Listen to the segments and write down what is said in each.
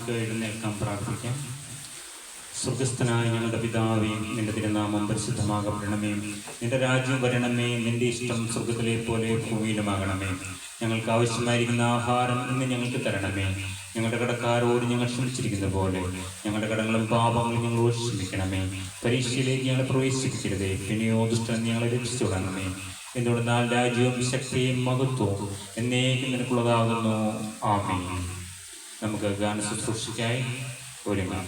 നമുക്ക് എഴുന്നേൽക്കാം, പ്രാർത്ഥിക്കാം. സ്വർഗസ്ഥനായ ഞങ്ങളുടെ പിതാവേ, നിന്റെ തിരുനാമം പരിശുദ്ധമാകപ്പെടണമേ. നിന്റെ രാജ്യം വരണമേ. നിന്റെ ഇഷ്ടം സ്വർഗത്തിലെ പോലെ ഭൂമിയിലുമാകണമേ. ഞങ്ങൾക്ക് ആവശ്യമായിരിക്കുന്ന ആഹാരം ഇന്ന് ഞങ്ങൾക്ക് തരണമേ. ഞങ്ങളുടെ കടക്കാരോട് ഞങ്ങൾ ക്ഷമിച്ചിരിക്കുന്ന പോലെ ഞങ്ങളുടെ കടങ്ങളും പാപങ്ങളും ഞങ്ങളോട് ക്ഷമിക്കണമേ. പരീക്ഷയിലേക്ക് ഞങ്ങളെ പ്രവേശിപ്പിക്കരുതേ, പിന്നെയോ ദുഷ്ടൻ ഞങ്ങളെ രക്ഷിച്ചു തുടങ്ങണമേ. എന്തുകൊണ്ടെന്നാൽ രാജ്യവും ശക്തിയും മഹത്വവും എന്നേക്കും നിനക്കുള്ളതാകുന്നു. ആമേൻ. നമുക്ക് ഗാന ശുശ്രൂഷയ്ക്കായി ഒരുങ്ങാം.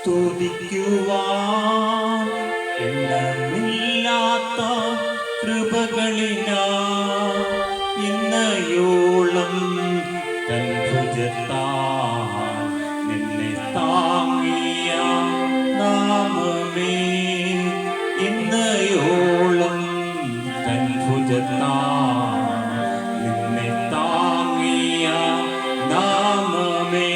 സ്തുതിക്കുവാൻ എണ്ണമില്ലാത്ത കൃപകളിനാ ഇന്നയോളം തൻ ഭുജത്താൽ നിന്നെ താങ്ങിയ നാമമേ. ഇന്നയോളം തൻ ഭുജത്താൽ നിന്നെ താങ്ങിയ നാമമേ.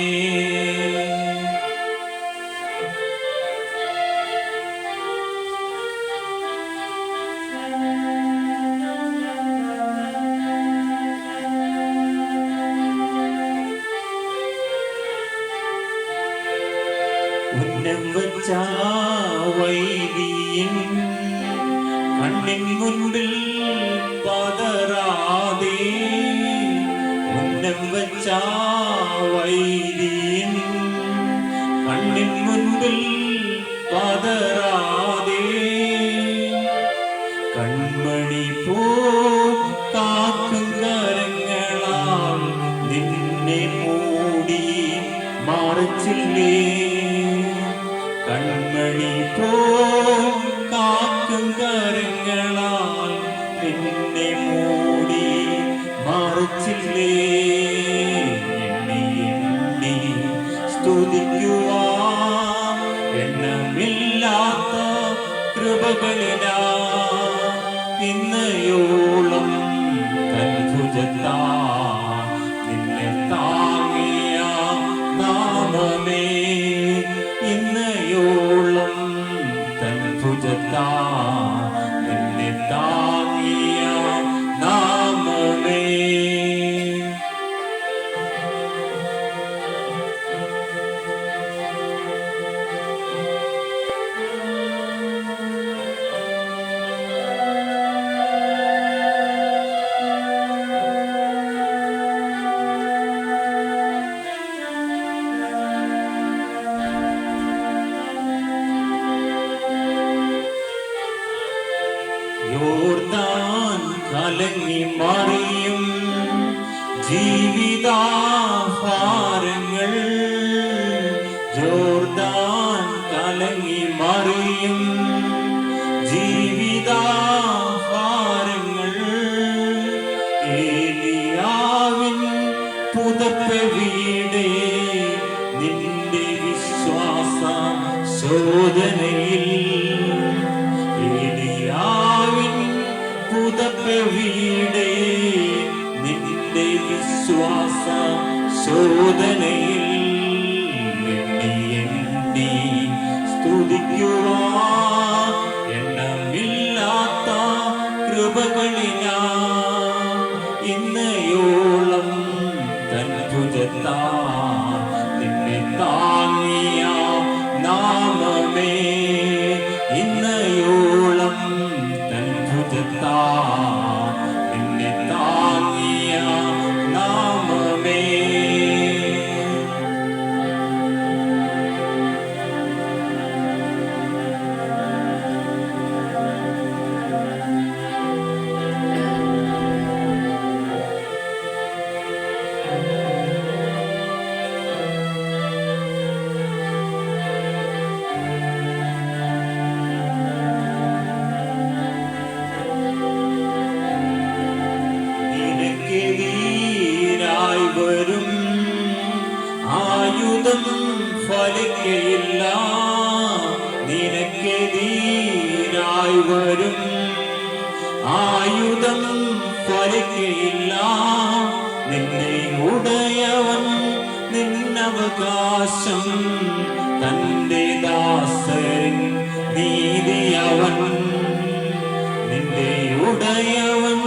ഉന്നം വച്ച വൈദിയൻ കണ്ണിൻ മുൻപിൽ പതറാതെ, ഉന്നം വച്ച വൈദിയൻ കണ്ണിൻ മുൻപിൽ പതറാതെ, കൺമണി പോ കാക്കും കരങ്ങളാൽ നിന്നെ മൂടി മറച്ചില്ലേ. കൺമണി പോ കാക്കും കരങ്ങളാൽ നിന്നെ മൂടി മറച്ചില്ലേ. എണ്ണി എണ്ണി സ്തുതിക്കുവാൻ എണ്ണമില്ലാത്ത കൃപകളിനാ ഇന്നയോളം തൻ ഭുജത്താൽ നിന്നെ താങ്ങിയ നാമമേ. ഇന്നയോളം തൻ ഭുജത്താൽ നിന്നെ താങ്ങിയ നാമമേ. യോർദാൻ കലങ്ങി മറിയും ജീവിതാഹാരങ്ങൾ, യോർദാൻ കലങ്ങി മറിയും ജീവിതാഹാരങ്ങൾ. ഏലിയാവിൻ പുതപ്പ് വീടേ, നിന്റെ വിശ്വാസ ശോധനയിൽ. പുതപ്പ് വീടേ, നിന്റെ വിശ്വാസ ശോധനയിൽ. എണ്ണി എണ്ണി സ്തുതിക്കുവാൻ എണ്ണമില്ലാത്ത കൃപകളിനാ ഇന്നയോളം തൻ ഭുജത്താൽ നിന്നെ താങ്ങിയ നാമമേ. ഇന്നയോളം തൻ ഭുജത്താൽ നിന്നെ താങ്ങിയ നാമമേ. ആയുധം ഫലിക്കയില്ല, നിനക്കെതിരായി വരും ആയുധം ഫലിക്കയില്ല. നിന്നെ ഉടയവൻ നിന്നവകാശം തന്റെ ദാസൻ നീതിയവൻ. നിന്റെ ഉടയവൻ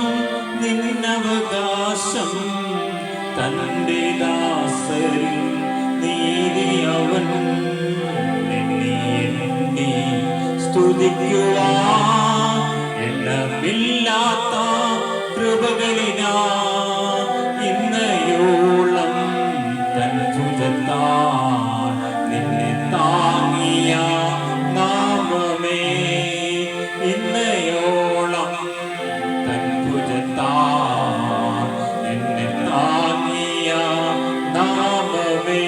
നിന്നവകാശം തന്റെ ദാസൻ നീതിയവൻ. എണ്ണി സ്തുതിക്കുവാൻ എണ്ണമില്ലാത്ത കൃപകളിനാ ഇന്നയോളം തൻ ഭുജത്താൽ നിന്നെ താങ്ങിയ നാമമേ. ഇന്നയോളം തൻ ഭുജത്താൽ നിന്നെ താങ്ങിയ നാമമേ.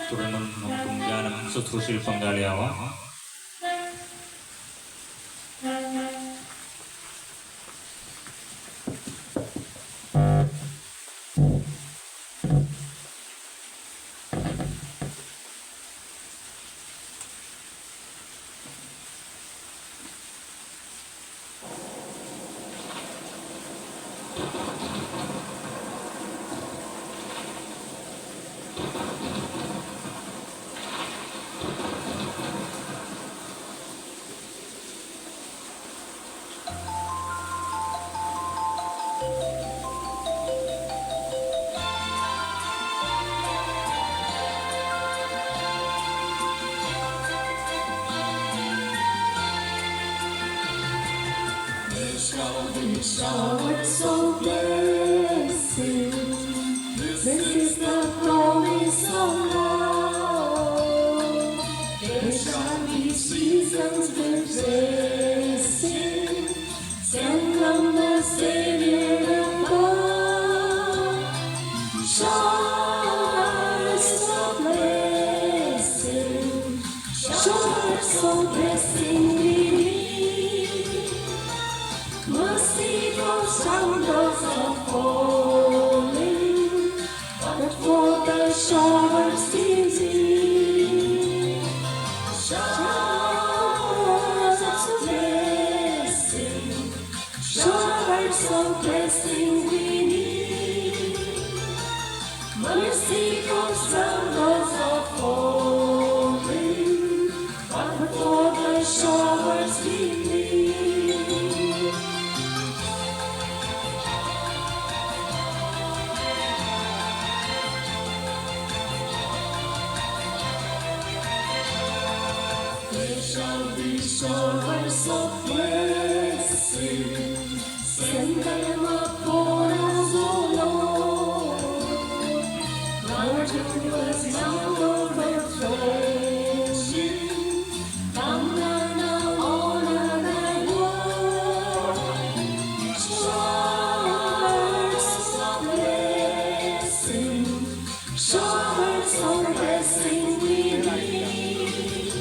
തുടർന്ന് നമുക്കും ഗാനം ശുശ്രൂഷയിൽ പങ്കാളിയാവാം. Shower so blessed. This is the promise of love. There shall be seasons with blessing, sent from the Savior above. Showers of blessing, showers of blessing we need. Mercy goes showers are falling, but for the showers we need. Showers of blessing, showers of blessing we need. Mercy goes showers are falling, but for the showers we need. There shall be showers of blessing, send them upon us, O Lord. Lord, you was now overflowing, come now honor thy word. Showers of blessing, showers of blessing we need.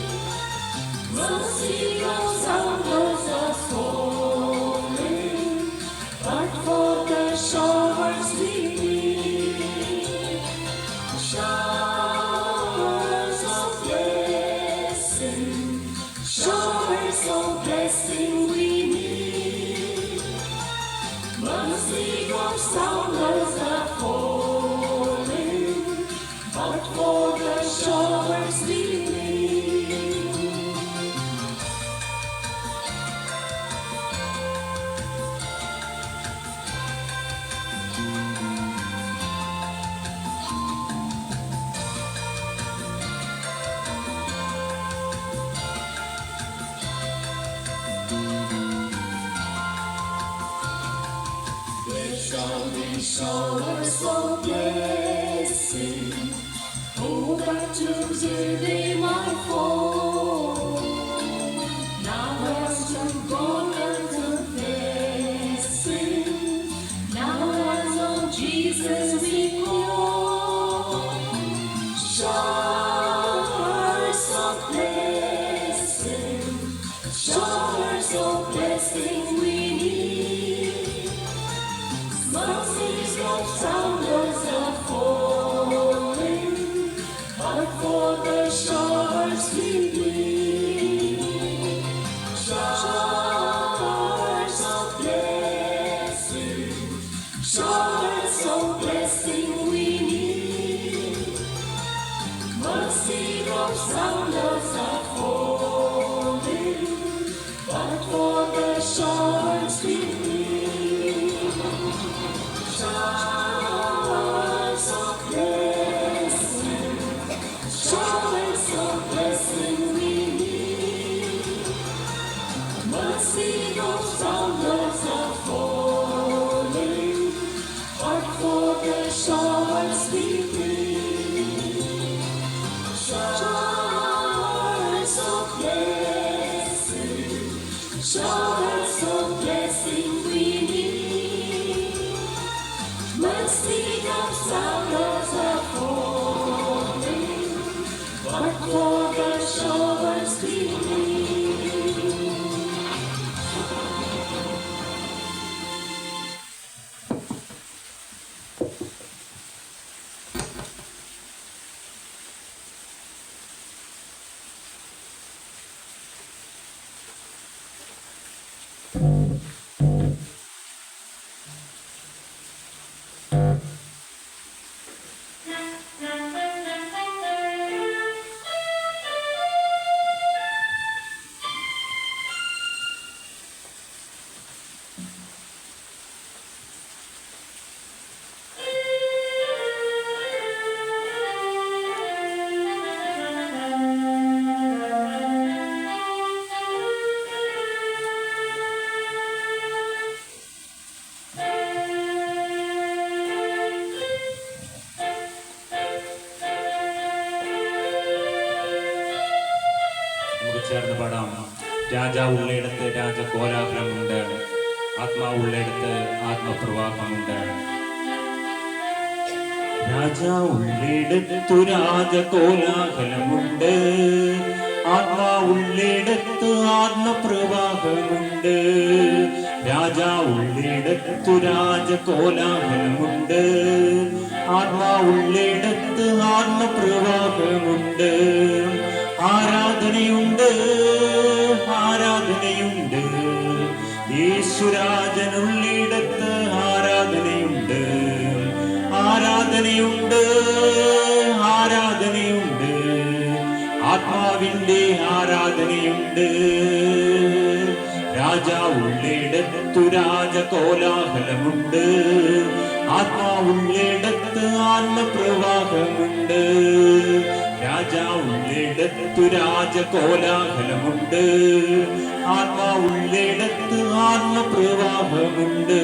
Mercy goes out those are falling, but for the showers we need. Showers of blessing, showers of blessing we need. Mercy goes out those are falling, but for the showers we need. There shall be showers of blessing, oh, but to they might fall. Now as to God and confessing, now as on Jesus we call. Showers of blessing, showers of blessing we need. Mercies of sounders are falling, but for the showers we showers we bring, showers of blessing, showers of blessing we need. Mercy comes out of the falling, but for the showers we need. ചേർന്ന് പാടാം. രാജാവുള്ളിടത്ത് രാജകോലാഹലമുണ്ട്, ആത്മാവുള്ളിടത്ത് ആത്മപ്രവാഹമുണ്ട്. രാജാവുള്ളിടത്തു രാജകോലാഹലമുണ്ട്, ആത്മാവുള്ളിടത്ത് ആത്മപ്രവാഹമുണ്ട്. രാജാവുള്ളിടത്തു രാജകോലാഹലമുണ്ട്, ആത്മാവുള്ളിടത്ത് ആത്മപ്രവാഹമുണ്ട്. ആരാധനയുണ്ട്, ആരാധനയുണ്ട്, യേശുരാജനുള്ളിടത്ത് ആരാധനയുണ്ട്. ആരാധനയുണ്ട്, ആരാധനയുണ്ട്, ആത്മാവിന്റെ ആരാധനയുണ്ട്. രാജാവുള്ളിടത്തു രാജകോലാഹലമുണ്ട്, ആത്മാവുള്ളിടത്ത് ആത്മപ്രവാഹമുണ്ട്. രാജാവുള്ളിടത്തു രാജകോലാഹലമുണ്ട്, ആത്മാവുള്ളിടത്ത് ആത്മപ്രവാഹമുണ്ട്.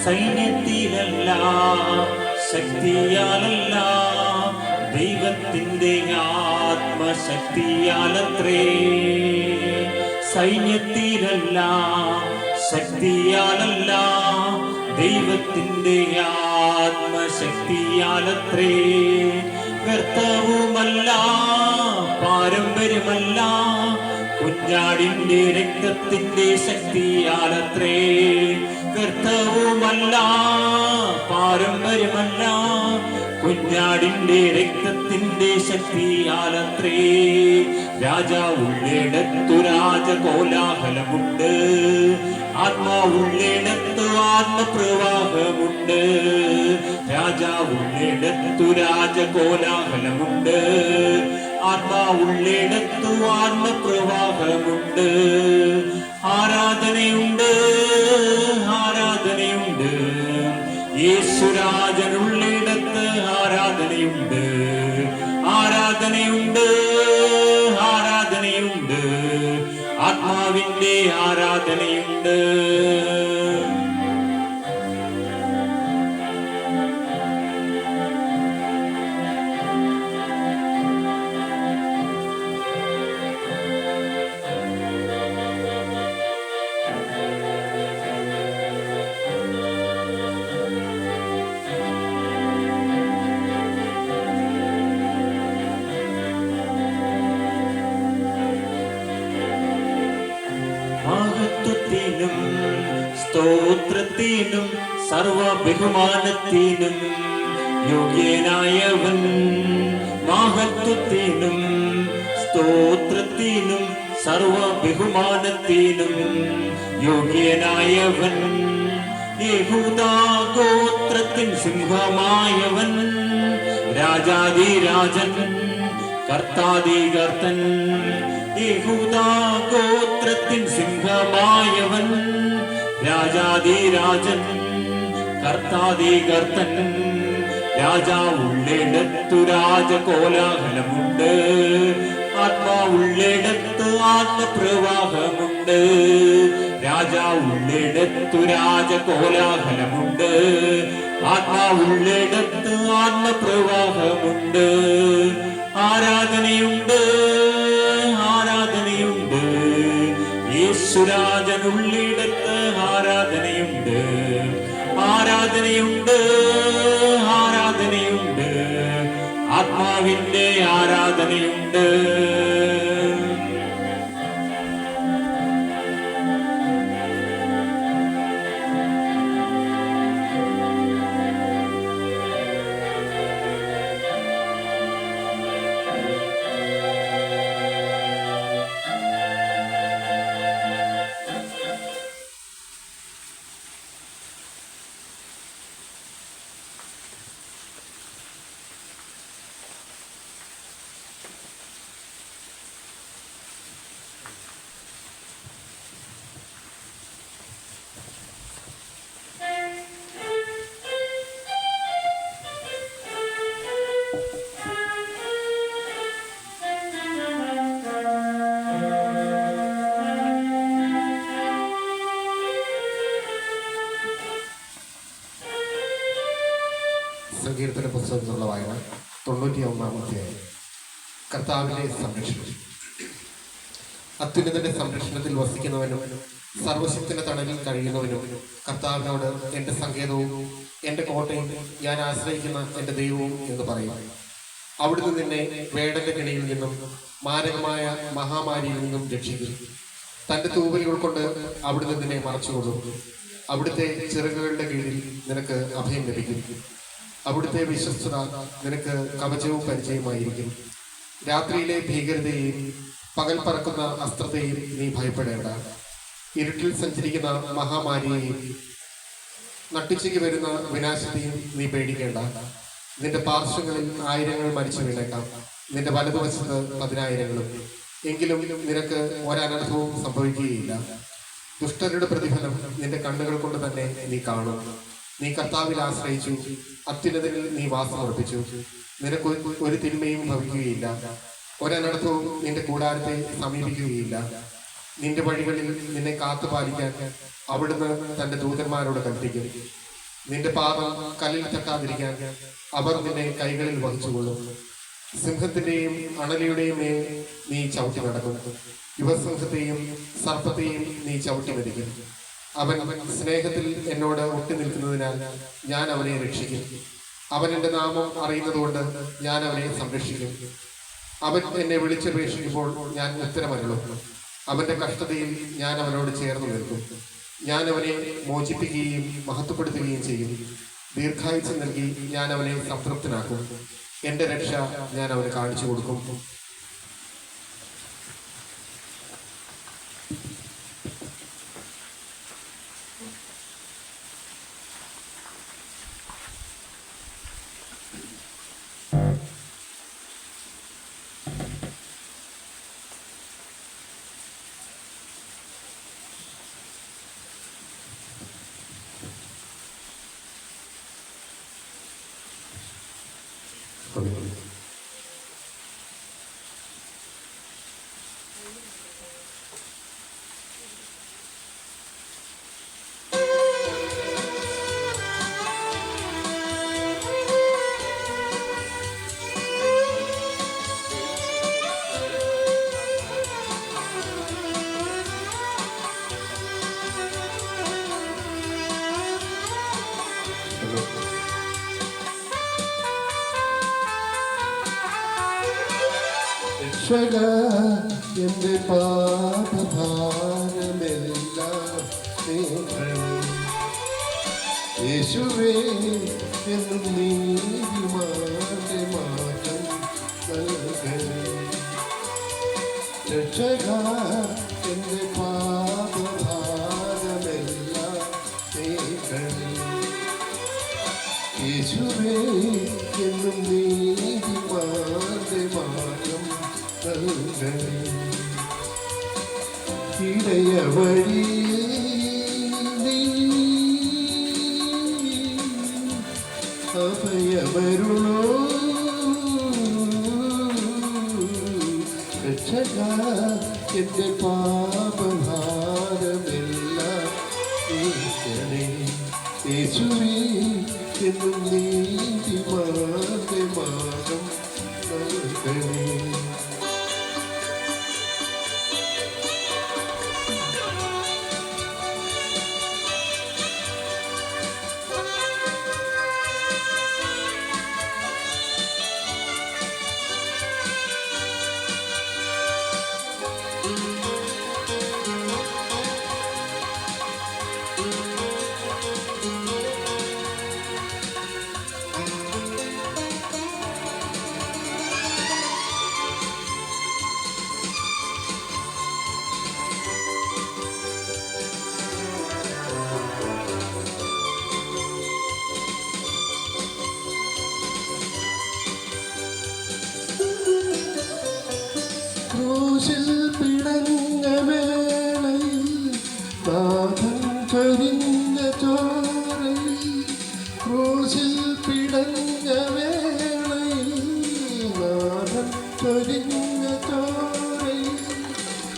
സൈന്യത്തിലല്ല, ശക്തിയാലല്ല, ദൈവത്തിൻ്റെ ആത്മശക്തിയാലത്രേ. സൈന്യത്തിലല്ല, ശക്തിയാലല്ല, ദൈവത്തിൻ്റെ ആത്മശക്തിയാലത്രേ. വ്യർത്ഥവുമല്ല, പാരമ്പര്യമല്ല, കുഞ്ഞാടിന്റെ രക്തത്തിന്റെ ശക്തിയാലത്രേ. വ്യർത്ഥവുമല്ല, പാരമ്പര്യമല്ല, കുഞ്ഞാടിന്റെ രക്തത്തിന്റെ ശക്തിയാലത്രേ. രാജാവുള്ളിടത്തു രാജകോലാഹലമുണ്ട്, ആത്മാവുള്ളിടത്തു ആത്മപ്രവാഹമുണ്ട്. രാജാവുള്ളിടത്തു രാജകോലാഹലമുണ്ട്, ആത്മാവുള്ളിടത്തു ആത്മപ്രവാഹമുണ്ട്. ആരാധനയുണ്ട്, ആരാധനയുണ്ട്, യേശുരാജനുള്ളിടത്ത് ആരാധനയുണ്ട്. ആരാധനയുണ്ട്, ആരാധനയുണ്ട്, ആത്മാവിന്റെ ആരാധനയുണ്ട്. മഹത്വത്തിനും സ്തോത്രത്തിനും സർവ ബഹുമാനത്തിനും യോഗ്യനായവൻ. മഹത്വത്തിനും സ്തോത്രത്തിനും സർവ ബഹുമാനത്തിനും യോഗ്യനായവൻ. യഹൂദാ ഗോത്രത്തിൻ സിംഹമായവൻ, രാജാധിരാജൻ, കർത്താധികർത്തൻ. യഹൂദാ ഗോത്രത്തിൻ സിംഹമായവൻ, രാജാധിരാജൻ കർത്താധികർത്തൻ രാജാവുള്ളിടത്തു രാജകോലാഹലമുണ്ട്, ആത്മാവുള്ളിടത്ത് ആത്മപ്രവാഹമുണ്ട്. രാജാവുള്ളിടത്തു രാജകോലാഹലമുണ്ട്, ആത്മാവുള്ളിടത്ത് ആത്മപ്രവാഹമുണ്ട്. ആരാധനയുണ്ട്, ആരാധനയുണ്ട്, യേശുരാജനുള്ളിടത്ത് ആരാധനയുണ്ട്. ആരാധനയുണ്ട്, ആരാധനയുണ്ട്, ആത്മാവിന്റെ ആരാധനയുണ്ട്. സങ്കീർത്തന പുസ്തകത്തിലുള്ള വായന 91-ാം അധ്യായം. കർത്താവിന്റെ സംരക്ഷണം. അത്യുന്നതന്റെ സംരക്ഷണത്തിൽ വസിക്കുന്നവനും സർവശക്തിന്റെ തണലിൽ കഴിയുന്നവനും കർത്താവിനോട് എൻ്റെ സങ്കേതവും എൻ്റെ കോട്ടയും ഞാൻ ആശ്രയിക്കുന്ന എൻ്റെ ദൈവവും എന്ന് പറയും. അവിടുന്ന് നിന്നെ വേടന്റെ കെണിയിൽ നിന്നും മാരകമായ മഹാമാരിയിൽ നിന്നും രക്ഷിക്കും. തൻ്റെ തൂവലുകൾ കൊണ്ട് അവിടുന്ന് നിന്നെ മറച്ചുകൊള്ളും. അവിടുത്തെ ചിറകുകളുടെ കീഴിൽ നിനക്ക് അഭയം ലഭിക്കും. അവിടുത്തെ വിശ്വസ്തത നിനക്ക് കവചവും പരിചയമായിരിക്കും. രാത്രിയിലെ ഭീകരതയെയും പകൽ പറക്കുന്ന അസ്ത്രത്തെയും നീ ഭയപ്പെടേണ്ട. ഇരുട്ടിൽ സഞ്ചരിക്കുന്ന മഹാമാരിയെയും നട്ടുച്ചയ്ക്ക് വരുന്ന വിനാശത്തെയും നീ പേടിക്കേണ്ട. നിന്റെ പാർശ്വങ്ങളിൽ 1000 മരിച്ചു വീണേക്കാം, നിന്റെ വലതുവശത്ത് 10,000. എങ്കിലും നിനക്ക് ഒരനർത്ഥവും സംഭവിക്കുകയില്ല. ദുഷ്ടരുടെ പ്രതിഫലം നിന്റെ കണ്ണുകൾ കൊണ്ട് തന്നെ നീ കാണും. നീ കർത്താവിൽ ആശ്രയിച്ചു, അത്യുന്നതനിൽ നീ വാസമർപ്പിച്ചു. നിനക്ക് ഒരു തിന്മയും ഭവിക്കുകയില്ല, ഒരനർത്ഥവും നിന്റെ കൂടാരത്തെ സമീപിക്കുകയില്ല. നിന്റെ വഴികളിൽ നിന്നെ കാത്തുപാലിക്കാൻ അവിടുന്ന് തന്റെ ദൂതന്മാരോട് കൽപ്പിക്കും. നിന്റെ പാദം കല്ലിൽ തട്ടാതിരിക്കാൻ അവർ നിന്നെ കൈകളിൽ വഹിച്ചുകൊള്ളും. സിംഹത്തിന്റെയും അണലിയുടെയും മേൽ നീ ചവിട്ടി നടക്കും. യുവസിംഹത്തെയും സർപ്പത്തെയും നീ ചവിട്ടി മരിക്കും. അവൻ സ്നേഹത്തിൽ എന്നോട് ഒട്ടി നിൽക്കുന്നതിനാൽ ഞാൻ അവനെ രക്ഷിക്കും. അവൻ എൻ്റെ നാമം അറിയുന്നതുകൊണ്ട് ഞാൻ അവനെ സംരക്ഷിക്കും. അവൻ എന്നെ വിളിച്ചപേക്ഷിക്കുമ്പോൾ ഞാൻ ഉത്തരമരുളും. അവന്റെ കഷ്ടതയിൽ ഞാൻ അവനോട് ചേർന്ന് നിൽക്കും. ഞാൻ അവനെ മോചിപ്പിക്കുകയും മഹത്വപ്പെടുത്തുകയും ചെയ്യും. ദീർഘായുസ്സ് നൽകി ഞാൻ അവനെ സംതൃപ്തനാക്കും. എൻ്റെ രക്ഷ ഞാൻ അവന് കാണിച്ചു കൊടുക്കും. എന്റെ പാപഭാരമെല്ലാം യേശുവേ എന്നും നീതിമാന്റെ മാറ്റം നൽകണേ. രക്ഷക എന്റെ പാപഭാരമെല്ലാം നീക്കണേ. യേശുവേ എന്നും നീതിമാന്റെ മാറ്റം ഇടയ വഴി നീ അഭയമരുളോ രക്ഷക എൻ്റെ പാപഭാരമെല്ലാം നീക്കണേ യേശുവേ എന്നും നീതിമാന്റെ മാർഗം നൽകണേ. ക്രൂശിൽ പിടഞ്ഞ വേളയിൽ നാഥൻ ചൊരിഞ്ഞ ചോരയിൽ ക്രൂശിൽ പിടഞ്ഞ വേളയിൽ നാഥൻ ചൊരിഞ്ഞ ചോരയിൽ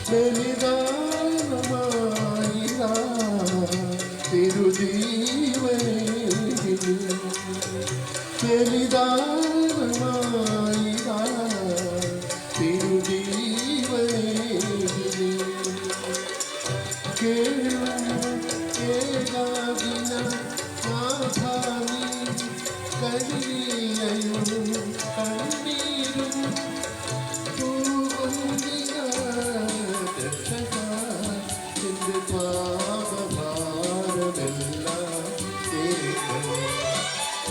ബലിദാനമായി തിരുജീവനെ ബലിദാനമായി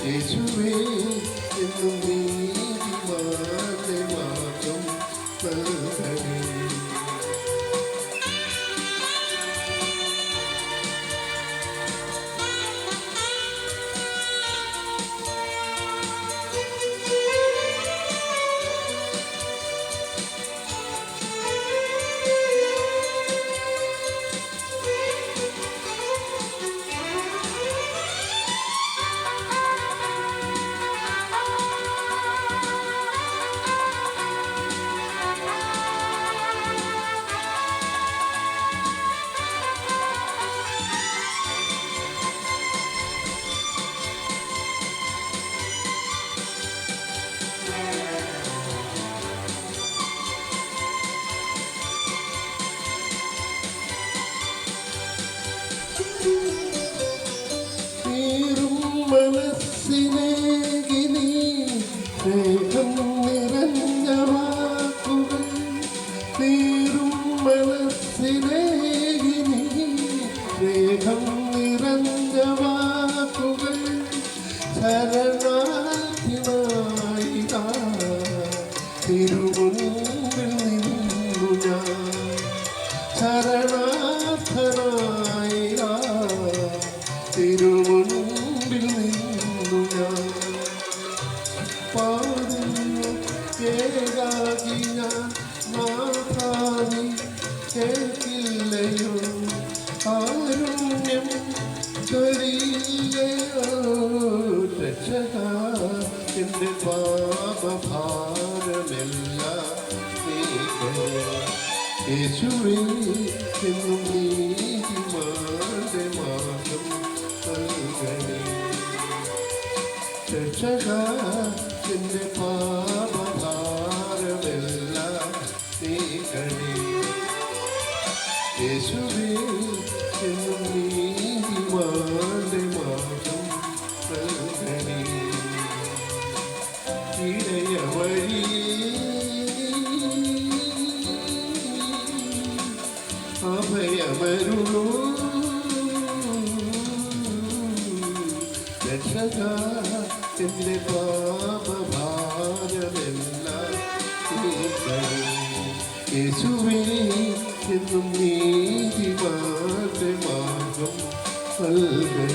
യേശുവേ എന്നും നീതിമാന്റെ മാർഗം നൽകണേ. മനസ്സിനേകിനി സ്നേഹം നിറഞ്ഞ വാക്കുകൾ നീറും മനസ്സിനേകിനി സ്നേഹം നിറഞ്ഞ വാക്കുകൾ ശരണാർത്ഥിനായി തിരുമുൻപിൽ നിന്നു ഞാൻ ശരണാർത്ഥനായി തിരുമുൻപിൽ നിന്നു ഞാൻ പാടുന്നു കേൾക്കാകി ഞാൻ നാഥാനി കേൾക്കില്ലയോ കാരുണ്യം ചൊരിയില്ലയോ രക്ഷക എൻ്റെ പാപഭാരമെല്ലാം നീക്കണേ യേശുവേ എന്നും നീതിമാന്റെ മാർഗം നൽകണേ രക്ഷക എൻ്റെ പാപഭാരമെല്ലാം നീക്കണേ യേശുവേ എന്നും നീതിമാന്റെ മാർഗം നൽകണേ ഇടയ വഴി അഭയമരുളോ രക്ഷക എൻ്റെ പാപഭാരമെല്ലാം നീക്കണേ യേശുവേ എന്നും നീതിമാന്റെ മാർഗം നൽകണേ.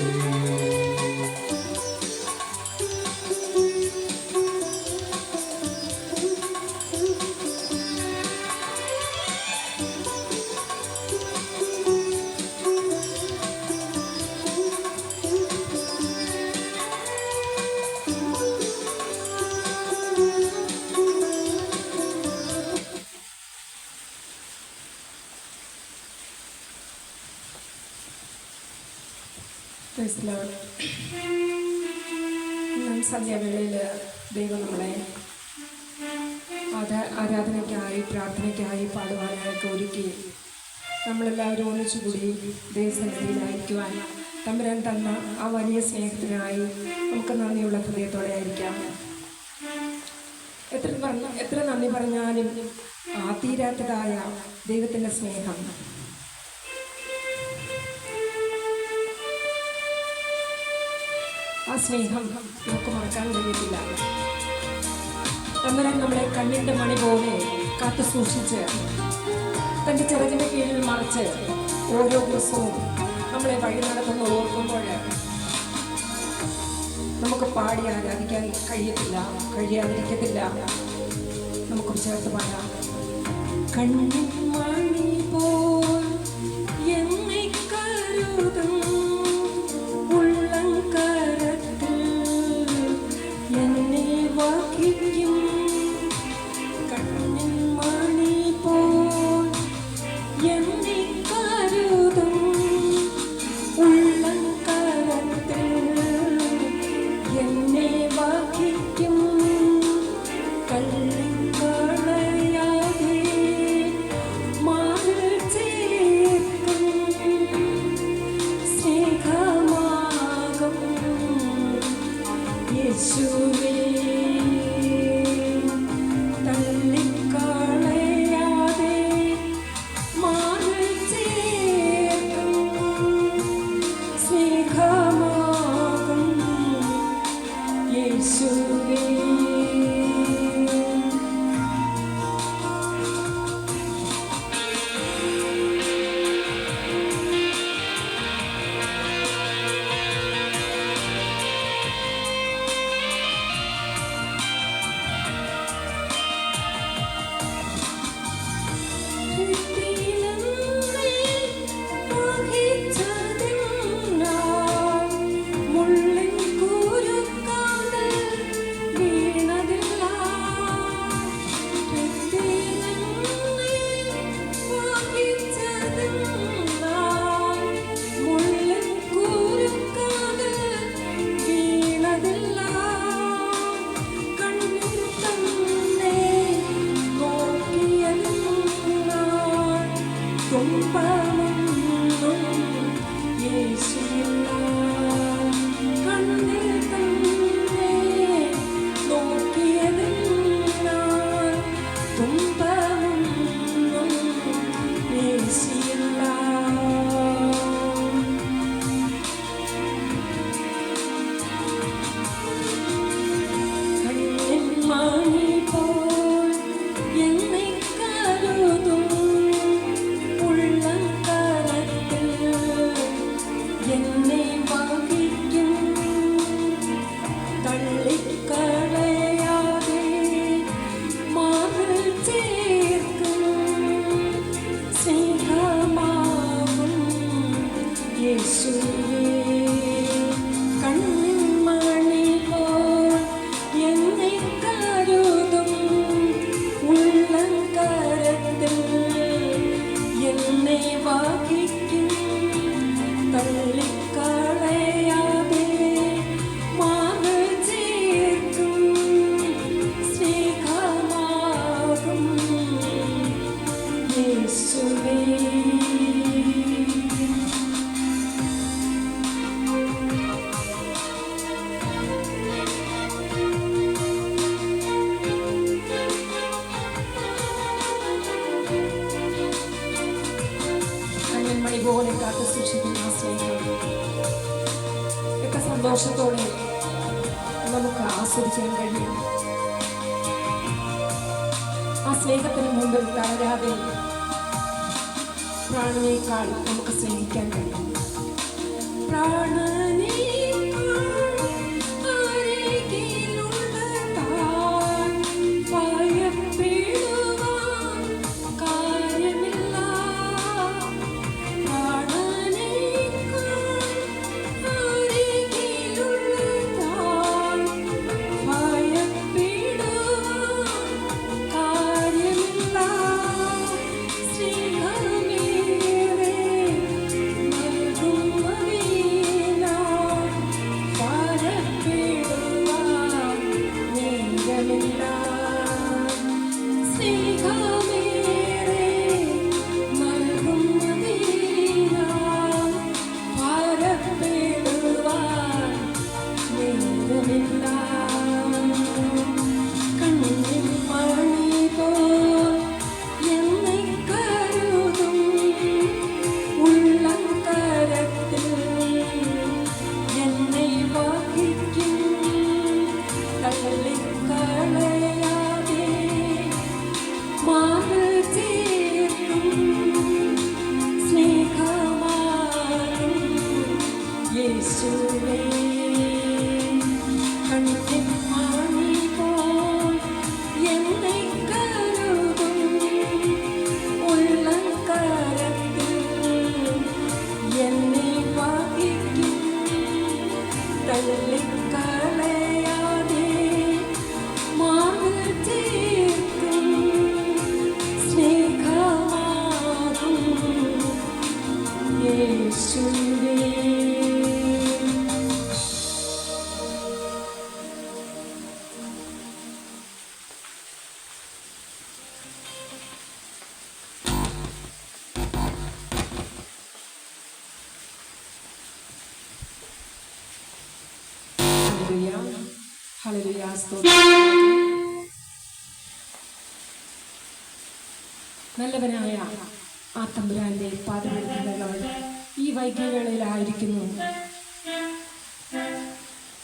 Praise the Lord. ഇന്ന് സന്ധ്യാവേളയിൽ ദൈവം നമ്മളെ ആരാധനയ്ക്കായി പ്രാർത്ഥനയ്ക്കായി പാടുവാനായിട്ട് ഒരുക്കി നമ്മളെല്ലാവരും ഒന്നിച്ചുകൂടി ദൈവസന്നിധിയിലായിരിക്കുവാൻ തമ്പുരാൻ തന്ന ആ വലിയ സ്നേഹത്തിനായി നമുക്ക് നന്ദിയുള്ള ഹൃദയത്തോടെ ആയിരിക്കാം. എത്ര നന്ദി പറഞ്ഞാലും തീരാത്തതായ ദൈവത്തിൻ്റെ സ്നേഹം. ആ സ്നേഹം നമുക്ക് മറക്കാൻ കഴിയത്തില്ല. തമ്പുരാൻ നമ്മളെ കണ്ണിൻ്റെ മണി പോലെ കാത്തു സൂക്ഷിച്ച് തൻ്റെ ചിറകിൻ്റെ കീഴിൽ മറച്ച് ഓരോ ദിവസവും നമ്മളെ വഴി നടത്തുന്ന ഓർക്കുമ്പോൾ നമുക്ക് പാടി ആരാധിക്കാൻ കഴിയാതിരിക്കത്തില്ല. നമുക്ക് ചേർത്ത് പാടാം. കണ്ണിൻ മണി പോൽ എന്നെ കരുതും ഉള്ളംകരത്തിൽ എന്നെ വഹിക്കും. കണ്ണിൻ മണി പോൽ എന്നെ കരുതും ഉള്ളംകരത്തിൽ എന്നെ വഹിക്കും. കള്ളിക്കളയാതെ മാറിൽ ചേർക്കും സ്നേഹമാകും യേശുവേ. തള്ളിക്കളയാതെ മാറിൽ ചേർക്കും സ്നേഹമാകും യേശുവേ. പോലെ കാത്തു സൂക്ഷിക്കുന്ന ആ സ്നേഹം എത്ര സന്തോഷത്തോടെ നമുക്ക് ആസ്വദിക്കാൻ കഴിയും. ആ സ്നേഹത്തിന് മുമ്പിൽ തളരാതെ പ്രാണനേക്കാൾ നമുക്ക് സ്നേഹിക്കാൻ കഴിയും. യേശുവേ കണ്ണിൻ മണി പോൽ എന്നെ കരുതും ഉള്ളംകരത്തിൽ എന്നെ വഹിക്കും തള്ളിക്കളയാതെ മാറിൽ തീർക്കും സ്നേഹമാകും യേശുവേ. ഹല്ലേലൂയ, ഹല്ലേലൂയ, സ്തോത്രം. നല്ലവനായ ആ തമ്പുരാന്റെ പാദമെടുക്കുന്നവർ ഈ വൈകിവേളയിലായിരിക്കുന്നു.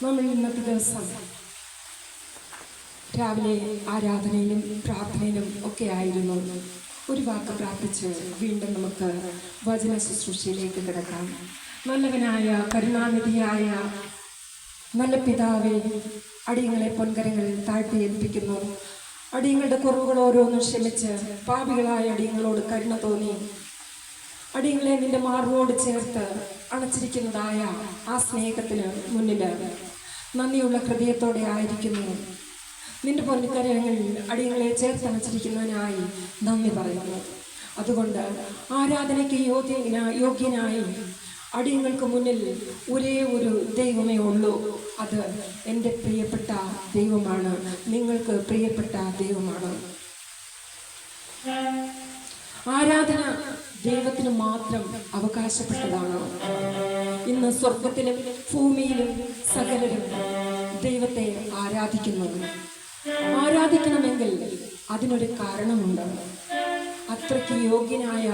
നമ്മൾ ഇന്നത്തെ ദിവസം രാവിലെ ആരാധനയിലും പ്രാർത്ഥനയിലും ഒക്കെ ആയിരുന്നു. ഒരു വാക്ക് പ്രാർത്ഥിച്ച് വീണ്ടും നമുക്ക് വചന ശുശ്രൂഷയിലേക്ക് കിടക്കാം. നല്ലവനായ കരുണാനിധിയായ നല്ല പിതാവേ, അടിയങ്ങളെ പൊൻകരങ്ങളിൽ താഴ്ത്തി ഏൽപ്പിക്കുന്നു. അടിയങ്ങളുടെ കുറവുകൾ ഓരോന്നും ക്ഷമിച്ച് പാപികളായ അടിയങ്ങളോട് കരുണ തോന്നി അടിയങ്ങളെ നിന്റെ മാർവോട് ചേർത്ത് അണച്ചിരിക്കുന്നതായ ആ സ്നേഹത്തിന് മുന്നിൽ നന്ദിയുള്ള ഹൃദയത്തോടെ ആയിരിക്കുന്നു. നിന്റെ പൊൻകരങ്ങളിൽ അടിയങ്ങളെ ചേർത്തണച്ചിരിക്കുന്നതിനായി നന്ദി പറയുന്നു. അതുകൊണ്ട് ആരാധനയ്ക്ക് യോഗ്യനായി അടിയങ്ങൾക്ക് മുന്നിൽ ഒരേ ഒരു ദൈവമേ ഉള്ളൂ. അത് എൻ്റെ പ്രിയപ്പെട്ട ദൈവമാണ്, നിങ്ങൾക്ക് പ്രിയപ്പെട്ട ദൈവമാണ്. ആരാധന ദൈവത്തിന് മാത്രം അവകാശപ്പെട്ടതാണ്. ഇന്ന് സ്വർഗത്തിലും ഭൂമിയിലും സകലരും ദൈവത്തെ ആരാധിക്കുന്നു. ആരാധിക്കണമെങ്കിൽ അതിനൊരു കാരണമുണ്ട്. അത്രയ്ക്ക് യോഗ്യനായ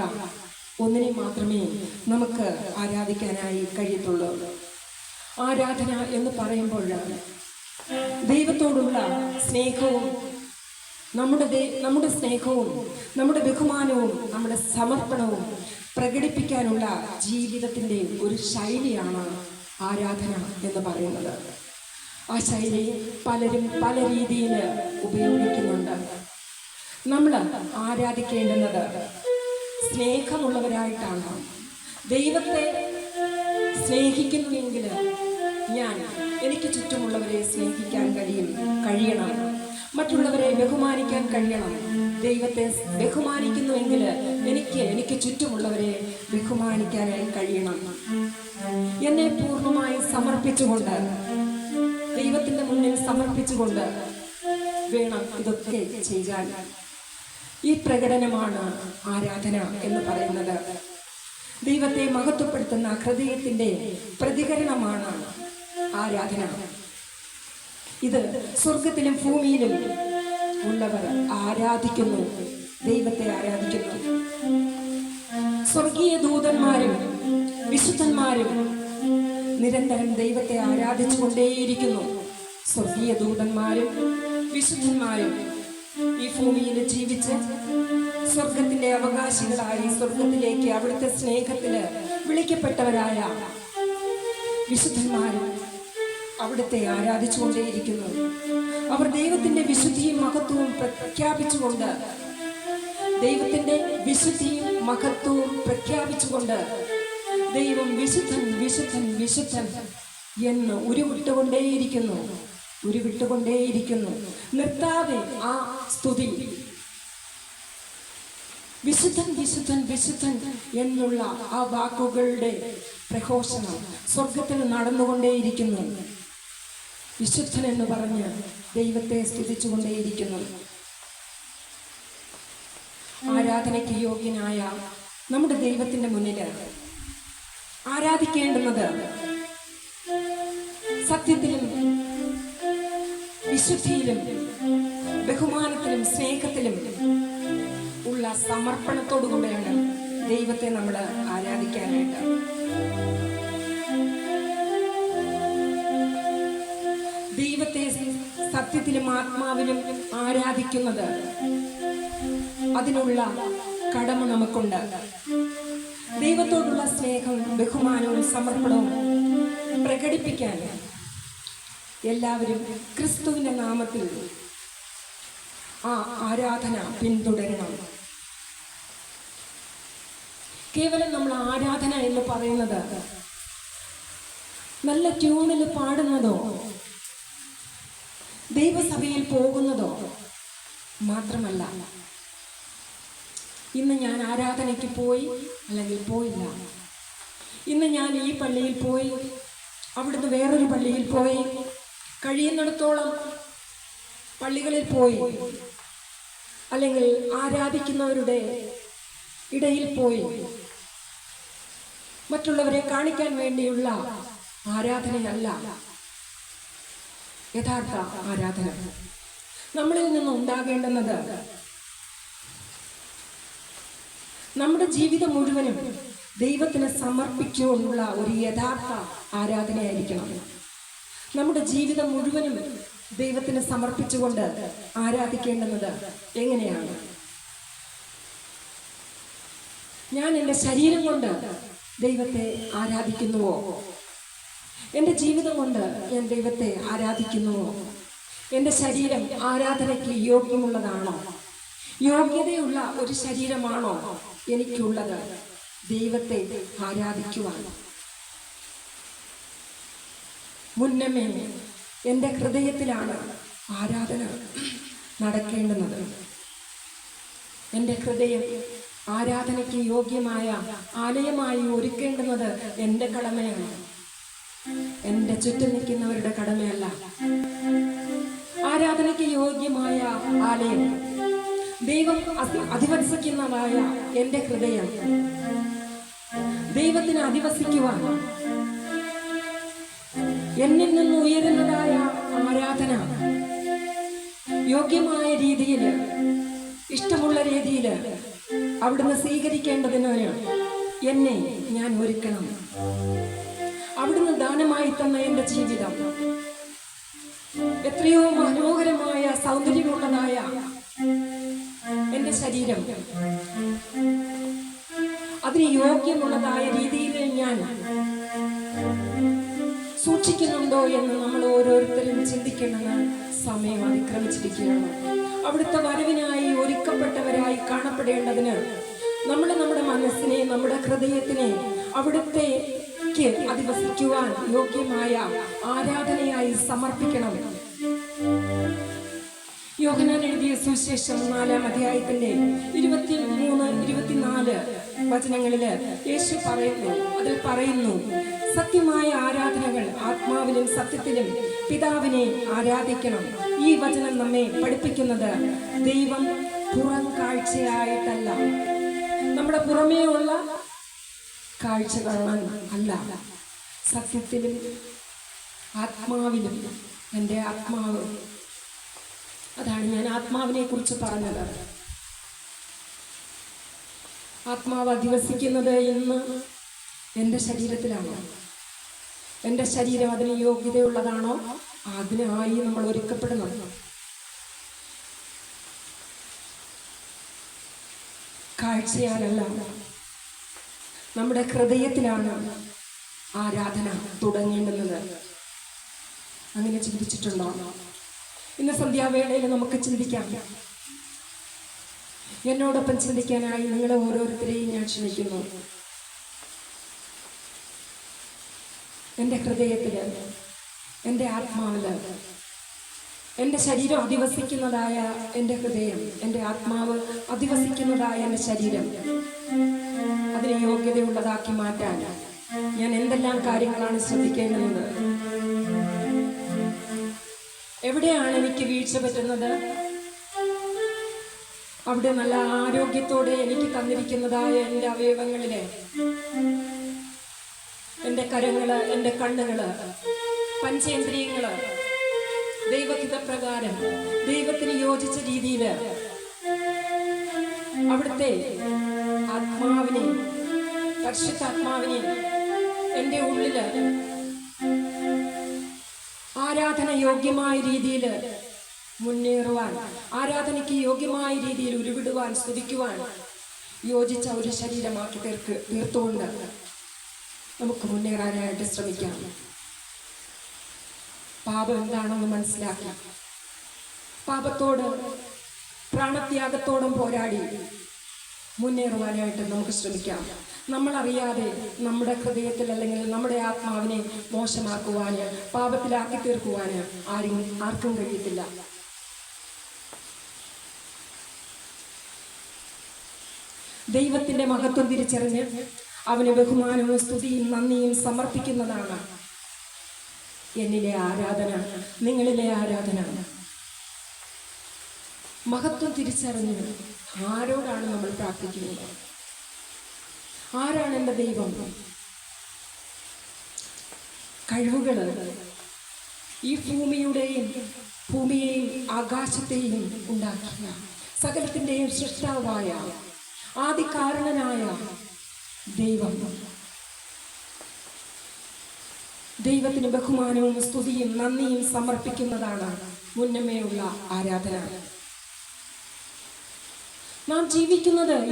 ഒന്നിനെ മാത്രമേ നമുക്ക് ആരാധിക്കാനായി കഴിയത്തുള്ളൂ. ആരാധന എന്ന് പറയുമ്പോൾ ദൈവത്തോടുള്ള സ്നേഹവും നമ്മുടെ സ്നേഹവും നമ്മുടെ ബഹുമാനവും നമ്മുടെ സമർപ്പണവും പ്രകടിപ്പിക്കാനുള്ള ജീവിതത്തിൻ്റെ ഒരു ശൈലിയാണ് ആരാധന എന്ന് പറയുന്നത്. ആ ശൈലി പലരും പല രീതിയിൽ ഉപയോഗിക്കുന്നുണ്ട്. നമ്മൾ ആരാധിക്കേണ്ടുന്നത് സ്നേഹമുള്ളവരായിട്ടാണ്. ദൈവത്തെ സ്നേഹിക്കുന്നുവെങ്കിൽ എനിക്ക് ചുറ്റുമുള്ളവരെ സ്നേഹിക്കാൻ കഴിയണം, മറ്റുള്ളവരെ ബഹുമാനിക്കാൻ കഴിയണം. ദൈവത്തെ ബഹുമാനിക്കുന്നുവെങ്കിൽ എനിക്ക് ചുറ്റുമുള്ളവരെ ബഹുമാനിക്കാനായി കഴിയണം. എന്നെ പൂർണ്ണമായി സമർപ്പിച്ചുകൊണ്ട്, ദൈവത്തിൻ്റെ മുന്നിൽ സമർപ്പിച്ചുകൊണ്ട് വേണം ഇതൊക്കെ ചെയ്യാൻ. ഈ പ്രകടനമാണ് ആരാധന എന്ന് പറയുന്നത്. ദൈവത്തെ മഹത്വപ്പെടുത്തുന്ന ഹൃദയത്തിൻ്റെ പ്രതികരണമാണ് ആരാധന. ഇത് സ്വർഗത്തിലും ഭൂമിയിലും ഉള്ളവർ ആരാധിക്കുന്നു, ദൈവത്തെ ആരാധിക്കുന്നു. സ്വർഗീയ ദൂതന്മാരും വിശുദ്ധന്മാരും നിരന്തരം ദൈവത്തെ ആരാധിച്ചുകൊണ്ടേയിരിക്കുന്നു. സ്വർഗീയ ദൂതന്മാരും വിശുദ്ധന്മാരും ഈ ഭൂമിയിൽ ജീവിച്ച് സ്വർഗത്തിന്റെ അവകാശികളായി സ്വർഗത്തിലേക്ക് അവിടുത്തെ സ്നേഹത്തില് വിളിക്കപ്പെട്ടവരായ വിശുദ്ധന്മാരും അവിടുത്തെ ആരാധിച്ചുകൊണ്ടേയിരിക്കുന്നു. അവർ ദൈവത്തിന്റെ വിശുദ്ധിയും മഹത്വവും പ്രഖ്യാപിച്ചുകൊണ്ട്, ദൈവത്തിന്റെ വിശുദ്ധിയും മഹത്വവും പ്രഖ്യാപിച്ചുകൊണ്ട് ദൈവം വിശുദ്ധൻ വിശുദ്ധൻ വിശുദ്ധൻ എന്ന് ഉരുവിട്ടുകൊണ്ടേയിരിക്കുന്നു. നിർത്താതെ ആ സ്തുതി വിശുദ്ധൻ വിശുദ്ധൻ വിശുദ്ധൻ എന്നുള്ള ആ വാക്കുകളുടെ പ്രഘോഷണം സ്വർഗത്തിൽ നടന്നുകൊണ്ടേയിരിക്കുന്നു. വിശുദ്ധൻ എന്ന് പറഞ്ഞ് ദൈവത്തെ സ്തുതിച്ചുകൊണ്ടേയിരിക്കുന്നു. ആരാധനയ്ക്ക് യോഗ്യനായ നമ്മുടെ ദൈവത്തിന്റെ മുന്നിൽ ആരാധിക്കേണ്ടുന്നത് സത്യത്തിലും വിശുദ്ധിയിലും ബഹുമാനത്തിലും സ്നേഹത്തിലും ഉള്ള സമർപ്പണത്തോടുകൂടെയാണ് ദൈവത്തെ നമ്മൾ ആരാധിക്കാനായിട്ട്. ദൈവത്തെ സത്യത്തിലും ആത്മാവിലും ആരാധിക്കുന്നത് അതിനുള്ള കടമ നമുക്കുണ്ട്. ദൈവത്തോടുള്ള സ്നേഹവും ബഹുമാനവും സമർപ്പണവും പ്രകടിപ്പിക്കാൻ എല്ലാവരും ക്രിസ്തുവിൻ്റെ നാമത്തിൽ ആ ആരാധന പിന്തുടരണം. കേവലം നമ്മൾ ആരാധന എന്ന് പറയുന്നത് നല്ല ട്യൂണിൽ പാടുന്നതോ ദൈവസഭയിൽ പോകുന്നതോ മാത്രമല്ല. ഇന്ന് ഞാൻ ആരാധനയ്ക്ക് പോയി അല്ലെങ്കിൽ പോയില്ല, ഇന്ന് ഞാൻ ഈ പള്ളിയിൽ പോയി അവിടുന്ന് വേറൊരു പള്ളിയിൽ പോയി, കഴിയുന്നിടത്തോളം പള്ളികളിൽ പോയി, അല്ലെങ്കിൽ ആരാധിക്കുന്നവരുടെ ഇടയിൽ പോയി മറ്റുള്ളവരെ കാണിക്കാൻ വേണ്ടിയുള്ള ആരാധനയല്ല യഥാർത്ഥ ആരാധന. നമ്മളിൽ നിന്ന് ഉണ്ടാകേണ്ടുന്നത് നമ്മുടെ ജീവിതം മുഴുവനും ദൈവത്തിന് സമർപ്പിച്ചുകൊണ്ടുള്ള ഒരു യഥാർത്ഥ ആരാധനയായിരിക്കണം. നമ്മുടെ ജീവിതം മുഴുവനും ദൈവത്തിന് സമർപ്പിച്ചുകൊണ്ട് ആരാധിക്കേണ്ടുന്നത് എങ്ങനെയാണ്? ഞാൻ എൻ്റെ ശരീരം കൊണ്ട് ദൈവത്തെ ആരാധിക്കുന്നുവോ? എൻ്റെ ജീവിതം കൊണ്ട് ഞാൻ ദൈവത്തെ ആരാധിക്കുന്നുവോ? എൻ്റെ ശരീരം ആരാധനയ്ക്ക് യോഗ്യമുള്ളതാണോ? യോഗ്യതയുള്ള ഒരു ശരീരമാണോ എനിക്കുള്ളത് ദൈവത്തെ ആരാധിക്കുവാൻ? മുന്നമേ എൻ്റെ ഹൃദയത്തിലാണ് ആരാധന നടക്കേണ്ടുന്നത്. എൻ്റെ ഹൃദയം ആരാധനയ്ക്ക് യോഗ്യമായ ആലയമായി ഒരുക്കേണ്ടുന്നത് എൻ്റെ കടമയാണ്, എൻ്റെ ചുറ്റും നിൽക്കുന്നവരുടെ കടമയല്ല. ആരാധനയ്ക്ക് യോഗ്യമായ ആലയം, ദൈവം അധിവസിക്കുന്നതായ എൻ്റെ ഹൃദയം, ദൈവത്തിന് അധിവസിക്കുവാൻ എന്നിൽ നിന്ന് ഉയരുന്നതായ ആരാധന യോഗ്യമായ രീതിയിൽ, ഇഷ്ടമുള്ള രീതിയിൽ അവിടുന്ന് സ്വീകരിക്കേണ്ടതിന് എന്നെ ഞാൻ ഒരുക്കണം. അവിടുന്ന് ദാനമായി തന്ന എൻ്റെ ജീവിതം എത്രയോ മനോഹരമായ സൗന്ദര്യമുള്ളതായ എൻ്റെ ശരീരം, അതിന് യോഗ്യമുള്ളതായ രീതിയിൽ ഞാൻ സൂക്ഷിക്കുന്നുണ്ടോ എന്ന് നമ്മൾ ഓരോരുത്തരും ചിന്തിക്കേണ്ട സമയം അതിക്രമിച്ചിരിക്കുകയാണ്. അവിടുത്തെ വരവിനായി ഒരുക്കപ്പെട്ടവരായി കാണപ്പെടേണ്ടതിന് നമ്മൾ നമ്മുടെ മനസ്സിനെ, നമ്മുടെ ഹൃദയത്തിനെ അവിടുത്തേക്ക് അധിവസിക്കുവാൻ യോഗ്യമായ ആരാധനയായി സമർപ്പിക്കണം. യോഹന്നാൻ എഴുതിയ സുവിശേഷം 4-ാം അധ്യായത്തിന്റെ 23-24 വചനങ്ങളിൽ യേശു അതിൽ പറയുന്നു, സത്യമായ ആരാധനകൾ ആത്മാവിലും സത്യത്തിലും പിതാവിനെ ആരാധിക്കണം. ഈ വചനം നമ്മെ പഠിപ്പിക്കുന്നത് ദൈവം പുറം കാഴ്ചയായിട്ടല്ല, നമ്മുടെ പുറമേ ഉള്ള കാഴ്ച കാണാൻ അല്ല, സത്യത്തിലും ആത്മാവിലും. എൻ്റെ ആത്മാവ്, അതാണ് ഞാൻ ആത്മാവിനെ കുറിച്ച് പറഞ്ഞത്. ആത്മാവ് അധിവസിക്കുന്നത് ഇന്ന് എൻ്റെ ശരീരത്തിലാണോ? എൻ്റെ ശരീരം അതിന് യോഗ്യതയുള്ളതാണോ? അതിനായി നമ്മൾ ഒരുക്കപ്പെടണം. കാഴ്ചയാലല്ല, നമ്മുടെ ഹൃദയത്തിലാണ് ആരാധന തുടങ്ങേണ്ടുന്നത്. അങ്ങനെ ചിന്തിച്ചിട്ടുണ്ടോ? ഇന്ന് സന്ധ്യാവേളയിൽ നമുക്ക് ചിന്തിക്കാം. എന്നോടൊപ്പം ചിന്തിക്കാനായി നിങ്ങളെ ഓരോരുത്തരെയും ഞാൻ ക്ഷണിക്കുന്നു. എൻ്റെ ഹൃദയത്തില്, എൻ്റെ ആത്മാവില്, എൻ്റെ ശരീരം അധിവസിക്കുന്നതായ എൻ്റെ ഹൃദയം, എൻ്റെ ആത്മാവ് അധിവസിക്കുന്നതായ എൻ്റെ ശരീരം, അതിനെ യോഗ്യതയുള്ളതാക്കി മാറ്റാൻ ഞാൻ എന്തെല്ലാം കാര്യങ്ങളാണ് ശ്രദ്ധിക്കേണ്ടത്? എവിടെയാണ് എനിക്ക് വീഴ്ച പറ്റുന്നത്? അവിടെ നല്ല ആരോഗ്യത്തോടെ എനിക്ക് തന്നിരിക്കുന്നതായ എൻ്റെ അവയവങ്ങളിലെ, എൻ്റെ കരങ്ങള്, എൻ്റെ കണ്ണുകള്, പഞ്ചേന്ദ്രിയങ്ങള് ദൈവഹിതപ്രകാരം ദൈവത്തിന് യോജിച്ച രീതിയിൽ അവിടുത്തെ ആത്മാവിനെ, പരിശുദ്ധാത്മാവിനെ എൻ്റെ ഉള്ളില് ആരാധന യോഗ്യമായ രീതിയിൽ മുന്നേറുവാൻ, ആരാധനയ്ക്ക് യോഗ്യമായ രീതിയിൽ ഉരുവിടുവാൻ, സ്തുതിക്കുവാൻ യോജിച്ച ഒരു ശരീരമാക്കി തീർത്തുകൊണ്ട് നമുക്ക് മുന്നേറാനായിട്ട് ശ്രമിക്കാം. പാപം എന്താണെന്ന് മനസ്സിലാക്കി പാപത്തോട് പ്രാണത്യാഗത്തോടും പോരാടി മുന്നേറുവാനായിട്ട് നമുക്ക് ശ്രമിക്കാം. നമ്മളറിയാതെ നമ്മുടെ ഹൃദയത്തിൽ അല്ലെങ്കിൽ നമ്മുടെ ആത്മാവിനെ മോശമാക്കുവാന്, പാപത്തിലാക്കി തീർക്കുവാന് ആർക്കും കഴിയത്തില്ല. ദൈവത്തിന്റെ മഹത്വം തിരിച്ചറിഞ്ഞ് അവന് ബഹുമാനവും സ്തുതിയും നന്ദിയും സമർപ്പിക്കുന്നതാണ് എന്നിലെ ആരാധന, നിങ്ങളിലെ ആരാധന. മഹത്വം തിരിച്ചറിഞ്ഞ് ആരോടാണ് നമ്മൾ പ്രാർത്ഥിക്കുന്നത്? ആരാണ് എൻ്റെ ദൈവം? കഴിവുകൾ ഈ ഭൂമിയെയും ആകാശത്തെയും ഉണ്ടാക്കിയ സകലത്തിൻ്റെയും സൃഷ്ടാവായ ആദികാരണനായ ദൈവം, ദൈവത്തിന് ബഹുമാനവും സ്തുതിയും നന്ദിയും സമർപ്പിക്കുന്നതാണ് മുന്നമേയുള്ള ആരാധന.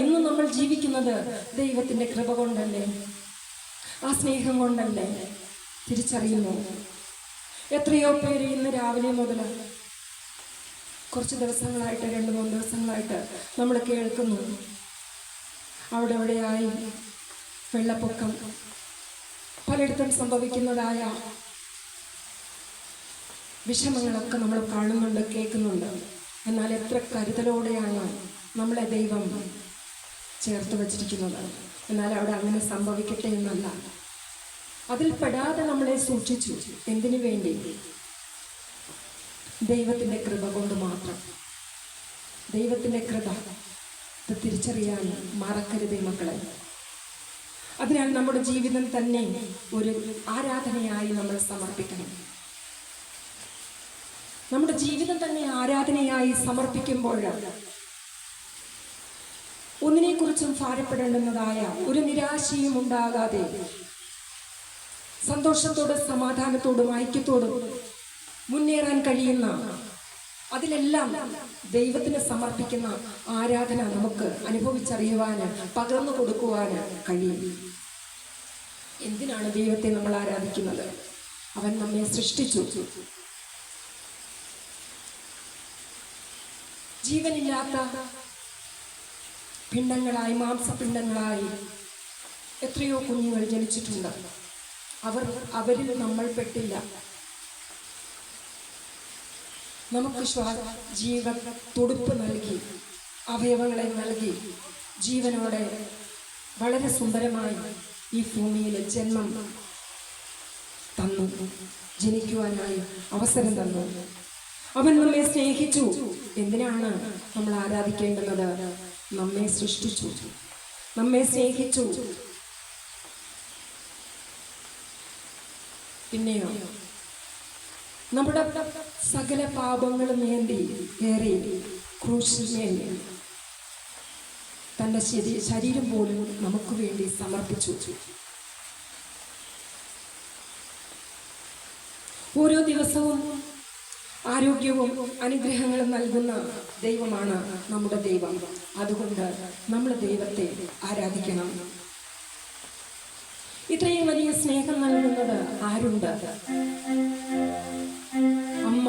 ഇന്ന് നമ്മൾ ജീവിക്കുന്നത് ദൈവത്തിന്റെ കൃപ കൊണ്ടല്ലേ, ആ സ്നേഹം കൊണ്ടല്ലേ? തിരിച്ചറിയുന്നു. എത്രയോ പേര് ഇന്ന് രാവിലെ മുതൽ കുറച്ച് ദിവസങ്ങളായിട്ട്, 2-3 ദിവസങ്ങളായിട്ട് നമ്മൾ കേൾക്കുന്നു, അവിടെ എവിടെയായി വെള്ളപ്പൊക്കം, പലയിടത്തും സംഭവിക്കുന്നതായ വിഷമങ്ങളൊക്കെ നമ്മൾ കാണുന്നുണ്ട്, കേൾക്കുന്നുണ്ട്. എന്നാൽ എത്ര കരുതലോടെയാണ് നമ്മളെ ദൈവം ചേർത്ത് വച്ചിരിക്കുന്നത്. എന്നാൽ അവിടെ അങ്ങനെ സംഭവിക്കട്ടെ എന്നല്ല, അതിൽ പെടാതെ നമ്മളെ സൂക്ഷിച്ചു. എന്തിനു വേണ്ടി? ദൈവത്തിൻ്റെ കൃപ കൊണ്ട് മാത്രം. ദൈവത്തിൻ്റെ കൃപ ഇത് തിരിച്ചറിയാൻ മറക്കരുതേ മക്കളെ. അതിനാൽ നമ്മുടെ ജീവിതം തന്നെ ഒരു ആരാധനയായി നമ്മൾ സമർപ്പിക്കണം. നമ്മുടെ ജീവിതം തന്നെ ആരാധനയായി സമർപ്പിക്കുമ്പോൾ ഒന്നിനെക്കുറിച്ചും ഭാരപ്പെടേണ്ടുന്നതായ ഒരു നിരാശയും ഉണ്ടാകാതെ സന്തോഷത്തോടും സമാധാനത്തോടും ഐക്യത്തോടും മുന്നേറാൻ കഴിയുന്ന, അതിലെല്ലാം ദൈവത്തിന് സമർപ്പിക്കുന്ന ആരാധന നമുക്ക് അനുഭവിച്ചറിയുവാന്, പകർന്നു കൊടുക്കുവാന് കഴിയും. എന്തിനാണ് ദൈവത്തെ നമ്മൾ ആരാധിക്കുന്നത്? അവൻ നമ്മെ സൃഷ്ടിച്ചു. ജീവനില്ലാത്ത പിണ്ഡങ്ങളായി, മാംസപിണ്ഡങ്ങളായി എത്രയോ കുഞ്ഞുങ്ങൾ ജനിച്ചിട്ടുണ്ട്. അവരിൽ നമ്മൾ പെട്ടില്ല. നമുക്ക് ജീവ തുടുപ്പ് നൽകി, അവയവങ്ങളെ നൽകി, ജീവനോടെ വളരെ സുന്ദരമായി ഈ ഭൂമിയിൽ ജന്മം തന്നു, ജനിക്കുവാനായി അവസരം തന്നു. അവൻ നമ്മെ സ്നേഹിച്ചു. എന്തിനാണ് നമ്മൾ ആരാധിക്കേണ്ടുന്നത്? നമ്മെ സൃഷ്ടിച്ചു, നമ്മെ സ്നേഹിച്ചു. പിന്നെയോ നമ്മുടെ സകല പാപങ്ങളും ഏറി ക്രൂശിന്മേൽ തൻ്റെ ശരീരം പോലും നമുക്ക് വേണ്ടി സമർപ്പിച്ചു. ഓരോ ദിവസവും ആരോഗ്യവും അനുഗ്രഹങ്ങളും നൽകുന്ന ദൈവമാണ് നമ്മുടെ ദൈവം. അതുകൊണ്ട് നമ്മൾ ദൈവത്തെ ആരാധിക്കണം. ഇത്രയും വലിയ സ്നേഹം നൽകുന്നത് ആരുണ്ട്? അമ്മ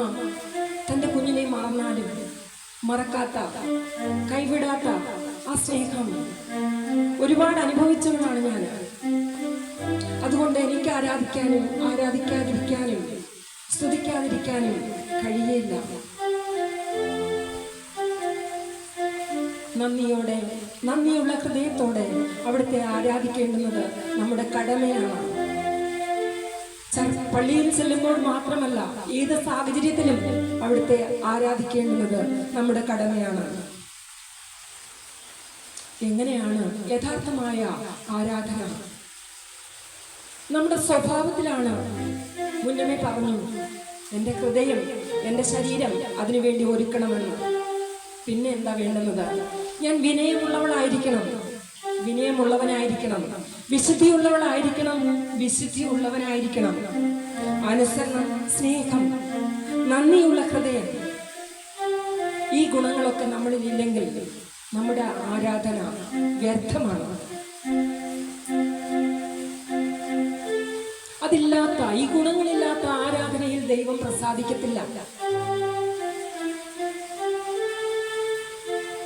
തൻ്റെ കുഞ്ഞിനെ മറന്നാലും മറക്കാത്ത, കൈവിടാത്ത ആ സ്നേഹം ഒരുപാട് അനുഭവിച്ചവനാണ് ഞാൻ. അതുകൊണ്ട് എനിക്ക് ആരാധിക്കാതിരിക്കാനും സ്തുതിക്കാതിരിക്കാനും കഴിയില്ല. നന്ദിയുള്ള ഹൃദയത്തോടെ അവിടുത്തെ ആരാധിക്കേണ്ടുന്നത് നമ്മുടെ കടമയാണ്. പള്ളിയിൽ ചെല്ലുമ്പോൾ മാത്രമല്ല, ഏത് സാഹചര്യത്തിലും അവിടുത്തെ ആരാധിക്കേണ്ടുന്നത് നമ്മുടെ കടമയാണ്. എങ്ങനെയാണ് യഥാർത്ഥമായ ആരാധന? നമ്മുടെ സ്വഭാവത്തിലാണ്. മുന്നമേ പറഞ്ഞു, എൻ്റെ ഹൃദയം, എൻ്റെ ശരീരം അതിനുവേണ്ടി ഒരുക്കണമെന്ന്. പിന്നെ എന്താ വേണ്ടുന്നത്? ഞാൻ വിനയമുള്ളവനായിരിക്കണം, വിശുദ്ധിയുള്ളവനായിരിക്കണം. അനുസരണം, സ്നേഹം, നന്ദിയുള്ള ഹൃദയം, ഈ ഗുണങ്ങളൊക്കെ നമ്മളിൽ ഇല്ലെങ്കിൽ നമ്മുടെ ആരാധന വ്യർത്ഥമാണ്. അതില്ലാത്ത, ഈ ഗുണങ്ങളില്ലാത്ത ആരാധനയിൽ ദൈവം പ്രസാദിക്കത്തില്ല.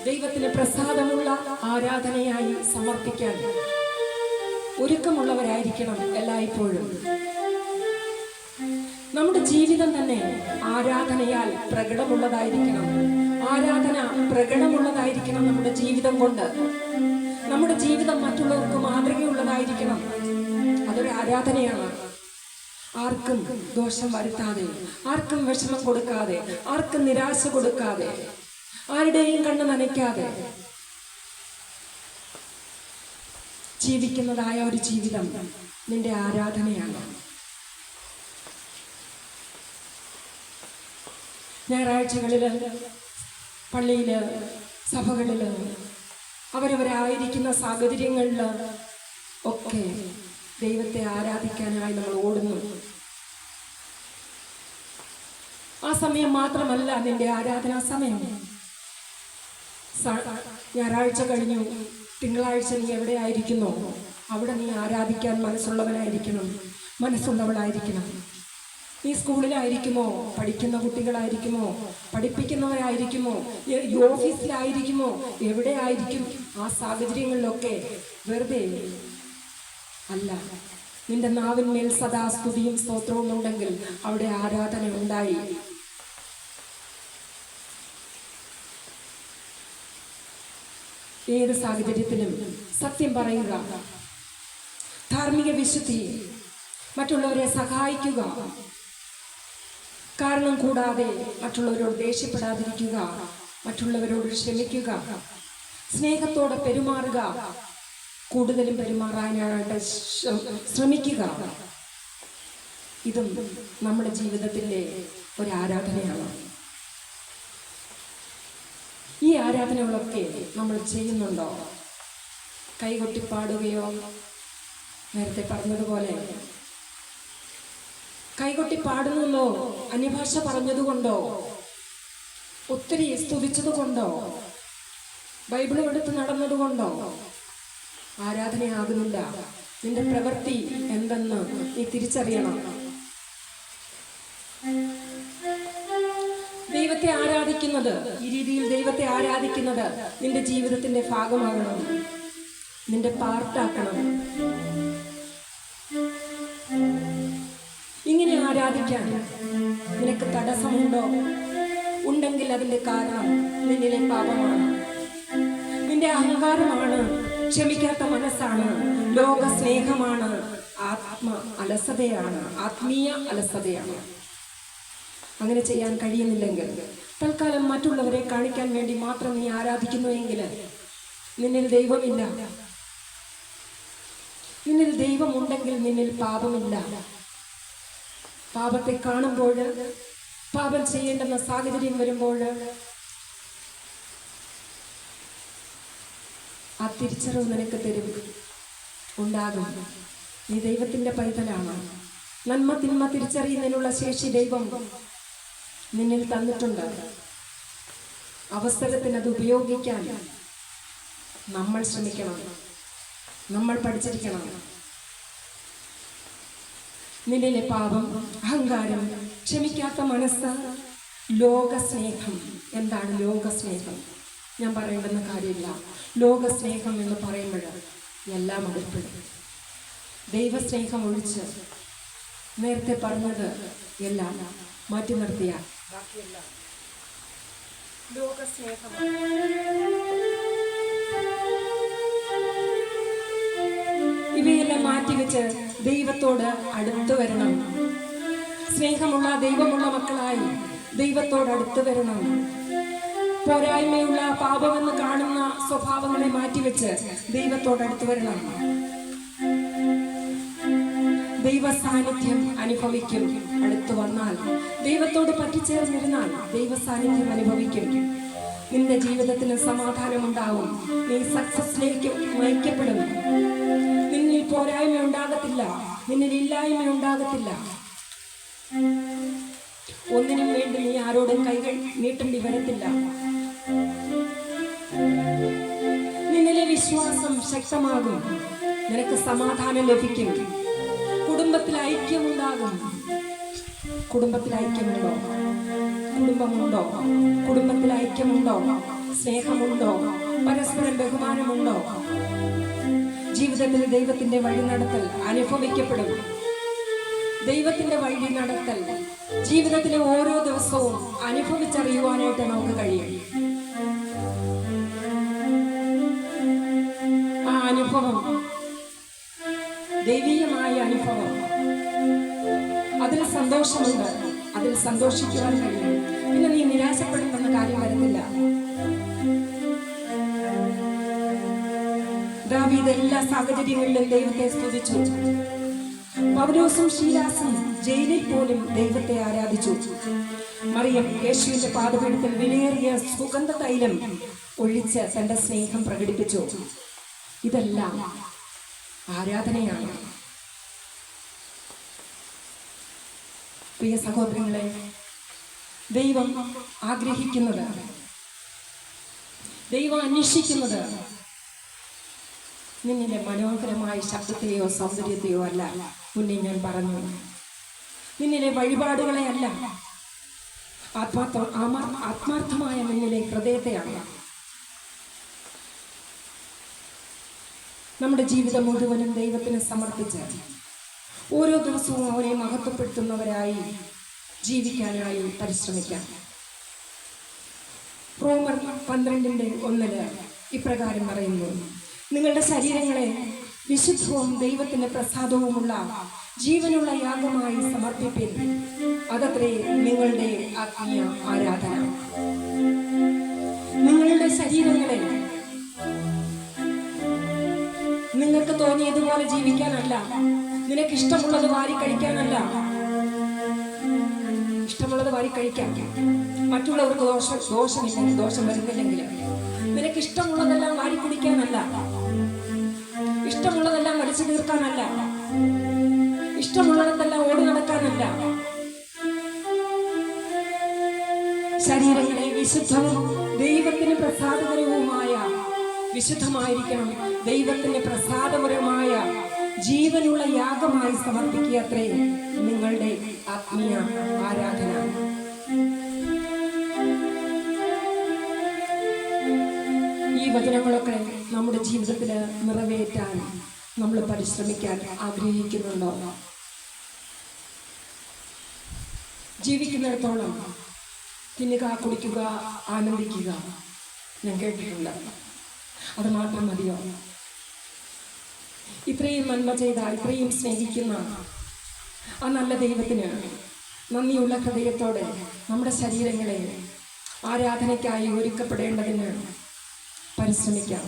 ദൈവത്തിന് പ്രസാദമുള്ള ആരാധനയായി സമർപ്പിക്കാൻ ഒരുക്കമുള്ളവരായിരിക്കണം എല്ലായ്പ്പോഴും. നമ്മുടെ ജീവിതം തന്നെ ആരാധനയാൽ പ്രകടമുള്ളതായിരിക്കണം. ആരാധന പ്രകടമുള്ളതായിരിക്കണം നമ്മുടെ ജീവിതം കൊണ്ട്. നമ്മുടെ ജീവിതം മറ്റുള്ളവർക്ക് മാതൃകയുള്ളതായിരിക്കണം. അതൊരു ആരാധനയാണ്. ആർക്കും ദോഷം വരുത്താതെ, ആർക്കും വിഷമം കൊടുക്കാതെ, ആർക്കും നിരാശ കൊടുക്കാതെ, ആരുടെയും കണ്ണ് നനയ്ക്കാതെ ജീവിക്കുന്നതായ ഒരു ജീവിതം നിന്റെ ആരാധനയാണ്. ഞായറാഴ്ചകളില് പള്ളിയില്, സഭകളില്, അവരവരായിരിക്കുന്ന സാഹചര്യങ്ങളില് ഒക്കെ ദൈവത്തെ ആരാധിക്കാനായി നമ്മൾ ഓടുന്നു. ആ സമയം മാത്രമല്ല നിന്റെ ആരാധനാ സമയം. ഞായറാഴ്ച കഴിഞ്ഞു, തിങ്കളാഴ്ച നീ എവിടെയായിരിക്കുന്നോ അവിടെ നീ ആരാധിക്കാൻ മനസ്സുള്ളവനായിരിക്കണം, മനസ്സുള്ളവളായിരിക്കണം. നീ സ്കൂളിലായിരിക്കുമോ, പഠിക്കുന്ന കുട്ടികളായിരിക്കുമോ, പഠിപ്പിക്കുന്നവരായിരിക്കുമോ, ഓഫീസിലായിരിക്കുമോ, എവിടെയായിരിക്കും, ആ സാഹചര്യങ്ങളിലൊക്കെ വെറുതെ അല്ല, നിന്റെ നാവിന്മേൽ സദാ സ്തുതിയും സ്തോത്രവും ഉണ്ടെങ്കിൽ അവിടെ ആരാധന ഉണ്ടായി. ഏത് സാഹചര്യത്തിലും സത്യം പറയുക, ധാർമ്മിക വിശുദ്ധി, മറ്റുള്ളവരെ സഹായിക്കുക, കാരണം കൂടാതെ മറ്റുള്ളവരോട് ദേഷ്യപ്പെടാതിരിക്കുക, മറ്റുള്ളവരോട് ക്ഷമിക്കുക, സ്നേഹത്തോടെ പെരുമാറുക, കൂടുതലും പെരുമാറാനായിട്ട് ശ്രമിക്കുക. ഇതും നമ്മുടെ ജീവിതത്തിൻ്റെ ഒരു ആരാധനയാണ്. ഈ ആരാധനകളൊക്കെ നമ്മൾ ചെയ്യുന്നുണ്ടോ? കൈകൊട്ടിപ്പാടുകയോ, നേരത്തെ പറഞ്ഞതുപോലെ കൈകൊട്ടിപ്പാടുന്നല്ലോ, അന്യഭാഷ പറഞ്ഞതുകൊണ്ടോ, ഒത്തിരി സ്തുതിച്ചതുകൊണ്ടോ, ബൈബിൾ എടുത്ത് നടന്നതുകൊണ്ടോ ആരാധനയാകുന്നില്ല. നിന്റെ പ്രവൃത്തി എന്തെന്ന് നീ തിരിച്ചറിയണം. ദൈവത്തെ ആരാധിക്കുന്നത്, ഈ രീതിയിൽ ദൈവത്തെ ആരാധിക്കുന്നത് നിന്റെ ജീവിതത്തിന്റെ ഭാഗമാകണം, നിന്റെ പാർട്ടാക്കണം. ഇങ്ങനെ ആരാധിക്കാൻ നിനക്ക് തടസ്സമുണ്ടോ? ഉണ്ടെങ്കിൽ അതിന്റെ കാരണം നിന്നിലെ പാപമാണ്, നിന്റെ അഹങ്കാരമാണ്, ക്ഷമിക്കാത്ത മനസ്സാണ്, ലോക സ്നേഹമാണ്, അലസതയാണ്, ആത്മീയ അലസതയാണ്. അങ്ങനെ ചെയ്യാൻ കഴിയുന്നില്ലെങ്കിൽ, തൽക്കാലം മറ്റുള്ളവരെ കാണിക്കാൻ വേണ്ടി മാത്രം നീ ആരാധിക്കുന്നുവെങ്കിൽ നിന്നിൽ ദൈവമില്ല. നിന്നിൽ ദൈവമുണ്ടെങ്കിൽ നിന്നിൽ പാപമില്ല. പാപത്തെ കാണുമ്പോൾ, പാപം ചെയ്യേണ്ടുന്ന സാഹചര്യം വരുമ്പോൾ ആ തിരിച്ചറിവ് നിനക്ക് ഉണ്ടാകും. നീ ദൈവത്തിൻ്റെ പൈതലാണ്. നന്മ തിന്മ തിരിച്ചറിയുന്നതിനുള്ള ശേഷി ദൈവം നിന്നിൽ തന്നിട്ടുണ്ട്. അവസരത്തിന് അത് ഉപയോഗിക്കാൻ നമ്മൾ ശ്രമിക്കണം, നമ്മൾ പഠിച്ചിരിക്കണം. നിന്നിലെ പാപം, അഹങ്കാരം, ക്ഷമിക്കാത്ത മനസ്സ്, ലോകസ്നേഹം. എന്താണ് ലോകസ്നേഹം? ഞാൻ പറയേണ്ടുന്ന കാര്യമില്ല. ലോകസ്നേഹം എന്ന് പറയുമ്പോൾ എല്ലാം അതിൽപ്പെടും. ദൈവസ്നേഹം ഒഴിച്ച് നേരത്തെ പറഞ്ഞത് എല്ലാം മാറ്റി നിർത്തിയ ബാക്കിയെല്ലാം ലോകസ്നേഹമാണ്. ഇവയെല്ലാം മാറ്റിവെച്ച് ദൈവത്തോട് അടുത്തു വരണം. സ്നേഹമുള്ള ദൈവമുള്ള മക്കളായി ദൈവത്തോട് അടുത്തു വരണം. പോരായ്മയുള്ള പാപമെന്ന് കാണുന്ന സ്വഭാവങ്ങളെ മാറ്റിവെച്ച് ദൈവത്തോട് അടുത്തു വരണം. ദൈവ സാന്നിധ്യം അനുഭവിക്കും. അടുത്തു വന്നാൽ, ദൈവത്തോട് പറ്റിച്ചേർന്നിരുന്നാൽ ദൈവ സാന്നിധ്യം അനുഭവിക്കും. നിന്റെ ജീവിതത്തിന് സമാധാനമുണ്ടാവും. നീ സക്സസിലേക്ക് നയിക്കപ്പെടും. നിന്നിൽ പോരായ്മ ഉണ്ടാകത്തില്ല, നിന്നിൽ ഇല്ലായ്മ ഉണ്ടാകത്തില്ല. ഒന്നിനും വേണ്ടി നീ ആരോടും കൈകൾ നീട്ടേണ്ടി വരത്തില്ല. നിന്നിലെ വിശ്വാസം ശക്തമാകും. നിനക്ക് സമാധാനം ലഭിക്കും. കുടുംബത്തിൽ കുടുംബത്തിൽ ഐക്യമുണ്ടാകും. കുടുംബത്തിൽ ഐക്യമുണ്ടോ? കുടുംബമുണ്ടോ? കുടുംബത്തിൽ ഐക്യമുണ്ടോ? സ്നേഹമുണ്ടോ? പരസ്പരം ബഹുമാനമുണ്ടോ? ജീവിതത്തിൽ ദൈവത്തിന്റെ വഴി നടത്തൽ അനുഭവിക്കപ്പെടും. ദൈവത്തിന്റെ വഴി നടത്തൽ ജീവിതത്തിലെ ഓരോ ദിവസവും അനുഭവിച്ചറിയുവാനായിട്ട് നമുക്ക് കഴിയും. ആ അനുഭവം ദൈവീയമായ അനുഭവം, അതിൽ സന്തോഷമുണ്ട്, അതിൽ സന്തോഷിക്കുവാൻ കഴിയും. പിന്നെ നീ നിരാശപ്പെടുമെന്ന കാര്യം വരുന്നില്ല. ദാവീദ് എല്ലാ സാഹചര്യങ്ങളിലും ദൈവത്തെ സ്തുതിച്ചു. പൗലോസും ശീലാസും ജയിലിൽ പോലും ദൈവത്തെ ആരാധിച്ചു. മറിയം യേശുവിന്റെ പാദപീഠത്തിൽ വിലയേറിയ സുഗന്ധ തൈലം ഒഴിച്ച് തന്റെ സ്നേഹം പ്രകടിപ്പിച്ചു. ഇതെല്ലാം ആരാധനയാണ്. പ്രിയ സഹോദരങ്ങളെ, ദൈവം ആഗ്രഹിക്കുന്നത്, ദൈവം അന്വേഷിക്കുന്നത് നിന്നിലെ മനോഹരമായ ശബ്ദത്തെയോ സൗന്ദര്യത്തെയോ അല്ല. മുന്നേ ഞാൻ പറഞ്ഞു, നിന്നിലെ വഴിപാടുകളെ അല്ല, ആത്മാർത്ഥമായ നിന്നിലെ ഹൃദയത്തെയാണ്. നമ്മുടെ ജീവിതം മുഴുവനും ദൈവത്തിന് സമർപ്പിച്ച് ഓരോ ദിവസവും അവനെ മഹത്വപ്പെടുത്തുന്നവരായി ജീവിക്കാനായി പരിശ്രമിക്കാം. റോമർ 12:1 ഇപ്രകാരം പറയുന്നു: നിങ്ങളുടെ ശരീരങ്ങളെ വിശുദ്ധവും ദൈവത്തിന് പ്രസാദവുമുള്ള ജീവനുള്ള യാഗമായി സമർപ്പിപ്പിൻ, അതത്രേ നിങ്ങളുടെ ആത്മീയ ആരാധന. നിങ്ങളുടെ ശരീരങ്ങളെ നിങ്ങൾക്ക് തോന്നിയതുപോലെ ജീവിക്കാനല്ല, നിനക്ക് ഇഷ്ടമുള്ളത് വാരി കഴിക്കാനല്ല. ഇഷ്ടമുള്ളത് വാരി കഴിക്കാം, മറ്റുള്ളവർക്ക് ദോഷമില്ലെങ്കിൽ, ദോഷം വരുന്നില്ലെങ്കിൽ. നിനക്ക് ഇഷ്ടമുള്ളതെല്ലാം വാരി കുടിക്കാനല്ല, ഇഷ്ടമുള്ളതെല്ലാം വലിച്ചു തീർക്കാനല്ല, ഇഷ്ടമുള്ളതെല്ലാം ഓടി നടക്കാനല്ല. ശരീരങ്ങളെ വിശുദ്ധവും ദൈവത്തിന് പ്രസാദകരവുമായ, വിശുദ്ധമായിരിക്കണം, ദൈവത്തിന് പ്രസാദപരമായ ജീവനുള്ള യാഗമായി സമർപ്പിക്കുക, അത്രേ നിങ്ങളുടെ ആത്മീയ ആരാധന. ഈ വചനങ്ങളൊക്കെ നമ്മുടെ ജീവിതത്തിൽ നിറവേറ്റാൻ നമ്മൾ പരിശ്രമിക്കാൻ ആഗ്രഹിക്കുന്നുണ്ടോ? ജീവിക്കുന്നിടത്തോളം തിന്നുക, കുടിക്കുക, ആനന്ദിക്കുക, ഞാൻ കേട്ടിട്ടുണ്ട്. അത് മാത്രം മതിയോ? ഇത്രയും നന്മ ചെയ്ത, ഇത്രയും സ്നേഹിക്കുന്ന ആ നല്ല ദൈവത്തിന് നന്ദിയുള്ള ഹൃദയത്തോടെ നമ്മുടെ ശരീരങ്ങളെ ആരാധനയ്ക്കായി ഒരുക്കപ്പെടേണ്ടതിന് പരിശ്രമിക്കാം.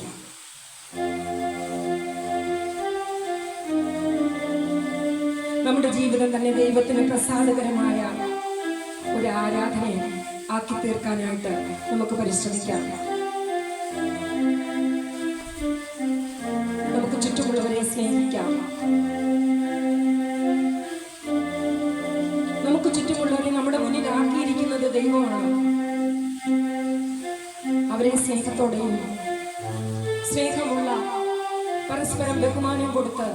നമ്മുടെ ജീവിതം തന്നെ ദൈവത്തിന് പ്രസാദകരമായ ഒരു ആരാധനയെ ആക്കി തീർക്കാനായിട്ട് നമുക്ക് പരിശ്രമിക്കാം. നമുക്ക് ചുറ്റുമുള്ളവരെ സ്നേഹിക്കാം. നമുക്ക് ചുറ്റുമുള്ളവരെ നമ്മുടെ മുന്നിൽ ആക്കിയിരിക്കുന്നത് ദൈവമാണ്. അവരെ സ്നേഹത്തോടെയും സ്നേഹമുള്ള, പരസ്പരം ബഹുമാനം കൊടുത്ത്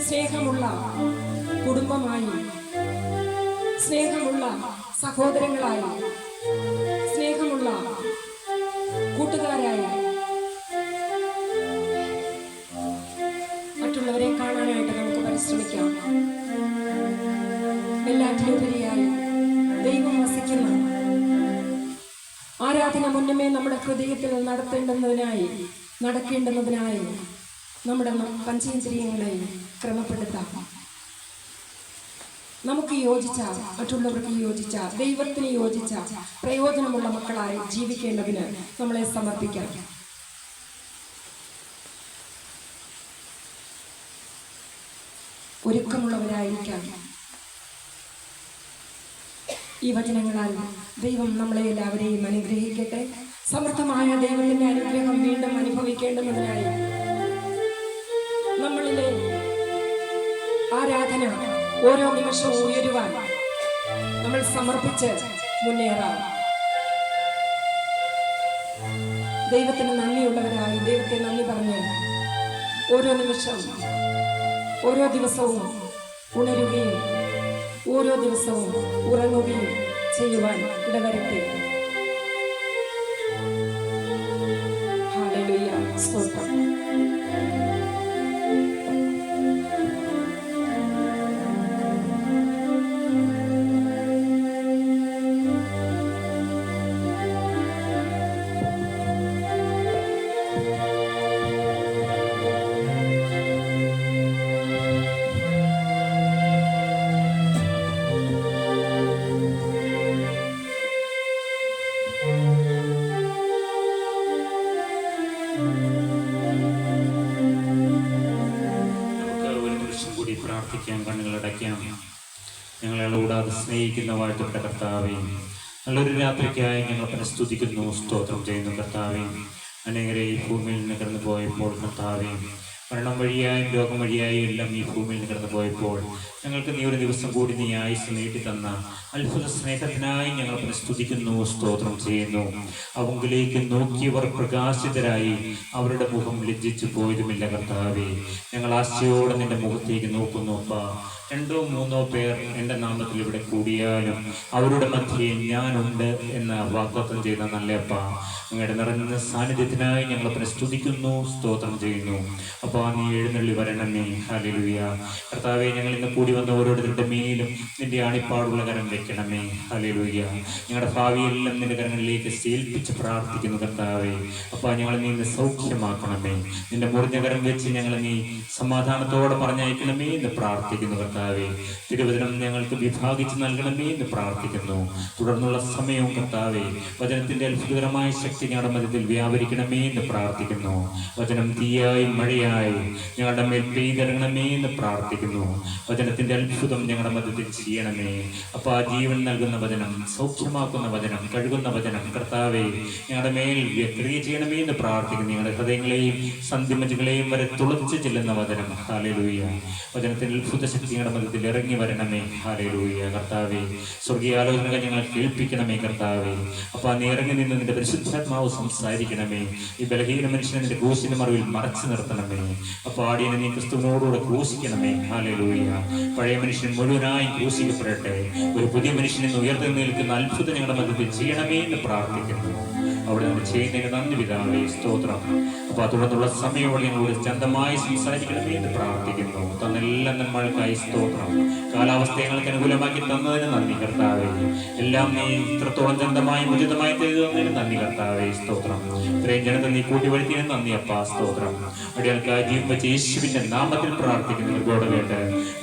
സ്നേഹമുള്ള കുടുംബമായി, സ്നേഹമുള്ള സഹോദരങ്ങളായി, സ്നേഹമുള്ള കൂട്ടുകാരായി മറ്റുള്ളവരെ കാണാനായിട്ട് നമുക്ക് പരിശ്രമിക്കാം. എല്ലാറ്റിലുപരിയായി ദൈവം വസിക്കുന്ന ആരാധന മുന്നമേ നമ്മുടെ ഹൃദയത്തിൽ നടക്കേണ്ടുന്നതിനായി നമ്മുടെ പഞ്ചേന്ദ്രിയങ്ങളെ ക്രമപ്പെടുത്താം. നമുക്ക് യോജിച്ച, മറ്റുള്ളവർക്ക് യോജിച്ച, ദൈവത്തിന് യോജിച്ച പ്രയോജനമുള്ള മക്കളായി ജീവിക്കേണ്ടതിന് നമ്മളെ സമർപ്പിക്കാം. ഒരുക്കമുള്ളവരായിരിക്കാം. ഈ വചനങ്ങളാൽ ദൈവം നമ്മളെ എല്ലാവരെയും അനുഗ്രഹിക്കട്ടെ. സമൃദ്ധമായ ദൈവത്തിന്റെ അനുഗ്രഹം വീണ്ടും അനുഭവിക്കേണ്ടുന്നതിനായി നമ്മളിലെ ആരാധന ഓരോ നിമിഷവും ഉയരുവാൻ നമ്മൾ സമർപ്പിച്ച് മുന്നേറാം. ദൈവത്തിന് നന്ദിയുള്ളവരായി, ദൈവത്തെ നന്ദി പറഞ്ഞ് ഓരോ നിമിഷം, ഓരോ ദിവസവും ഉണരുകയും ഓരോ ദിവസവും ഉറങ്ങുകയും ചെയ്യുവാൻ ഇടവരട്ടെ. ഹല്ലേലൂയ. സ്തോത്രം. പ്രാർത്ഥിക്കാം, കണ്ണുകളടയ്ക്കാം. ഞങ്ങളെ കൂടാതെ സ്നേഹിക്കുന്ന വാഴ്ത്തപ്പെട്ട കർത്താവേ, നല്ലൊരു രാത്രിക്കായി ഞങ്ങൾ തന്നെ സ്തുതിക്കുന്നു, സ്തോത്രം ചെയ്യുന്നു കർത്താവേ. അനേകരെ ഈ ഭൂമിയിൽ നിന്ന് കടന്നു പോയപ്പോൾ കർത്താവേ, മരണം വഴിയായും രോഗം വഴിയായും എല്ലാം ഈ ഭൂമിയിൽ നിന്ന് കടന്നു പോയപ്പോൾ ഞങ്ങൾക്ക് നീ ഒരു ദിവസം കൂടി നീ ആയുസ് നീട്ടി തന്ന അത്ഭുത സ്നേഹത്തിനായി ഞങ്ങൾ തന്നെ സ്തുതിക്കുന്നു, സ്തോത്രം ചെയ്യുന്നു. അവങ്കിലേക്ക് നോക്കിയവർ പ്രകാശിതരായി, അവരുടെ മുഖം ലജ്ജിച്ചു പോയതുമില്ല കർത്താവേ. ഞങ്ങൾ ആശയോടെ നിന്റെ മുഖത്തേക്ക് നോക്കുന്നു അപ്പാ. 2 or 3 പേർ എൻ്റെ നാമത്തിൽ ഇവിടെ കൂടിയാലും അവരുടെ മധ്യേ ഞാനുണ്ട് എന്ന് വാഗ്ദത്തം ചെയ്ത നല്ലപ്പ, അങ്ങയുടെ നിറഞ്ഞ സാന്നിധ്യത്തിനായി ഞങ്ങൾ പിന്നെ സ്തുതിക്കുന്നു, സ്തോത്രം ചെയ്യുന്നു. അപ്പോൾ നീ എഴുന്നള്ളി വരണമേ. ഹല്ലേലൂയ. കർത്താവെ, ഞങ്ങൾ ഇന്ന് കൂടി വന്ന ഓരോരുത്തരുടെ മീനിലും നിന്റെ ആണിപ്പാടുള്ള കരം വെക്കണമേ. ഹല്ലേലൂയ. ഞങ്ങളുടെ ഭാവിയെല്ലാം നിന്റെ കരങ്ങളിലേക്ക് ഏൽപ്പിച്ച് പ്രാർത്ഥിക്കുന്നു കർത്താവെ. അപ്പോൾ ഞങ്ങളെ നീ ഇന്ന് സൗഖ്യമാക്കണമേ. നിന്റെ മുറിഞ്ഞ കരം വെച്ച് ഞങ്ങളെ നീ സമാധാനത്തോടെ പറഞ്ഞയക്കണമേ എന്ന് പ്രാർത്ഥിക്കുന്നു കർത്താവെ. തിരുവചനം ഞങ്ങൾക്ക് വിഭാഗിച്ച് നൽകണമേ എന്ന് പ്രാർത്ഥിക്കുന്നു. തുടർന്നുള്ള സമയവും കർത്താവെ, വചനത്തിന്റെ അത്ഭുതകരമായ ശക്തി ഞങ്ങളുടെ മധ്യത്തിൽ വ്യാപരിക്കണമേ എന്ന് പ്രാർത്ഥിക്കുന്നു. വചനം തീയായി മഴയായി ഞങ്ങളുടെ മേൽ പെയ്തിറങ്ങണമേ എന്ന് പ്രാർത്ഥിക്കുന്നു. വചനത്തിന്റെ അത്ഭുതം ഞങ്ങളുടെ മധ്യത്തിൽ ചെയ്യണമേ. അപ്പോൾ ആ ജീവൻ നൽകുന്ന വചനം, സൗഖ്യമാക്കുന്ന വചനം, കഴുകുന്ന വചനം കർത്താവെ ഞങ്ങളുടെ മേൽ ക്രിയ ചെയ്യണമേ എന്ന് പ്രാർത്ഥിക്കുന്നു. ഞങ്ങളുടെ ഹൃദയങ്ങളെയും സന്ധിമജുകളെയും വരെ തുളച്ചു ചെല്ലുന്ന വചനം. ഹല്ലേലൂയ. വചനത്തിന്റെ അത്ഭുത ശക്തി ഞങ്ങളുടെ മധ്യത്തിൽ ഇറങ്ങി വരണമേ. ഹല്ലേലൂയ. കർത്താവെ, സ്വർഗീയ ആലോചനകൾ ഞങ്ങൾ കേൾപ്പിക്കണമേ കർത്താവെ. അപ്പോൾ നീ ഇറങ്ങി നിന്ന് നിന്റെ പരിശുദ്ധാത്മാവ് സംസാരിക്കണമേ. ഈ ബലഹീന മനുഷ്യനെ നിന്റെ ക്രൂശിന്റെ മറവിൽ മറച്ചു നിർത്തണമേ. അപ്പോൾ ആടിയനെ നീ ക്രിസ്തുവിനോടുകൂടെ ക്രൂശിക്കണമേ. ഹല്ലേലൂയ. പഴയ മനുഷ്യൻ മുഴുവനായി ക്രൂശിക്കപ്പെടട്ടെ. ഒരു പുതിയ മനുഷ്യനെ ഉയർത്തി നിൽക്കുന്ന അത്ഭുതം ഞങ്ങളുടെ മധ്യത്തിൽ ചെയ്യണമേ എന്ന് പ്രാർത്ഥിക്കുന്നു. അവിടെ നിന്ന് ചെയ്യുന്നതിന് നന്ദി പിതാവേ, സ്തോത്രം. അപ്പോൾ തുടർന്നുള്ള സമയത്തോടെ ഞങ്ങളോട് ചന്തമായി സംസാരിക്കണമേ എന്ന് പ്രാർത്ഥിക്കുന്നു. തന്നെല്ലാ നന്മകൾക്കായി സ്തോത്രം. കാലാവസ്ഥ ഞങ്ങൾക്ക് അനുകൂലമാക്കി തന്നതിന് നന്ദി കർത്താവേ. എല്ലാം നീ ഇത്രത്തോളം ചന്തമായി ഉചിതമായി ചെയ്തതിന് നന്ദി കർത്താവേ, സ്തോത്രം. ഇത്രയും ജനത്തെ നീ കൂട്ടി വരുത്തിയതിന് നന്ദി അപ്പാ, സ്തോത്രം. അടിയാൾക്കായി ജീവൻ വെച്ച് യേശുവിന്റെ നാമത്തിൽ പ്രാർത്ഥിക്കുന്നു. ഇതോടെ കേട്ട്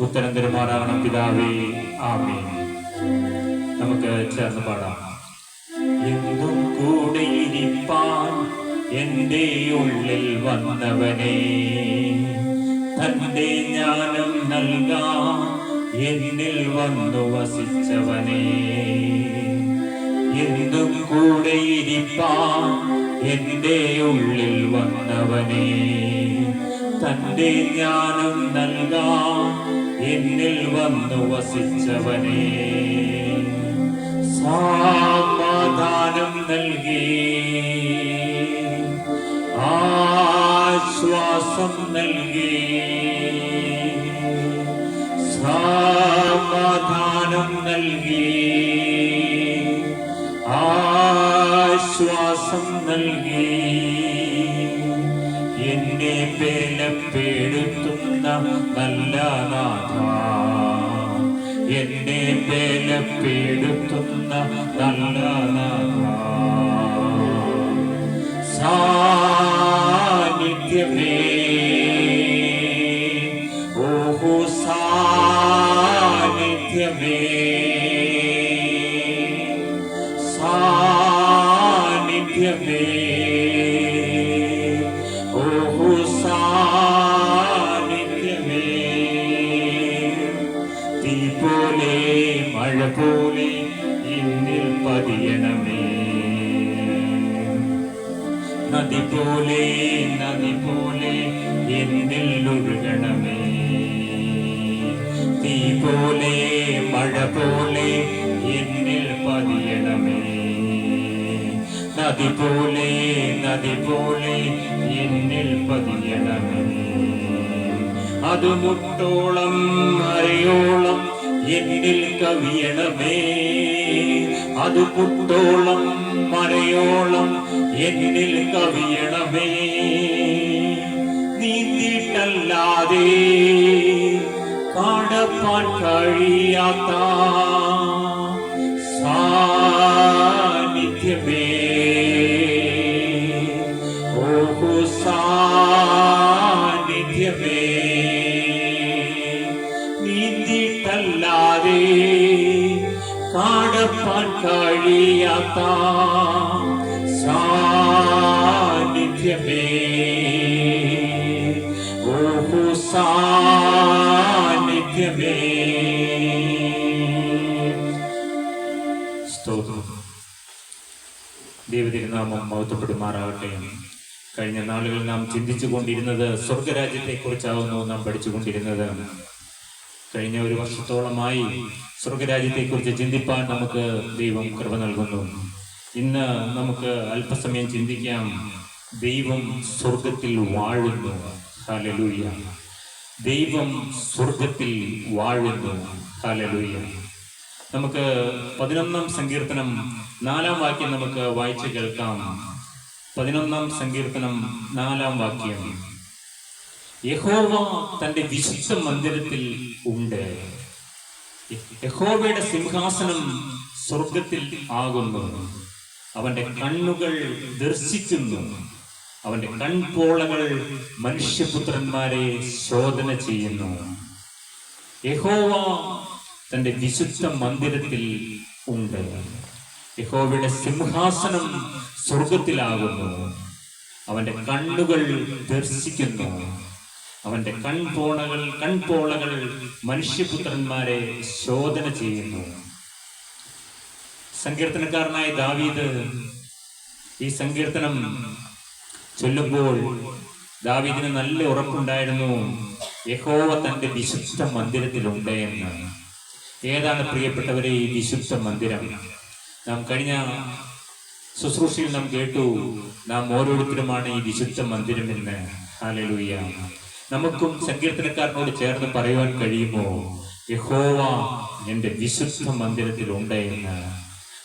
ഉത്തരം തരുമാറാകണം പിതാവേ. ആമേൻ. നമുക്ക് ചേർന്ന് പാടാം. എന്നും കൂടെയിരിപ്പാൻ എൻ്റെ ഉള്ളിൽ വന്നവനെ, തന്റെ ജ്ഞാനം നൽകാൻ എന്നിൽ വന്നു വസിച്ചവനെ. എന്നും കൂടെയിരിപ്പാൻ എൻ്റെ ഉള്ളിൽ വന്നവനെ, തന്റെ ജ്ഞാനം നൽകാൻ എന്നിൽ വന്നു വസിച്ചവനെ. സമാധാനം നൽകി, ആശ്വാസം നൽകി. സമാധാനം നൽകി, ആശ്വാസം നൽകി. എന്നെ ബലപ്പെടുത്തുന്ന നല്ല നാഥ, എന്നെ ബലപ്പെടുത്തുന്ന നല്ല നാഥ. സാന്നിധ്യമേ, ഓഹോ സാന്നിധ്യമേ, സാന്നിധ്യമേ, ഓഹോ സാന്നിധ്യമേ. തീ പോലെ മഴ പോലെ എന്നിൽ പതിയണമേ. നദി പോലെ എന്നിൽ ഒഴുകണമേ. തീ പോലെ മഴ പോലെ എന്നിൽ പതിയണമേ. നദി പോലെ എന്നിൽ പതിയണമേ. അത് മുട്ടോളം അറിയോ എന്നിൽ കവിയണമേ. അത് പുട്ടോളം മരയോളം എന്നിൽ കവിയണമേ. നീന്തിട്ടല്ലാതെ കടപ്പാൻ കഴിയാത്ത സാന്നിധ്യമേ, ഓഹോ സാന്നിധ്യമേ, നീന്തിട്ടല്ലാതെ കടപ്പാൻ കഴിയാത്ത സാന്നിധ്യമേ, ഓഹോ സാന്നിധ്യമേ. സ്തോത്രം. ദൈവതിരുനാമം മഹത്വപ്പെടുമാറാകട്ടെ. കഴിഞ്ഞ നാളുകളിൽ നാം ചിന്തിച്ചു കൊണ്ടിരുന്നത് സ്വർഗരാജ്യത്തെ കുറിച്ചാവുന്നു നാം പഠിച്ചുകൊണ്ടിരുന്നത്. കഴിഞ്ഞ ഒരു വർഷത്തോളമായി സ്വർഗരാജ്യത്തെക്കുറിച്ച് ചിന്തിപ്പാൻ നമുക്ക് ദൈവം കൃപ നൽകുന്നു. ഇന്ന് നമുക്ക് അല്പസമയം ചിന്തിക്കാം. ദൈവം സ്വർഗത്തിൽ വാഴുന്നു. ഹല്ലേലൂയ. ദൈവം സ്വർഗത്തിൽ വാഴുന്നു. ഹല്ലേലൂയ. നമുക്ക് 11-ാം സങ്കീർത്തനം 4-ാം വാക്യം നമുക്ക് വായിച്ച് കേൾക്കാം. 11-ാം സങ്കീർത്തനം 4-ാം വാക്യം. യഹോവ തന്റെ വിശുദ്ധ മന്ദിരത്തിൽ ഉണ്ട്. യഹോവയുടെ സിംഹാസനം സ്വർഗത്തിൽ ആകുന്നു. അവന്റെ കണ്ണുകൾ ദർശിക്കുന്നു. അവന്റെ കൺപോളകൾ മനുഷ്യപുത്രന്മാരെ ശോധന ചെയ്യുന്നു. യഹോവ തന്റെ വിശുദ്ധ മന്ദിരത്തിൽ ഉണ്ട്. യഹോവയുടെ സിംഹാസനം സ്വർഗത്തിലാകുന്നു. അവന്റെ കണ്ണുകൾ ദർശിക്കുന്നു. അവന്റെ കൺപോളകൾ മനുഷ്യപുത്രന്മാരെ ശോധന ചെയ്യുന്നു. സങ്കീർത്തനക്കാരനായ ദാവീദ് ഈ സങ്കീർത്തനം ചൊല്ലുമ്പോൾ ദാവീദിന് നല്ല ഉറപ്പുണ്ടായിരുന്നു, യഹോവ തന്റെ വിശുദ്ധ മന്ദിരത്തിലുണ്ട് എന്ന്. ഏതാണ് പ്രിയപ്പെട്ടവരെ ഈ വിശുദ്ധ മന്ദിരം? നാം കഴിഞ്ഞ ശുശ്രൂഷയിൽ നാം കേട്ടു, നാം ഓരോരുത്തരുമാണ് ഈ വിശുദ്ധ മന്ദിരം എന്ന്. ഹല്ലേലൂയ. നമുക്കും സങ്കീർത്തനക്കാരനോട് ചേർന്ന് പറയുവാൻ കഴിയുമോ, യഹോവ എന്റെ വിശുദ്ധ മന്ദിരത്തിലുണ്ട് എന്ന്?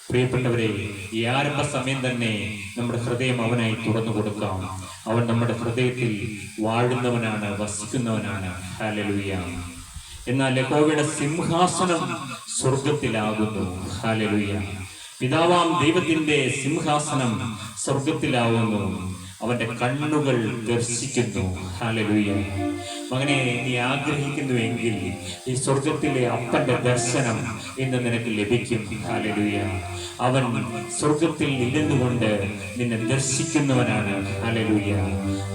പ്രിയപ്പെട്ടവരെ, ഈ ആരംഭ സമയം തന്നെ നമ്മുടെ ഹൃദയം അവനായി തുറന്നു കൊടുക്കാം. അവൻ നമ്മുടെ ഹൃദയത്തിൽ വാഴുന്നവനാണ്, വസിക്കുന്നവനാണ്. ഹല്ലേലൂയ. എന്നാൽ യഹോവയുടെ സിംഹാസനം സ്വർഗത്തിലാകുന്നു. ഹല്ലേലൂയ. പിതാവാം ദൈവത്തിന്റെ സിംഹാസനം സ്വർഗത്തിലാവുന്നു. അവന്റെ കണ്ണുകൾ ദർശിക്കുന്നു. ഹല്ലേലൂയ. മകനെ, നീ ആഗ്രഹിക്കുന്നുവെങ്കിൽ ഈ സ്വർഗത്തിലെ അപ്പന്റെ ദർശനം ഇന്ന് നിനക്ക് ലഭിക്കും. ഹല്ലേലൂയ. അവൻ സ്വർഗത്തിൽ നിന്നുകൊണ്ട് നിന്നെ ദർശിക്കുന്നവനാണ്. ഹല്ലേലൂയ.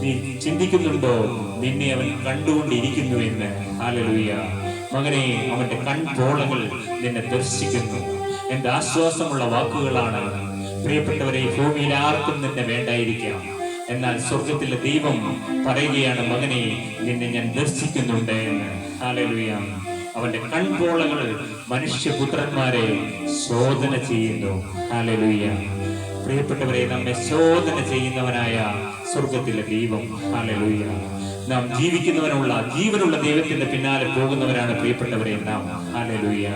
നീ ചിന്തിക്കുന്നുണ്ടോ നിന്നെ അവൻ കണ്ടുകൊണ്ടിരിക്കുന്നുവെന്ന്? ഹല്ലേലൂയ. മകനെ, അവന്റെ കൺപോളകൾ നിന്നെ ദർശിക്കുന്നു. എന്റെ ആശ്വാസമുള്ള വാക്കുകളാണ്. പ്രിയപ്പെട്ടവരെ, ഭൂമിയിൽ ആർക്കും നിന്നെ വേണ്ടായിരിക്കാം, എന്നാൽ സ്വർഗത്തിലെ ദൈവം പറയുകയാണ്, മകനെ, നിന്നെ ഞാൻ ദർശിക്കുന്നുണ്ട് എന്ന്. ഹല്ലേലൂയ. അവന്റെ കൺപോളകൾ മനുഷ്യപുത്രന്മാരെ ശോധന ചെയ്യുന്നു. ഹല്ലേലൂയ. പ്രിയപ്പെട്ടവരെ, നമ്മെ ശോധന ചെയ്യുന്നവനായ സ്വർഗത്തിലെ ദൈവം. ഹല്ലേലൂയ. നാം ജീവനുള്ള ദൈവത്തിന്റെ പിന്നാലെ പോകുന്നവരാണ് പ്രിയപ്പെട്ടവരെ നാം. ഹല്ലേലൂയ.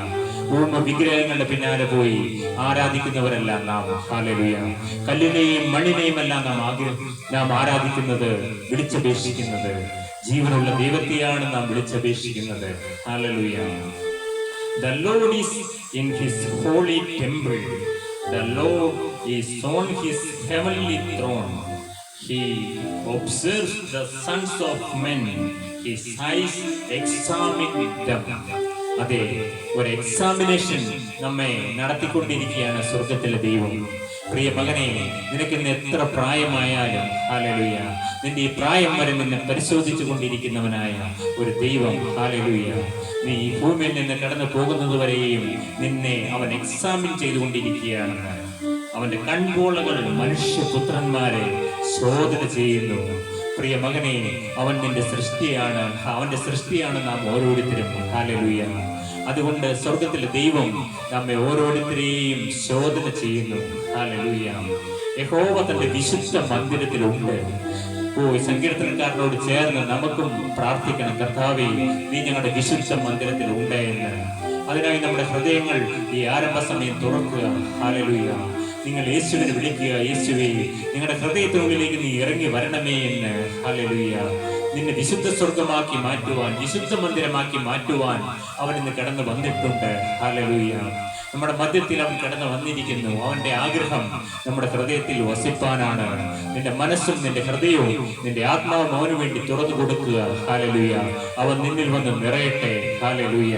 വിഗ്രഹങ്ങളുടെ പിന്നാലെ പോയി ആരാധിക്കുന്നവരല്ല നാം. ഹല്ലേലൂയ. കല്ലിനെയും മണ്ണിനെയും എല്ലാം നാം ആരാധിക്കുന്നത്, വിളിച്ചപേക്ഷിക്കുന്നത് ജീവനുള്ള ദൈവത്തെയാണ് നാം വിളിച്ചപേക്ഷിക്കുന്നത്. Hallelujah. The Lord is in his holy temple. The Lord is on his heavenly throne. He observes the sons of men. His eyes examine them. അതെ, ഒരു എക്സാമിനേഷൻ നമ്മെ നടത്തിക്കൊണ്ടിരിക്കുകയാണ് സ്വർഗത്തിലെ ദൈവം. പ്രിയ മകനെ, നിനക്ക് ഇന്ന് എത്ര പ്രായമായാലും, ഹല്ലേലൂയ, നിന്റെ ഈ പ്രായം വരെ നിന്നെ പരിശോധിച്ചു കൊണ്ടിരിക്കുന്നവനായ ഒരു ദൈവം. ഹല്ലേലൂയ. നീ ഈ ഭൂമിയിൽ നിന്ന് കടന്നു പോകുന്നത് വരെയും നിന്നെ അവൻ എക്സാമിൻ ചെയ്തുകൊണ്ടിരിക്കുകയാണെന്ന്. അവന്റെ കൺപോളകൾ മനുഷ്യപുത്രന്മാരെ ശോധന ചെയ്യുന്നു. പ്രിയ മകനെ, അവൻ നിന്റെ സൃഷ്ടിയാണ്. അവന്റെ സൃഷ്ടിയാണ് നാം ഓരോരുത്തരും. ഹല്ലേലൂയ. അതുകൊണ്ട് സ്വർഗത്തിലെ ദൈവം നമ്മെ ഓരോരുത്തരെയും ശോധന ചെയ്യുന്നു. ഹല്ലേലൂയ. യഹോവ തന്റെ വിശുദ്ധ മന്ദിരത്തിലുണ്ട്. സങ്കീർത്തനക്കാരനോട് ചേർന്ന് നമുക്കും പ്രാർത്ഥിക്കണം, കർത്താവേ, നീ ഞങ്ങളുടെ വിശുദ്ധ മന്ദിരത്തിൽ ഉണ്ട് എന്ന്. അതിനായി നമ്മുടെ ഹൃദയങ്ങൾ ഈ ആരംഭ സമയം തുറക്കുക. ഹല്ലേലൂയ. നിങ്ങൾ യേശുവിനെ വിളിക്കുക. യേശുവേ, നിങ്ങളുടെ ഹൃദയത്തിനുള്ളിലേക്ക് നീ ഇറങ്ങി വരണമേ എന്ന്. ഹല്ലേലൂയ. നിന്നെ വിശുദ്ധ സ്വർഗമാക്കി മാറ്റുവാൻ, വിശുദ്ധ മന്ദിരമാക്കി മാറ്റുവാൻ അവൻ ഇന്ന് കടന്നു വന്നിട്ടുണ്ട്. ഹല്ലേലൂയ. നമ്മുടെ മധ്യത്തിൽ അവൻ കടന്നു വന്നിരിക്കുന്നു. അവന്റെ ആഗ്രഹം നമ്മുടെ ഹൃദയത്തിൽ വസിപ്പാനാണ്. നിന്റെ മനസ്സും നിന്റെ ഹൃദയവും നിന്റെ ആത്മാവും അവന് വേണ്ടി തുറന്നു കൊടുക്കുക. ഹല്ലേലൂയ. അവൻ നിന്നിൽ വന്ന് നിറയട്ടെ. ഹല്ലേലൂയ.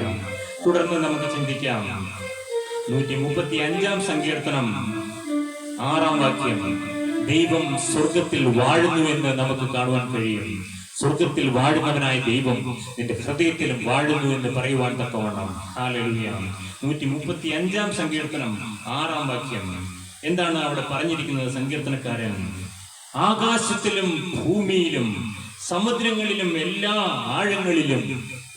തുടർന്ന് നമുക്ക് ചിന്തിക്കാം 135 സങ്കീർത്തനം 6 വാക്യം. ദൈവം സ്വർഗത്തിൽ വാഴുന്നുവെന്ന് നമുക്ക് കാണുവാൻ കഴിയും. സ്വർഗത്തിൽ വാഴുന്നവനായ ദൈവം നിന്റെ ഹൃദയത്തിലും വാഴുന്നു എന്ന് പറയുവാൻ തക്കവണ്ണം. ഹല്ലേലൂയ. 135 സങ്കീർത്തനം 6 വാക്യം. എന്താണ് അവിടെ പറഞ്ഞിരിക്കുന്നത്? സങ്കീർത്തനക്കാരൻ ആകാശത്തിലും ഭൂമിയിലും സമുദ്രങ്ങളിലും എല്ലാ ആഴങ്ങളിലും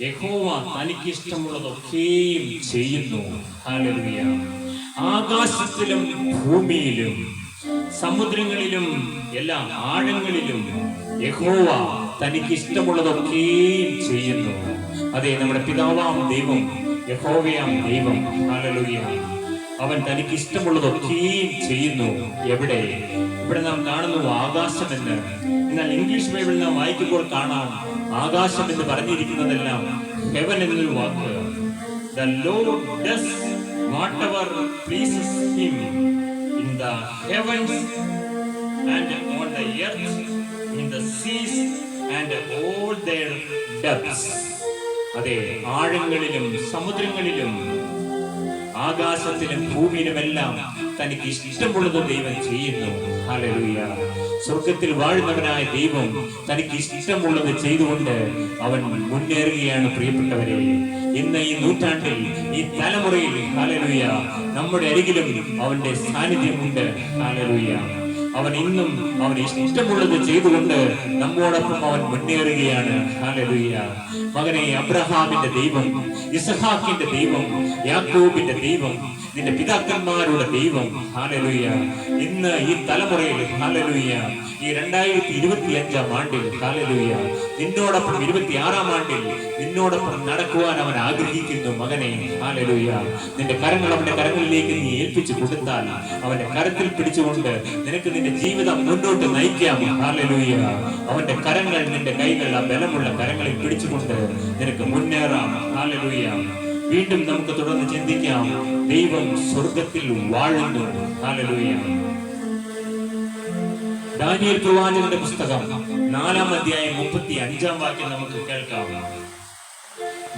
യഹോവ തനിക്കിഷ്ടമുള്ളതൊക്കെയും ചെയ്യുന്നു. ഹല്ലേലൂയ. ആകാശത്തിലും ഭൂമിയിലും സമുദ്രങ്ങളിലും എല്ലാ ആഴങ്ങളിലും യഹോവ തനിക്കിഷ്ടമുള്ളതൊക്കെയും ചെയ്യുന്നു. അതെ, നമ്മുടെ പിതാവാം ദൈവം, യഹോവയാം ദൈവം. ഹല്ലേലൂയ. അവൻ തനിക്ക് ഇഷ്ടമുള്ളതൊക്കെയും ചെയ്യുന്നു. എവിടെ? ഇവിടെ നാം കാണുന്നു ആകാശമെന്ന്. എന്നാൽ ഇംഗ്ലീഷ് ബൈബിൾ നാം വായിക്കുമ്പോൾ കാണാം ആകാശം എന്ന് പറഞ്ഞിരിക്കുന്നതെല്ലാം ഹെവൻ എന്നൊരു വാക്ക്. The Lord does whatever pleases him in the heavens and on the earth, in the seas and all their depths. അതെ, ആഴങ്ങളിലും സമുദ്രങ്ങളിലും ആകാശത്തിലും ഭൂമിയിലുമെല്ലാം തനിക്ക് ഇഷ്ടമുള്ളത് ദൈവം ചെയ്യുന്നു. ഹല്ലേലൂയ. സ്വർഗത്തിൽ വാഴുന്നവനായ ദൈവം തനിക്ക് ഇഷ്ടമുള്ളത് ചെയ്തുകൊണ്ട് അവൻ മുന്നേറുകയാണ്. പ്രിയപ്പെട്ടവരെ, ഇന്ന് ഈ നൂറ്റാണ്ടിൽ, ഈ തലമുറയിൽ ഹല്ലേലൂയ നമ്മുടെ അരികിലും അവന്റെ സാന്നിധ്യമുണ്ട്. ഹല്ലേലൂയ. അവൻ ഇന്നും അവന് ഇഷ്ടമുള്ളത് ചെയ്തുകൊണ്ട് നമ്മോടൊപ്പം അവൻ മുന്നേറുകയാണ്. ഹല്ലേലൂയ. മകനെ, അബ്രഹാമിന്റെ ദൈവം, ഇസ്ഹാക്കിന്റെ ദൈവം, യാക്കോബിന്റെ ദൈവം, നിന്റെ പിതാക്കന്മാരുടെ ദൈവം ഹല്ലേലൂയ ഇന്ന് ഈ തലമുറയിൽ ഹല്ലേലൂയ ഈ 2025 ആണ്ടിൽ ഹല്ലേലൂയ നിന്നോടൊപ്പം 26 ആണ്ടിൽ നിന്നോടൊപ്പം നടക്കുവാൻ അവൻ ആഗ്രഹിക്കുന്നു. മകനെ ഹല്ലേലൂയ, നിന്റെ കരങ്ങൾ അവന്റെ കരങ്ങളിലേക്ക് നീ ഏൽപ്പിച്ചു കൊടുത്താൽ അവന്റെ കരത്തിൽ പിടിച്ചുകൊണ്ട് നിനക്ക് നിന്റെ ജീവിതം മുന്നോട്ട് നയിക്കാം. ഹല്ലേലൂയ, അവന്റെ കരങ്ങൾ നിന്റെ കൈകൾ ആ ബലമുള്ള കരങ്ങളിൽ പിടിച്ചുകൊണ്ട് നിനക്ക് മുന്നേറാം. ഹല്ലേലൂയ. വീണ്ടും നമുക്ക് തുടർന്ന് ചിന്തിക്കാം. ദൈവം സ്വർഗത്തിൽ വാഴുന്നു. ഹല്ലേലൂയ. ദാനിയേൽ പ്രവാചകന്റെ പുസ്തകം 4-ാം അധ്യായം 35-ാം വാക്യം നമുക്ക് കേൾക്കാം.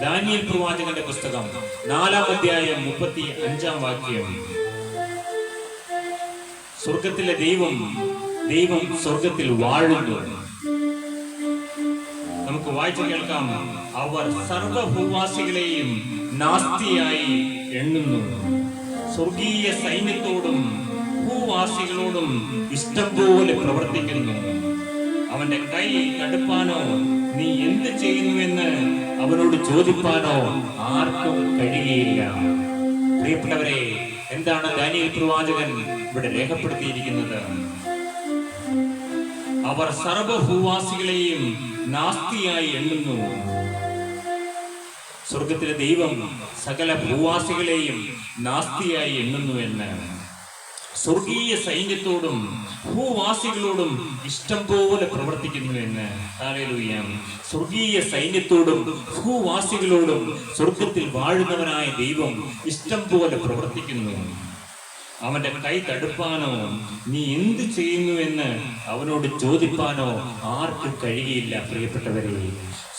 ദാനിയേൽ പ്രവാചകന്റെ പുസ്തകം 4-ാം അധ്യായം 35-ാം വാക്യം. സ്വർഗത്തിലെ ദൈവം സ്വർഗത്തിൽ വാഴുന്നു. നമുക്ക് വായിച്ചു കേൾക്കാം. അവർ സർവഭൂവാസികളെയും നാസ്തിയായി എണ്ണുന്നു. സ്വർഗീയ സൈന്യത്തോടും ഭൂവാസികളോടും ഇഷ്ടം പോലെ പ്രവർത്തിക്കുന്നു. അവന്റെ കൈ തടുപ്പാനോ നീ എന്ത് ചെയ്യുന്നുവെന്ന് അവനോട് ചോദിപ്പാനോ ആർക്കും കഴിയുകയില്ല. പ്രിയപ്പെട്ടവരെ, എന്താണ് ദാനിയേൽ പ്രവാചകൻ ഇവിടെ രേഖപ്പെടുത്തിയിരിക്കുന്നത്? അവർ സർവഭൂവാസികളെയും നാസ്തിയായി എണ്ണുന്നു. സ്വർഗത്തിലെ ദൈവം സകല ഭൂവാസികളെയും നാസ്തിയായി എണ്ണുന്നു എന്ന്. സ്വർഗീയ സൈന്യത്തോടും ഭൂവാസികളോടും ഇഷ്ടം പോലെ പ്രവർത്തിക്കുന്നു എന്ന്. ഹല്ലേലൂയ. സ്വർഗീയ സൈന്യത്തോടും ഭൂവാസികളോടും സ്വർഗത്തിൽ വാഴുന്നവനായ ദൈവം ഇഷ്ടം പോലെ പ്രവർത്തിക്കുന്നു. അവന്റെ കൈ തടുപ്പാനോ നീ എന്ത് ചെയ്യുന്നു എന്ന് അവനോട് ചോദിപ്പാനോ ആർക്കും കഴിയുകയില്ല. പ്രിയപ്പെട്ടവരെ,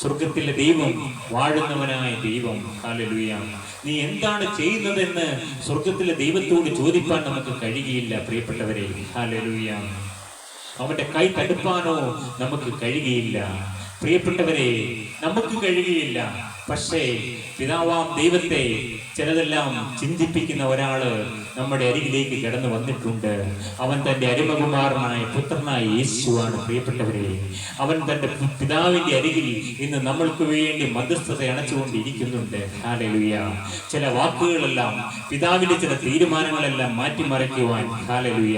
സ്വർഗത്തിലെ ദൈവം വാഴുന്നവനായ ദൈവം ഹല്ലേലൂയ നീ എന്താണ് ചെയ്യുന്നതെന്ന് സ്വർഗത്തിലെ ദൈവത്തോട് ചോദിപ്പാൻ നമുക്ക് കഴിയുകയില്ല. പ്രിയപ്പെട്ടവരെ, ഹല്ലേലൂയ അവന്റെ കൈ തടുപ്പാനോ നമുക്ക് കഴിയുകയില്ല. പ്രിയപ്പെട്ടവരെ, നമുക്ക് കഴിയുകയില്ല. പക്ഷേ പിതാവാം ദൈവത്തെ ചിലതെല്ലാം ചിന്തിപ്പിക്കുന്ന ഒരാള് നമ്മുടെ അരികിലേക്ക് കടന്നു വന്നിട്ടുണ്ട്. അവൻ തന്റെ അരുമകുമാരനായ പുത്രനായ യേശുവാണ്. പ്രിയപ്പെട്ടവരെ, അവൻ തന്റെ പിതാവിന്റെ അരികിൽ ഇന്ന് നമ്മൾക്ക് വേണ്ടി മധ്യസ്ഥത അണച്ചുകൊണ്ടിരിക്കുന്നുണ്ട്. ഹല്ലേലൂയ. ചില വാക്കുകളെല്ലാം പിതാവിന്റെ ചില തീരുമാനങ്ങളെല്ലാം മാറ്റിമറിക്കുവാൻ ഹല്ലേലൂയ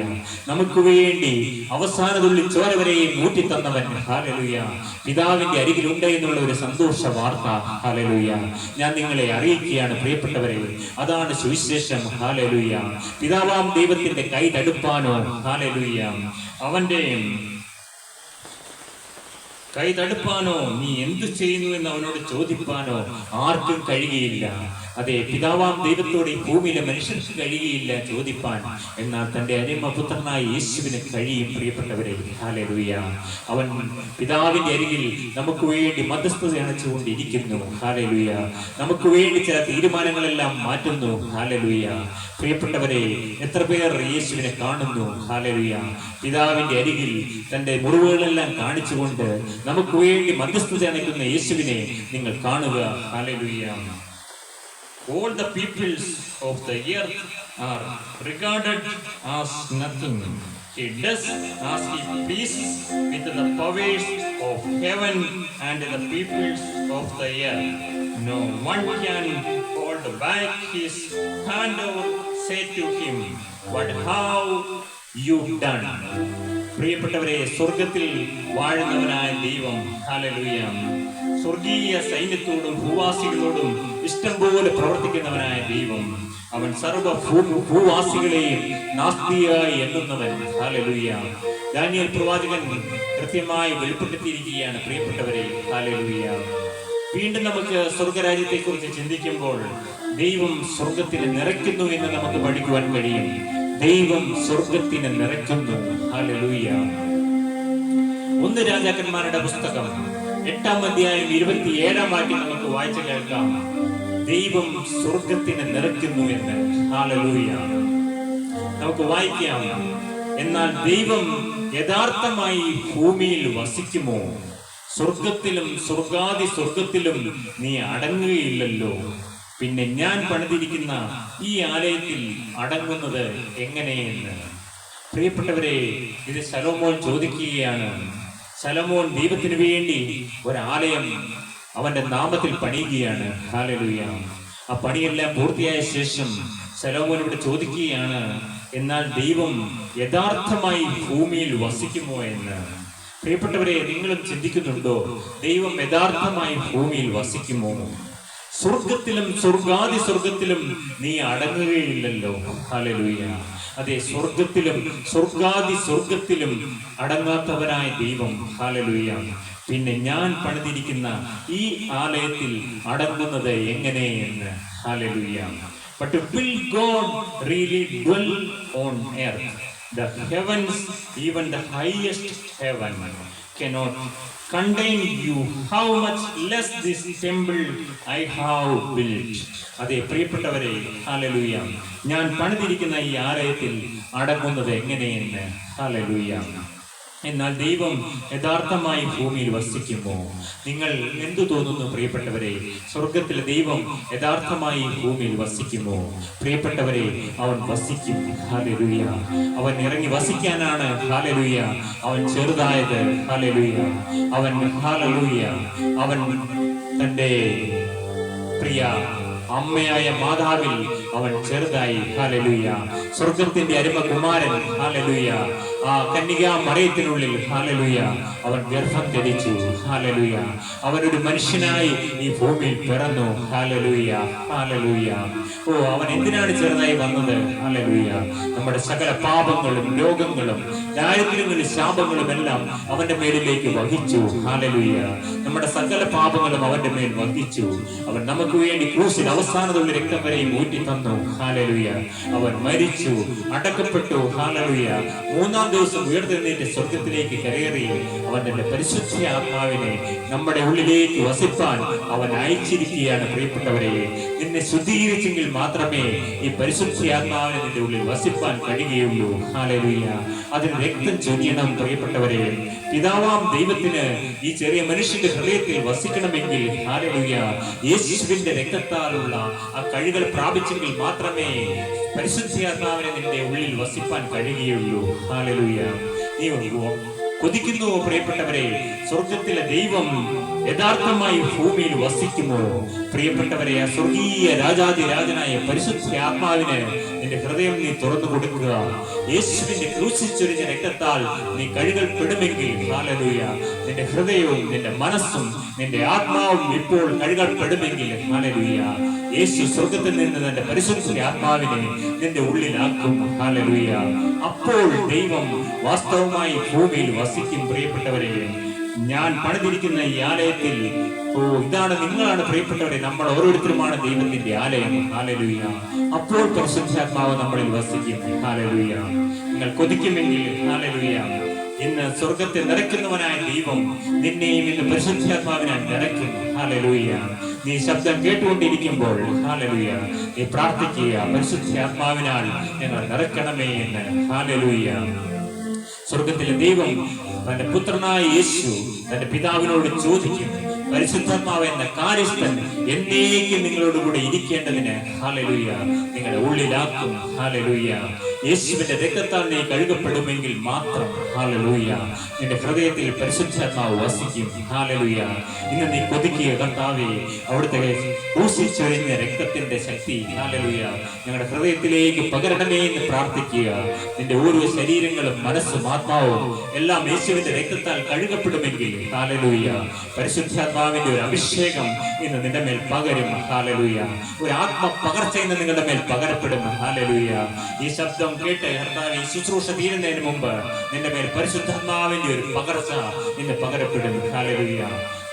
നമുക്ക് വേണ്ടി അവസാനതുള്ളി ചോര വരെയും ഊറ്റിത്തന്നവൻ ഹല്ലേലൂയ പിതാവിന്റെ അരികിലുണ്ട് എന്നുള്ള ഒരു സന്തോഷ വാർത്ത ഹല്ലേലൂയ. ഞാൻ നിങ്ങളെ അറിയിക്കുകയാണ് പ്രിയപ്പെട്ടവരെ, അതാണ് സുവിശേഷം. ഹല്ലേലൂയ. പിതാവാം ദൈവത്തിന്റെ കൈ തടുപ്പാനോ, ഹല്ലേലൂയ, അവന്റെ കൈ തടുപ്പാനോ നീ എന്തു ചെയ്യുന്നു എന്ന് അവനോട് ചോദിപ്പാനോ ആർക്കും കഴിയുകയില്ല. അതെ, പിതാവാം ദൈവത്തോട് ഈ ഭൂമിയിലെ മനുഷ്യർക്ക് കഴിയുകയില്ല ചോദിപ്പാൻ, എന്നാൽ തന്റെ അനിമപുത്രനായ യേശുവിന് കഴിയും പ്രിയപ്പെട്ടവരെ. ഹല്ലേലൂയ. അവൻ പിതാവിന്റെ അരികിൽ നമുക്ക് വേണ്ടി മധ്യസ്ഥത അണച്ചുകൊണ്ടിരിക്കുന്നു. ഹല്ലേലൂയ. നമുക്ക് വേണ്ടി ചില തീരുമാനങ്ങളെല്ലാം മാറ്റുന്നു. ഹല്ലേലൂയ. പ്രിയപ്പെട്ടവരെ, എത്ര പേർ യേശുവിനെ കാണുന്നു? ഹല്ലേലൂയ. പിതാവിന്റെ അരികിൽ തന്റെ മുറിവുകളെല്ലാം കാണിച്ചുകൊണ്ട് നമുക്ക് വേണ്ടി മധ്യസ്ഥത അണയ്ക്കുന്ന യേശുവിനെ നിങ്ങൾ കാണുക. Hallelujah. All the peoples of the earth are regarded as nothing. He does as he pleases with the powers of heaven and the peoples of the earth. No one can hold back his hand or say to him, "What have you done?" പ്രിയപ്പെട്ടവരെ, സ്വർഗത്തിൽ വാഴുന്നവനായ ദൈവം, hallelujah, സ്വർഗീയ സൈന്യത്തോടും ഭൂവാസികളോടും ഇഷ്ടം പോലെ പ്രവർത്തിക്കുന്നവനായ ദൈവം, അവൻ സർവ്വ ഭൂവാസികളെയും നാസ്തിയായി എണ്ണുന്നവൻ. Hallelujah. Daniel പ്രവാചകൻ കൃത്യമായി വെളിപ്പെടുത്തിയിരിക്കുകയാണ് പ്രിയപ്പെട്ടവരെ. ഹല്ലേലൂയ. വീണ്ടും നമുക്ക് സ്വർഗരാജ്യത്തെ കുറിച്ച് ചിന്തിക്കുമ്പോൾ ദൈവം സ്വർഗത്തിന് നിറയ്ക്കുന്നു എന്ന് നമുക്ക് പഠിക്കുവാൻ കഴിയും. ദൈവം സ്വർഗത്തിന് നിറയ്ക്കുന്നു. ഹല്ലേലൂയ. 1 രാജാക്കന്മാരുടെ പുസ്തകം 8-ാം അധ്യായം 27-ാം വാക്യം നമുക്ക് വായിച്ചു കേൾക്കാം. ദൈവം സ്വർഗത്തിന് നിറയ്ക്കുന്നു എന്ന്. ഹല്ലേലൂയ. നമുക്ക് വായിക്കാം. എന്നാൽ ദൈവം യഥാർത്ഥമായി ഭൂമിയിൽ വസിക്കുമോ? സ്വർഗത്തിലും സ്വർഗാദി സ്വർഗത്തിലും നീ അടങ്ങുകയില്ലല്ലോ. പിന്നെ ഞാൻ പണിതിരിക്കുന്ന ഈ ആലയത്തിൽ അടങ്ങുന്നത് എങ്ങനെയെന്ന്. പ്രിയപ്പെട്ടവരെ, ഇത് ശലോമോൻ ചോദിക്കുകയാണ്. ശലോമോൻ ദൈവത്തിന് വേണ്ടി ഒരാലയം അവന്റെ നാമത്തിൽ പണിയുകയാണ്. ഹല്ലേലൂയ. ആ പണിയെല്ലാം പൂർത്തിയായ ശേഷം ശലോമോൻ ഇവിടെ ചോദിക്കുകയാണ്, എന്നാൽ ദൈവം യഥാർത്ഥമായി ഭൂമിയിൽ വസിക്കുമോ എന്ന്. പ്രിയപ്പെട്ടവരെ, നിങ്ങളും ചിന്തിക്കുന്നുണ്ടോ, ദൈവം യഥാർത്ഥമായി ഭൂമിയിൽ വസിക്കുമോ? സ്വർഗത്തിലും സ്വർഗാദി സ്വർഗത്തിലും നീ അടങ്ങുകയില്ലല്ലോ. ഹല്ലേലൂയ. അതെ, സ്വർഗത്തിലും സ്വർഗാദി സ്വർഗത്തിലും അടങ്ങാത്തവനായ ദൈവം. ഹല്ലേലൂയ. പിന്നെ ഞാൻ പണിതിരിക്കുന്ന ഈ ആലയത്തിൽ അടങ്ങുന്നത് എങ്ങനെയെന്ന്. Hallelujah. But will God really dwell on earth? The heavens, even the highest heaven, cannot contain you. How much less this temple I have built. അതെ പ്രിയപ്പെട്ടവരെ, ഹല്ലേലൂയ, ഞാൻ പണിതിരിക്കുന്ന ഈ ആലയത്തിൽ അടങ്ങുന്നത് എങ്ങനെയെന്ന്. ഹല്ലേലൂയ. എന്നാൽ ദൈവം യഥാർത്ഥമായി ഭൂമിയിൽ വസിക്കുമോ? നിങ്ങൾ എന്തു തോന്നുന്നു പ്രിയപ്പെട്ടവരെ? സ്വർഗത്തിലെ ദൈവം യഥാർത്ഥമായി ഭൂമിയിൽ വസിക്കുമോ? പ്രിയപ്പെട്ടവരെ, അവൻ വസിക്കും. ഹല്ലേലൂയ. അവൻ ഇറങ്ങി വസിക്കാനാണ്, ഹല്ലേലൂയ, അവൻ ചെറുതായത്. ഹല്ലേലൂയ. അവൻ, ഹല്ലേലൂയ, അവൻ തന്റെ പ്രിയ അമ്മയായ മാതാവിൽ അവൻ ചെറുതായി. ഹല്ലേലൂയ. സ്വർഗത്തിന്റെ അരുമ കുമാരൻ. ഹല്ലേലൂയ. ആ കന്യകാ മറിയത്തിനുള്ളിൽ, ഹല്ലേലൂയ, അവൻ ഗർഭം ധരിച്ചു. ഹല്ലേലൂയ. അവനൊരു മനുഷ്യനായി ഈ ഭൂമിയിൽ പിറന്നു. ഹല്ലേലൂയ. ഹല്ലേലൂയ. ഓ, അവൻ എന്തിനാണ് ചെറുതായി വന്നത്? ഹല്ലേലൂയ. നമ്മുടെ സകല പാപങ്ങളും രോഗങ്ങളും ദാരിദ്ര്യങ്ങളും ശാപങ്ങളും എല്ലാം അവന്റെ മേലിലേക്ക് വഹിച്ചു. ഹല്ലേലൂയ. നമ്മുടെ സകല പാപങ്ങളും അവന്റെ മേൽ വഹിച്ചു. അവൻ നമുക്ക് വേണ്ടി ക്രൂശിൽ അവസാനത്തുള്ള രക്തം വരെയും ഊറ്റി തന്നു. ഹല്ലേലൂയ. അവൻ മരിച്ചു, അടക്കപ്പെട്ടു. ഹല്ലേലൂയ. 3-ാം ദിവസം ഉയർത്തെഴുന്നേറ്റ് സ്വർഗത്തിലേക്ക് കയറി അവൻ തന്റെ പരിശുദ്ധ ആത്മാവിനെ നമ്മുടെ ഉള്ളിലേക്ക് വസിപ്പാൻ അവൻ അയച്ചിരിക്കുകയാണ്. പ്രിയപ്പെട്ടവരെ, നിന്നെ ശുദ്ധീകരിച്ചെങ്കിൽ മാത്രമേ ഈ പരിശുദ്ധ ആത്മാവിനെ നിന്റെ ഉള്ളിൽ വസിപ്പാൻ കഴിയുകയുള്ളൂ. ഹല്ലേലൂയ. അതിന് രക്തം ചൊരിയണം. പ്രിയപ്പെട്ടവരെ, പിതാവാം ദൈവത്തിന് ഈ ചെറിയ മനുഷ്യന്റെ ഹൃദയത്തിൽ വസിക്കണമെങ്കിൽ, ഹല്ലേലൂയ, യേശുവിന്റെ രക്തത്താലുള്ള ആ കഴുകൽ പ്രാപിച്ചെങ്കിൽ മാത്രമേ പരിശുദ്ധാത്മാവിനെ നിന്റെ ഉള്ളിൽ വസിപ്പാൻ കഴിയുകയുള്ളൂ. ഹല്ലേലൂയ. നീ കൊതിക്കുന്നു പ്രിയപ്പെട്ടവരെ, സ്വർഗത്തിലെ ദൈവം യഥാർത്ഥമായി ഭൂമിയിൽ വസിക്കുമോ? പ്രിയപ്പെട്ടവരെ, ആ സ്വർഗീയ രാജാതിരാജനായ പരിശുദ്ധ ആത്മാവിന് നിന്റെ ഹൃദയം നീ തുറന്നു കൊടുക്കുക. യേശുവിന്റെ ക്രൂശിൽ ചൊരിഞ്ഞ രക്തത്താൽ നീ കഴുകപ്പെടുമെങ്കിൽ ഹല്ലേലൂയ, നിന്റെ ഹൃദയവും നിന്റെ മനസ്സും നിന്റെ ആത്മാവും ഇപ്പോൾ കഴുകപ്പെടുമെങ്കിൽ ഹല്ലേലൂയ, യേശു സ്വർഗത്തിൽ നിന്ന് തന്റെ പരിശുദ്ധ ആത്മാവിനെ നിന്റെ ഉള്ളിലാക്കും. ഹല്ലേലൂയ, അപ്പോൾ ദൈവം വാസ്തവമായി ഭൂമിയിൽ വസിക്കും. പ്രിയപ്പെട്ടവരെ, ഞാൻ പണിതിരിക്കുന്ന ഈ ആലയത്തിൽ ഇതാണ്, നിങ്ങളാണ് പ്രിയപ്പെട്ടവരെ, നമ്മൾ ഓരോരുത്തരുമാണ് ദൈവത്തിന്റെ ആലയം. ഹല്ലേലൂയ, അപ്പോൾ പരിശുദ്ധാത്മാവ് നമ്മളിൽ വസിക്കും. ഹല്ലേലൂയ, നിങ്ങൾ കൊതിക്കുമെങ്കിൽ ഹല്ലേലൂയ, ഇന്ന് സ്വർഗത്തെ നിറയ്ക്കുന്നവനായ ദൈവം നിന്നെയും ഇന്ന് പരിശുദ്ധാത്മാവിനാൽ നിറയ്ക്കും. ഹല്ലേലൂയ, നീ ശബ്ദം കേട്ടുകൊണ്ടിരിക്കുമ്പോൾ ഹല്ലേലൂയ നീ പ്രാർത്ഥിക്കുക, പരിശുദ്ധാത്മാവിനാൽ ഞങ്ങൾ നിറയ്ക്കണമേ എന്ന്. ഹല്ലേലൂയ, സ്വർഗത്തിലെ ദൈവം തന്റെ പുത്രനായ യേശു തന്റെ പിതാവിനോട് ചോദിക്കും, പരിശുദ്ധാത്മാവ് എന്ന കാര്യസ്ഥൻ എന്നേക്കും നിങ്ങളോടുകൂടെ ഇരിക്കേണ്ടതിന് ഹല്ലേലൂയ നിങ്ങളുടെ ഉള്ളിലാക്കും. ഹല്ലേലൂയ, യേശുവിന്റെ രക്തത്താൽ നീ കഴുകപ്പെടുമെങ്കിൽ മാത്രം ഹല്ലേലൂയ നിന്റെ ഹൃദയത്തിൽ പരിശുദ്ധാത്മാവ് വസിക്കും. ഹല്ലേലൂയ, ഇന്ന് നീ കൊതിക്കുക, കർത്താവേ അവിടുത്തെ ക്രൂശിൽ ചൊരിഞ്ഞ രക്തത്തിന്റെ ശക്തി ഹല്ലേലൂയ ഞങ്ങളുടെ ഹൃദയത്തിലേക്ക് പകരണമേ എന്ന് പ്രാർത്ഥിക്കുക. നിന്റെ ഓരോ ശരീരങ്ങളും മനസ്സും ആത്മാവും എല്ലാം യേശുവിന്റെ രക്തത്താൽ കഴുകപ്പെടുമെങ്കിൽ ഹല്ലേലൂയ പരിശുദ്ധാത്മാവിന്റെ ഒരു അഭിഷേകം ഇന്ന് നിന്റെ മേൽ പകരും. ഹല്ലേലൂയ, ഒരു ആത്മ പകർച്ച ഇന്ന് നിങ്ങളുടെ മേൽ പകരപ്പെടും. ഹല്ലേലൂയ, ഈ ശബ്ദം കേട്ട് കർത്താവേ ശുശ്രൂഷ തീരുന്നതിന് മുമ്പ് നിന്റെ മേൽ പരിശുദ്ധാത്മാവിന്റെ ഒരു പകർച്ച ഇന്ന് പകരപ്പെടും. ഹല്ലേലൂയ,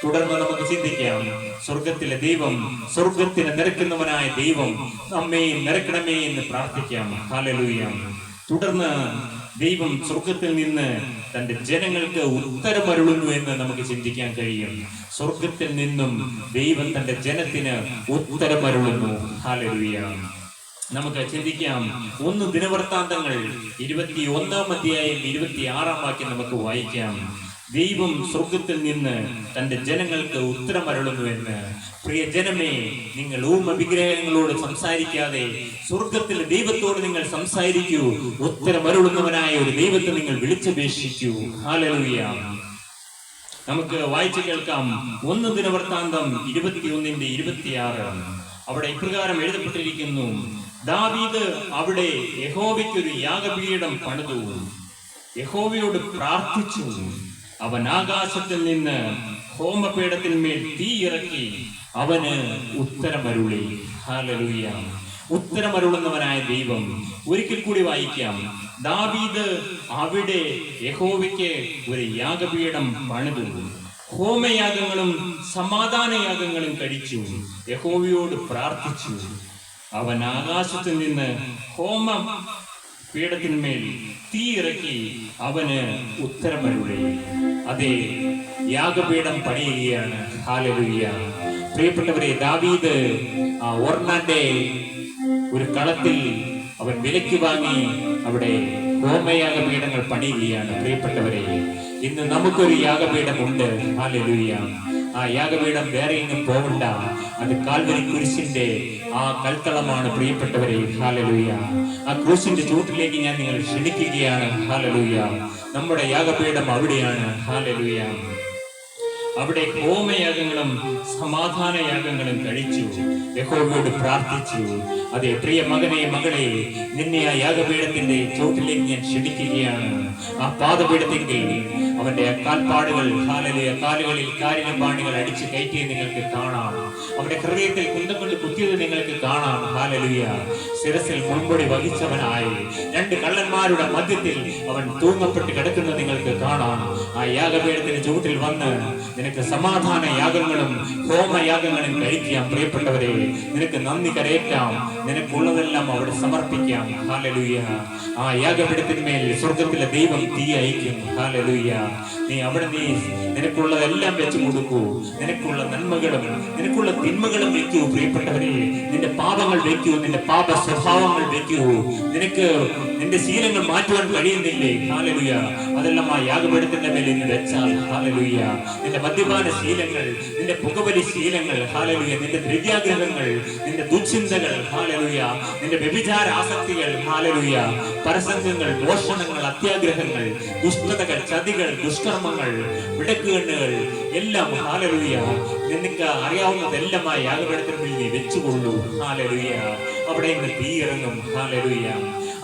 തുടർന്ന് നമുക്ക് ചിന്തിക്കാം, സ്വർഗത്തിലെ ദൈവം, സ്വർഗത്തിന് നിറയ്ക്കുന്നവനായ ദൈവം നമ്മെ നിറയ്ക്കണമേ എന്ന് പ്രാർത്ഥിക്കാം. ഹല്ലേലൂയ, തുടർന്ന് ദൈവം സ്വർഗത്തിൽ നിന്ന് തന്റെ ജനങ്ങൾക്ക് ഉത്തരമരുളുന്നു എന്ന് നമുക്ക് ചിന്തിക്കാൻ കഴിയും. സ്വർഗത്തിൽ നിന്നും ദൈവം തന്റെ ജനത്തിന് ഉത്തരമരുളുന്നു. ഹല്ലേലൂയ, നമുക്ക് ചിന്തിക്കാം. 1 ദിനവൃത്താന്തങ്ങൾ 21-ാം അധ്യായം 26-ാം വാക്യം നമുക്ക് വായിക്കാം. ദൈവം സ്വർഗത്തിൽ നിന്ന് തന്റെ ജനങ്ങൾക്ക് ഉത്തരമരുളുന്നു എന്ന്. പ്രിയ ജനമേ, നിങ്ങൾ വിഗ്രഹങ്ങളോട് സംസാരിക്കാതെ സ്വർഗത്തിൽ ദൈവത്തോട് നിങ്ങൾ സംസാരിക്കൂ. ഉത്തരമരുളുന്നവനായ ഒരു ദൈവത്തെ നിങ്ങൾ വിളിച്ചപേക്ഷിക്കൂ. ഹല്ലേലൂയ, നമുക്ക് വായിച്ചു കേൾക്കാം. 1 ദിനവൃത്താന്തം 21-26. അവിടെ ഇപ്രകാരം എഴുതപ്പെട്ടിരിക്കുന്നു, ദാവീദ് അവിടെ യഹോവയ്ക്കൊരു യാഗപീഠം പണിതു, യഹോവയോട് പ്രാർത്ഥിച്ചു. അവൻ ആകാശത്തിൽ നിന്ന് ഹോമപീഠത്തിന്മേൽ തീ ഇറക്കി അവന് ഉത്തരമരുളി. ഹല്ലേലൂയ, ഉത്തരമരുളുന്നവനായ ദൈവം. ഒരിക്കൽ കൂടി വായിക്കാം. ദാവീദ് അവിടെ യഹോവയ്ക്ക് ഒരു യാഗപീഠം പണിതു, ഹോമയാഗങ്ങളും സമാധാനയാഗങ്ങളും കഴിച്ചു, യഹോവയോട് പ്രാർത്ഥിച്ചു. അവൻ ആകാശത്തിൽ നിന്ന് ഹോമ പീഠത്തിന്മേൽ തീ ഇറക്കി അവന് ഉത്തരമരുളി. അതെ, യാഗപീഠം പണിയുകയാണ്. ഹല്ലേലൂയ, പ്രിയപ്പെട്ടവരെ, ദാവീദ് ഓർണാന്റെ ഒരു കളത്തിൽ അവൻ വിലയ്ക്ക് വാങ്ങി അവിടെ ഹോമയാഗപീഠങ്ങൾ പണിയുകയാണ്. പ്രിയപ്പെട്ടവരെ, ഇന്ന് നമുക്കൊരു യാഗപീഠമുണ്ട്. ഹല്ലേലൂയ, ആ യാഗപീഠം വേറെ എങ്ങും പോകണ്ട, അത് കാൽവരി കുരിശിന്റെ ആ കൽത്തളമാണ്. പ്രിയപ്പെട്ടവരെ, ഹല്ലേലൂയ, ആ ക്രൂശിന്റെ ചൂട്ടിലേക്ക് ഞാൻ നിങ്ങൾ ക്ഷണിക്കുകയാണ്. ഹല്ലേലൂയ, നമ്മുടെ യാഗപീഠം അവിടെയാണ്. ഹല്ലേലൂയ, അവിടെ ഹോമയാഗങ്ങളും സമാധാനയാഗങ്ങളും കഴിച്ചു, യഹോവയോട് പ്രാർത്ഥിച്ചു. അതെ പ്രിയ മകനെ, മകളെ, നിന്നെ ആ യാഗപീഠത്തിന്റെ ചോട്ടിലേക്ക് ഞാൻ ക്ഷണിക്കുകയാണ്. ആ പാദപീഠത്തെങ്കിൽ അവന്റെ കാൽപ്പാടുകൾ, ഹല്ലേലൂയ, കാലുകളിൽ കാരികപാണികൾ അടിച്ചു കയറ്റിയത് നിങ്ങൾക്ക് കാണാം. അവന്റെ ഹൃദയത്തിൽ കുന്തം കൊണ്ട് കുത്തിയത് നിങ്ങൾക്ക് കാണാം. ഹല്ലേലൂയ, ശിരസിൽ മുൾമുടി വഹിച്ചവനായി 2 കള്ളന്മാരുടെ മധ്യത്തിൽ അവൻ തൂങ്ങപ്പെട്ട് കിടക്കുന്നത് നിങ്ങൾക്ക് കാണാം. ആ യാഗപീഠത്തിന്റെ ചുവട്ടിൽ വന്ന് നിനക്ക് സമാധാന യാഗങ്ങളും ഹോമയാഗങ്ങളും കഴിക്കാം. പ്രിയപ്പെട്ടവരെ, നിനക്ക് നന്ദി കരയേറ്റാം, നിനക്കുള്ളതെല്ലാം അവിടെ സമർപ്പിക്കാം. ഹല്ലേലൂയ, ആ യാഗപീഠത്തിന്മേൽ സ്വർഗത്തിലെ ദൈവം തീ അയക്കും. ഹല്ലേലൂയ, നീ അവിടെ നിനക്കുള്ളതെല്ലാം വെച്ചു കൊടുക്കൂ. നിനക്കുള്ള നന്മകളും നിനക്കുള്ള തിന്മകളും വെക്കൂ. പ്രിയപ്പെട്ടവരെ, നിന്റെ പാപങ്ങൾ വെക്കൂ, നിന്റെ പാപ സ്വഭാവങ്ങൾ വെക്കൂ. നിനക്ക് നിന്റെ ശീലങ്ങൾ മാറ്റുവാൻ കഴിയുന്നില്ലേ? ഹല്ലേലൂയ, അതെല്ലാം ആ യാഗപീഠത്തിന്റെ മേൽ ഇന്ന് വെച്ചാൽ ഹല്ലേലൂയ, നിന്റെ മദ്യപാന ശീലങ്ങൾ, നിന്റെ പുകവലി ശീലങ്ങൾ, ഹല്ലേലൂയ, നിന്റെ ദ്രവ്യാഗ്രഹങ്ങൾ, നിന്റെ ദുശ്ചിന്തകൾ, ഹല്ലേലൂയ, നിന്റെ വ്യഭിചാര ആസക്തികൾ, ഹല്ലേലൂയ, പരസംഗങ്ങൾ, മോഷണങ്ങൾ, അത്യാഗ്രഹങ്ങൾ, ദുഷ്ടതകൾ, ചതികൾ, ദുഷ്കർമ്മങ്ങൾ, വിടക്കുകണ്ണുകൾ എല്ലാം ഹല്ലേലൂയ, നിനക്ക് അറിയാവുന്നതെല്ലാം ആ യാഗപീഠത്തിൽ നീ വെച്ചുകൊള്ളൂ. ഹല്ലേലൂയ, ആ അവിടെ നിന്ന് തീ ഇറങ്ങും. ഹല്ലേലൂയ.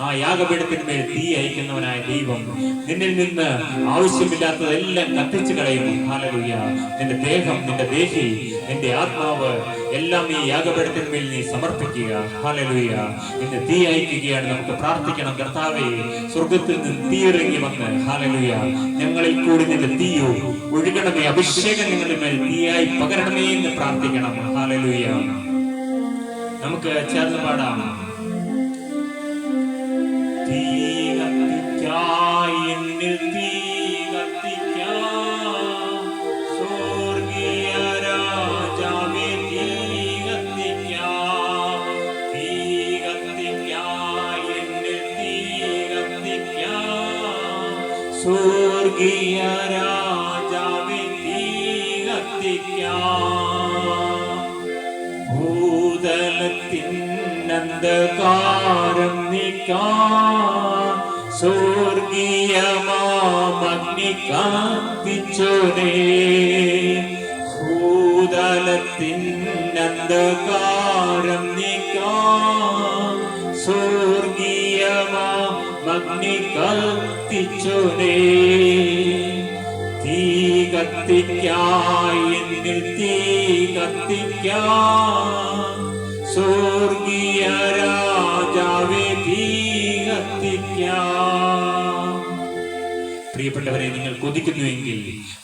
ആ യാഗപീഠത്തിന്മേൽ തീ അയക്കുന്നവനായ ദൈവം നിന്നിൽ നിന്ന് ആവശ്യമില്ലാത്തതെല്ലാം കത്തിച്ചു കളയും. ഹല്ലേലൂയ. നിന്റെ ദേഹം, നിന്റെ ദേഹി, നിന്റെ ആത്മാവ് എല്ലാം ഈ യാഗപീഠത്തിന്മേൽ നീ സമർപ്പിക്കുക. ഹല്ലേലൂയ. ഇന്ന് തീ അയക്കുകയാണ്. നമുക്ക് പ്രാർത്ഥിക്കണം. കർത്താവേ, സ്വർഗത്തിൽ നിന്ന് തീ ഇറങ്ങി വന്ന് ഹല്ലേലൂയ ഞങ്ങളിൽ കൂടി നിന്റെ തീയോ ഒഴുകണമേ, അഭിഷേകം നിങ്ങളുടെ മേൽ തീയായി പകരണമേ എന്ന് പ്രാർത്ഥിക്കണം. ഹല്ലേലൂയ. നമുക്ക് ചേർന്ന് പാടാം. തീ കത്തിക്കായി എന്നിൽ തീ കത്തിക്കാം, സ്വർഗീയ രാജാവേ തീ കത്തിക്കാം. തീ കത്തിക്കായി എന്നിൽ തീ കത്തിക്കാം, സ്വർഗീയ രാജാവേ തീ കത്തിക്കാം. ഭൂതലത്തിൻ അന്ധകാരം നീക്കാൻ സ്വർഗീയമാമഗ്നി കാത്തിച്ചോനേ. ഭൂതലത്തിൻ അന്ധകാരം നീക്കാൻ സ്വർഗീയമാമഗ്നി കാത്തിച്ചോനേ. തീ കത്തിക്കായി എന്നിൽ തീ കത്തിക്കാം, സ്വർഗീയ രാജാവേ തീ കത്തിക്കാം. പ്രിയപ്പെട്ടവരെ, നിങ്ങൾ കൊതിക്കുന്നുവെങ്കിൽ,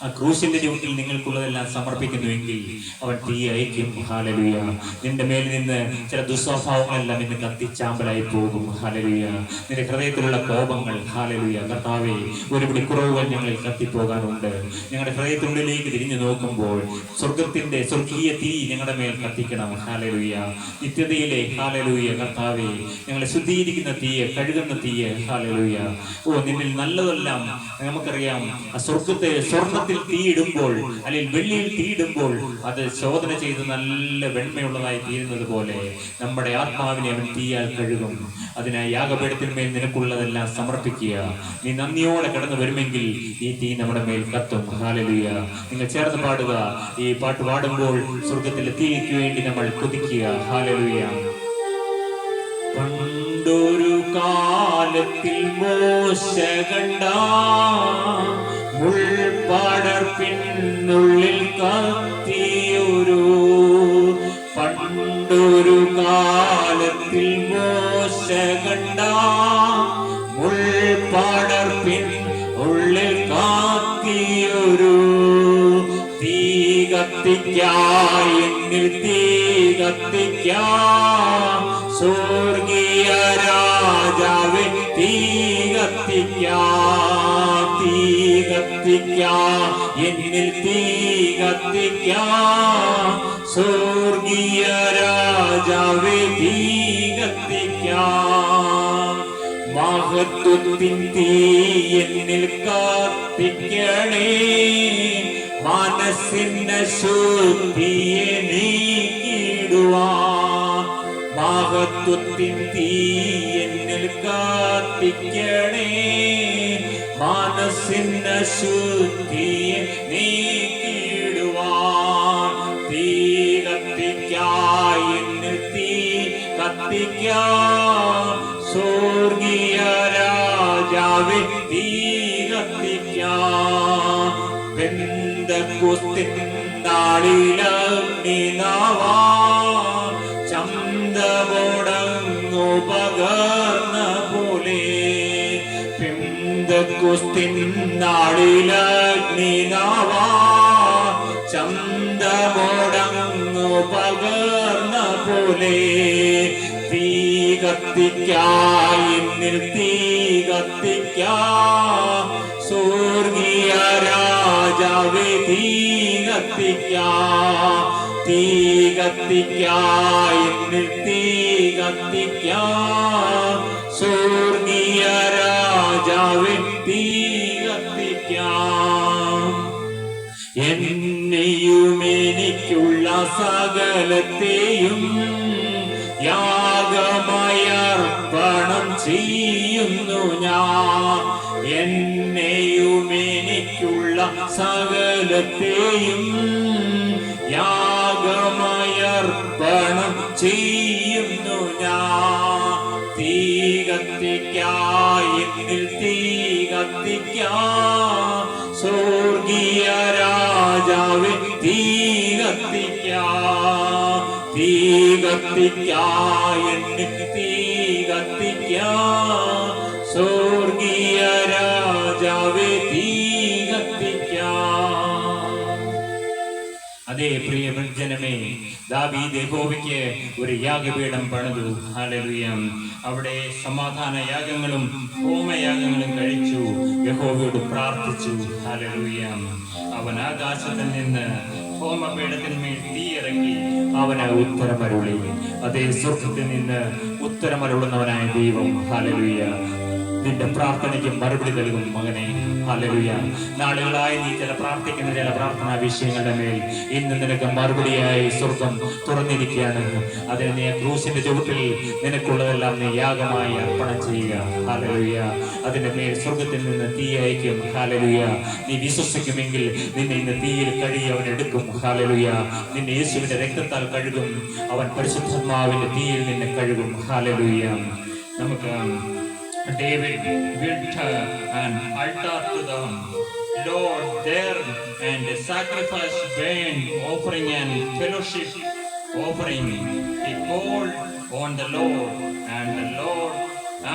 ആ ക്രൂശിന്റെ ചുവട്ടിൽ നിങ്ങൾക്കുള്ളതെല്ലാം സമർപ്പിക്കുന്നുവെങ്കിൽ അവൻ തീ അയക്കും. ഹല്ലേലൂയ. നിന്റെ മേൽ നിന്ന് ചില ദുസ്വഭാവങ്ങളെല്ലാം ഇന്ന് കത്തിച്ചാമ്പലായി പോകും. ഹല്ലേലൂയ. നിന്റെ ഹൃദയത്തിലുള്ള കോപങ്ങൾ, ഹല്ലേലൂയ, കർത്താവേ, ഒരുപിടി കുറവുകൾ ഞങ്ങളിൽ കത്തിപ്പോകാനുണ്ട്. ഞങ്ങളുടെ ഹൃദയത്തിനുള്ളിലേക്ക് തിരിഞ്ഞു നോക്കുമ്പോൾ സ്വർഗത്തിന്റെ സ്വർഗീയ തീ ഞങ്ങളുടെ മേൽ കത്തിക്കണം. ഹല്ലേലൂയ. നിത്യതയിലെ ഹല്ലേലൂയ കർത്താവേ, ഞങ്ങളെ ശുദ്ധീകരിക്കുന്ന തീയെ, കഴുകുന്ന തീയെ. ഹല്ലേലൂയ. ഓ, നിന്നിൽ നല്ലതെല്ലാം നമുക്കറിയാം. ആ സ്വർണത്തിൽ തീയിടുമ്പോൾ അല്ലെങ്കിൽ വെള്ളിയിൽ തീയിടുമ്പോൾ അത് ശോധന ചെയ്ത് നല്ല വെണ്മയുള്ളതായി തീരുന്നത് പോലെ നമ്മുടെ ആത്മാവിനെ അവൻ തീയാൽ കഴുകും. അതിനായി യാഗപീഠത്തിന്മേൽ നിനക്കുള്ളതെല്ലാം സമർപ്പിക്കുക. നീ നന്ദിയോടെ കടന്നു വരുമെങ്കിൽ ഈ തീ നമ്മുടെ മേൽ കത്തും. ഹല്ലേലൂയ. നിങ്ങൾ ചേർന്ന് പാടുക. ഈ പാട്ട് പാടുമ്പോൾ സ്വർഗത്തിലെ തീയ്ക്ക് വേണ്ടി നമ്മൾ കൊതിക്കുക. ഹല്ലേലൂയ. പണ്ടൊരു കാലത്തിൽ മോശ കണ്ട മുൾപടർപ്പിനുള്ളിൽ കത്തിയൊരു, പണ്ടൊരു കാലത്തിൽ മോശ കണ്ട മുൾപടർപ്പിൻ ഉള്ളിൽ കാത്തിയൊരു, തീ കത്തിക്കായി എന്നിൽ തീ കത്തിക്കാം, സ്വർഗീയ രാജാവേ തീ കത്തിക്കാം. തീ കത്തിക്കാം എന്നിൽ തീ കത്തിക്കാം, സ്വർഗീയ രാജാവേ തീ കത്തിക്കാം. മഹത്വത്തിൻ തീ എന്നിൽ കത്തിക്കണേ, മനസ്സിന്റെ ശുദ്ധിയെ നീക്കിടുവാൻ. മഹത്വത്തിൻ തീ എന്നിൽ കത്തിക്കണേ, മനസ്സിന്റെ ശുദ്ധിയെ നീക്കിടുവാൻ. തീ കത്തിക്കായി എന്നിൽ തീ കത്തിക്കാം, സ്വർഗീയ രാജാവേ തീ കത്തിക്കാം. പെന്തക്കോസ്തിൻ നാളിലഗ്നിനാവാ ചന്തമുടങ്ങു പകർന്ന പോലെ, പെന്തക്കോസ്തിൻ നാളിലഗ്നിനാവാ ചന്തമുടങ്ങു പകർന്ന പോലെ, തീ കത്തിക്കായി എന്നിൽ തീ കത്തിക്കാം, സ്വർഗീയ രാജാവേ തീ കത്തിക്കാം. തീ കത്തിക്കായി എന്നിൽ തീ കത്തിക്കാം, സ്വർഗീയ രാജാവേ തീ കത്തിക്കാം. എന്നെയും എനിക്കുള്ള സകലത്തെയും യാഗമായി അർപ്പണം ചെയ്യുന്നു ഞാൻ. എന്നെയും എനിക്കുള്ള സകലത്തെയും യാഗമായി അർപ്പണം ചെയ്യുന്നു ഞാൻ. എന്നിൽ തീ കത്തിക്കാ സ്വർഗീയ രാജാവേ തീ കത്തിക്കാ എന്നിൽ തീ കത്തിക്കാ സ്വർഗീയ രാജാവേ തീ കത്തിക്കാ. അതേ പ്രിയ ജനമേ, ദാവീദ് യഹോവയ്ക്ക് ഒരു യാഗപീഠം പണിതു. ഹല്ലേലൂയ. അവിടെ സമാധാന യാഗങ്ങളും ഹോമയാഗങ്ങളും കഴിച്ചു, യഹോവയോട് പ്രാർത്ഥിച്ചു. ഹല്ലേലൂയ. അവൻ ആകാശത്തിൽ നിന്ന് ഹോമപീഠത്തിന്മേൽ തീയിറക്കി അവന് ഉത്തരമരുളി. അതേ സ്വർഗത്തിൽ നിന്ന് ഉത്തരമരുളുന്നവനായ ദൈവം. ഹല്ലേലൂയ. നിന്റെ പ്രാർത്ഥനയ്ക്ക് മറുപടി നൽകും മകനെ. ഹല്ലേലൂയ. നാളുകളായി നീ പ്രാർത്ഥിക്കുന്ന ചില പ്രാർത്ഥനാ വിഷയങ്ങളുടെ മേൽ ഇന്ന് നിനക്ക് മറുപടിയായി സ്വർഗം തുറന്നിരിക്കുകയാണ്. അതിന് നീ ക്രൂശിന്റെ ചുവട്ടിൽ നിനക്കുള്ളതെല്ലാം നീ യാഗമായി അർപ്പണം ചെയ്യുക. ഹല്ലേലൂയ. അതിന്റെ മേൽ സ്വർഗത്തിൽ നിന്ന് തീ അയക്കും. ഹല്ലേലൂയ. നീ വിശ്വസിക്കുമെങ്കിൽ നിന്നെ ഇന്ന് തീയിൽ കഴുകി അവൻ എടുക്കും. ഹല്ലേലൂയ. നിന്നെ യേശുവിന്റെ രക്തത്താൽ കഴുകും. അവൻ പരിശുദ്ധാത്മാവിന്റെ തീയിൽ നിന്നെ കഴുകും. ഹല്ലേലൂയ. നമുക്ക് David built an altar to the Lord there, and a sacrifice, burnt offering and fellowship offering. He called on the Lord, and the Lord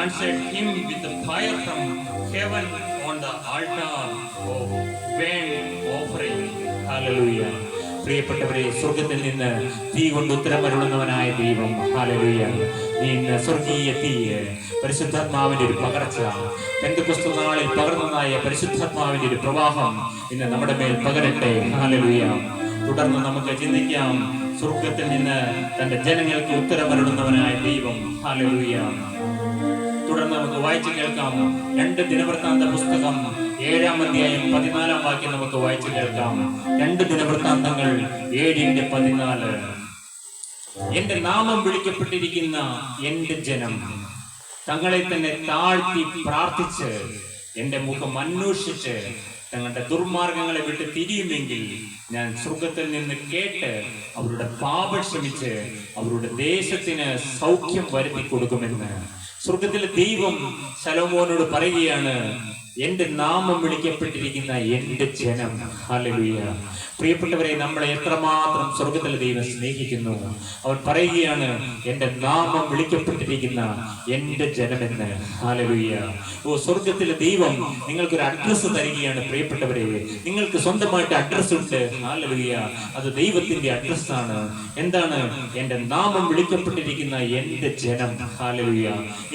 answered him with the fire from heaven on the altar of burnt offering. Hallelujah. പ്രിയപ്പെട്ടവരെ, സ്വർഗത്തിൽ നിന്ന് തീ കൊണ്ട് ഉത്തരമരുളുന്നവനായ ദൈവം. Hallelujah. ഇന്ന് സ്വർഗീയ തീ, പരിശുദ്ധാത്മാവിന്റെ ഒരു പകർച്ച, പെന്തക്കോസ്ത് നാളിൽ പകർന്നതായ പരിശുദ്ധാത്മാവിന്റെ ഒരു പ്രവാഹം ഇന്ന് നമ്മുടെ മേൽ പകരട്ടെ. ഹല്ലേലൂയ. തുടർന്ന് നമുക്ക് ചിന്തിക്കാം, സ്വർഗത്തിൽ നിന്ന് തന്റെ ജനങ്ങൾക്ക് ഉത്തരമരുളുന്നവനായ ദൈവം. ഹല്ലേലൂയ. തുടർന്ന് നമുക്ക് വായിച്ചു കേൾക്കാം 2 ദിനവൃത്താന്ത പുസ്തകം 7-ാം അധ്യായം 14-ാം വാക്യം നമുക്ക് വായിച്ചു കേൾക്കാം. 2 ദിനവൃത്താന്തങ്ങൾ 7:14. എന്റെ നാമം വിളിക്കപ്പെട്ടിരിക്കുന്ന എന്റെ ജനം തങ്ങളെ തന്നെ താഴ്ത്തി പ്രാർത്ഥിച്ച് എന്റെ മുഖം അന്വേഷിച്ച് തങ്ങളുടെ ദുർമാർഗങ്ങളെ വിട്ട് തിരിയുമെങ്കിൽ ഞാൻ സ്വർഗത്തിൽ നിന്ന് കേട്ട് അവരുടെ പാപം ക്ഷമിച്ച് അവരുടെ ദേശത്തിന് സൗഖ്യം വരുത്തി കൊടുക്കുമെന്ന് സ്വർഗത്തിലെ ദൈവം ശലോമോനോട് പറയുകയാണ്. എന്റെ നാമം വിളിക്കപ്പെട്ടിരിക്കുന്ന എന്റെ ജനം. ഹല്ലേലൂയ. പ്രിയപ്പെട്ടവരെ, നമ്മളെ എത്രമാത്രം സ്വർഗത്തിലെ ദൈവം സ്നേഹിക്കുന്നു. അവൻ പറയുകയാണ്, എന്റെ നാമം വിളിക്കപ്പെട്ടിരിക്കുന്ന എന്റെ ജനമെന്ന്. ഹല്ലേലൂയ. ഓ, സ്വർഗത്തിലെ ദൈവം നിങ്ങൾക്കൊരു അഡ്രസ്സ് തരികയാണ്. പ്രിയപ്പെട്ടവരെ, നിങ്ങൾക്ക് സ്വന്തമായിട്ട് അഡ്രസ് ഉണ്ട്. ഹല്ലേലൂയ. അത് ദൈവത്തിന്റെ അഡ്രസ്സാണ്. എന്താണ്? എന്റെ നാമം വിളിക്കപ്പെട്ടിരിക്കുന്ന എന്റെ ജനം. ഹല്ലേലൂയ.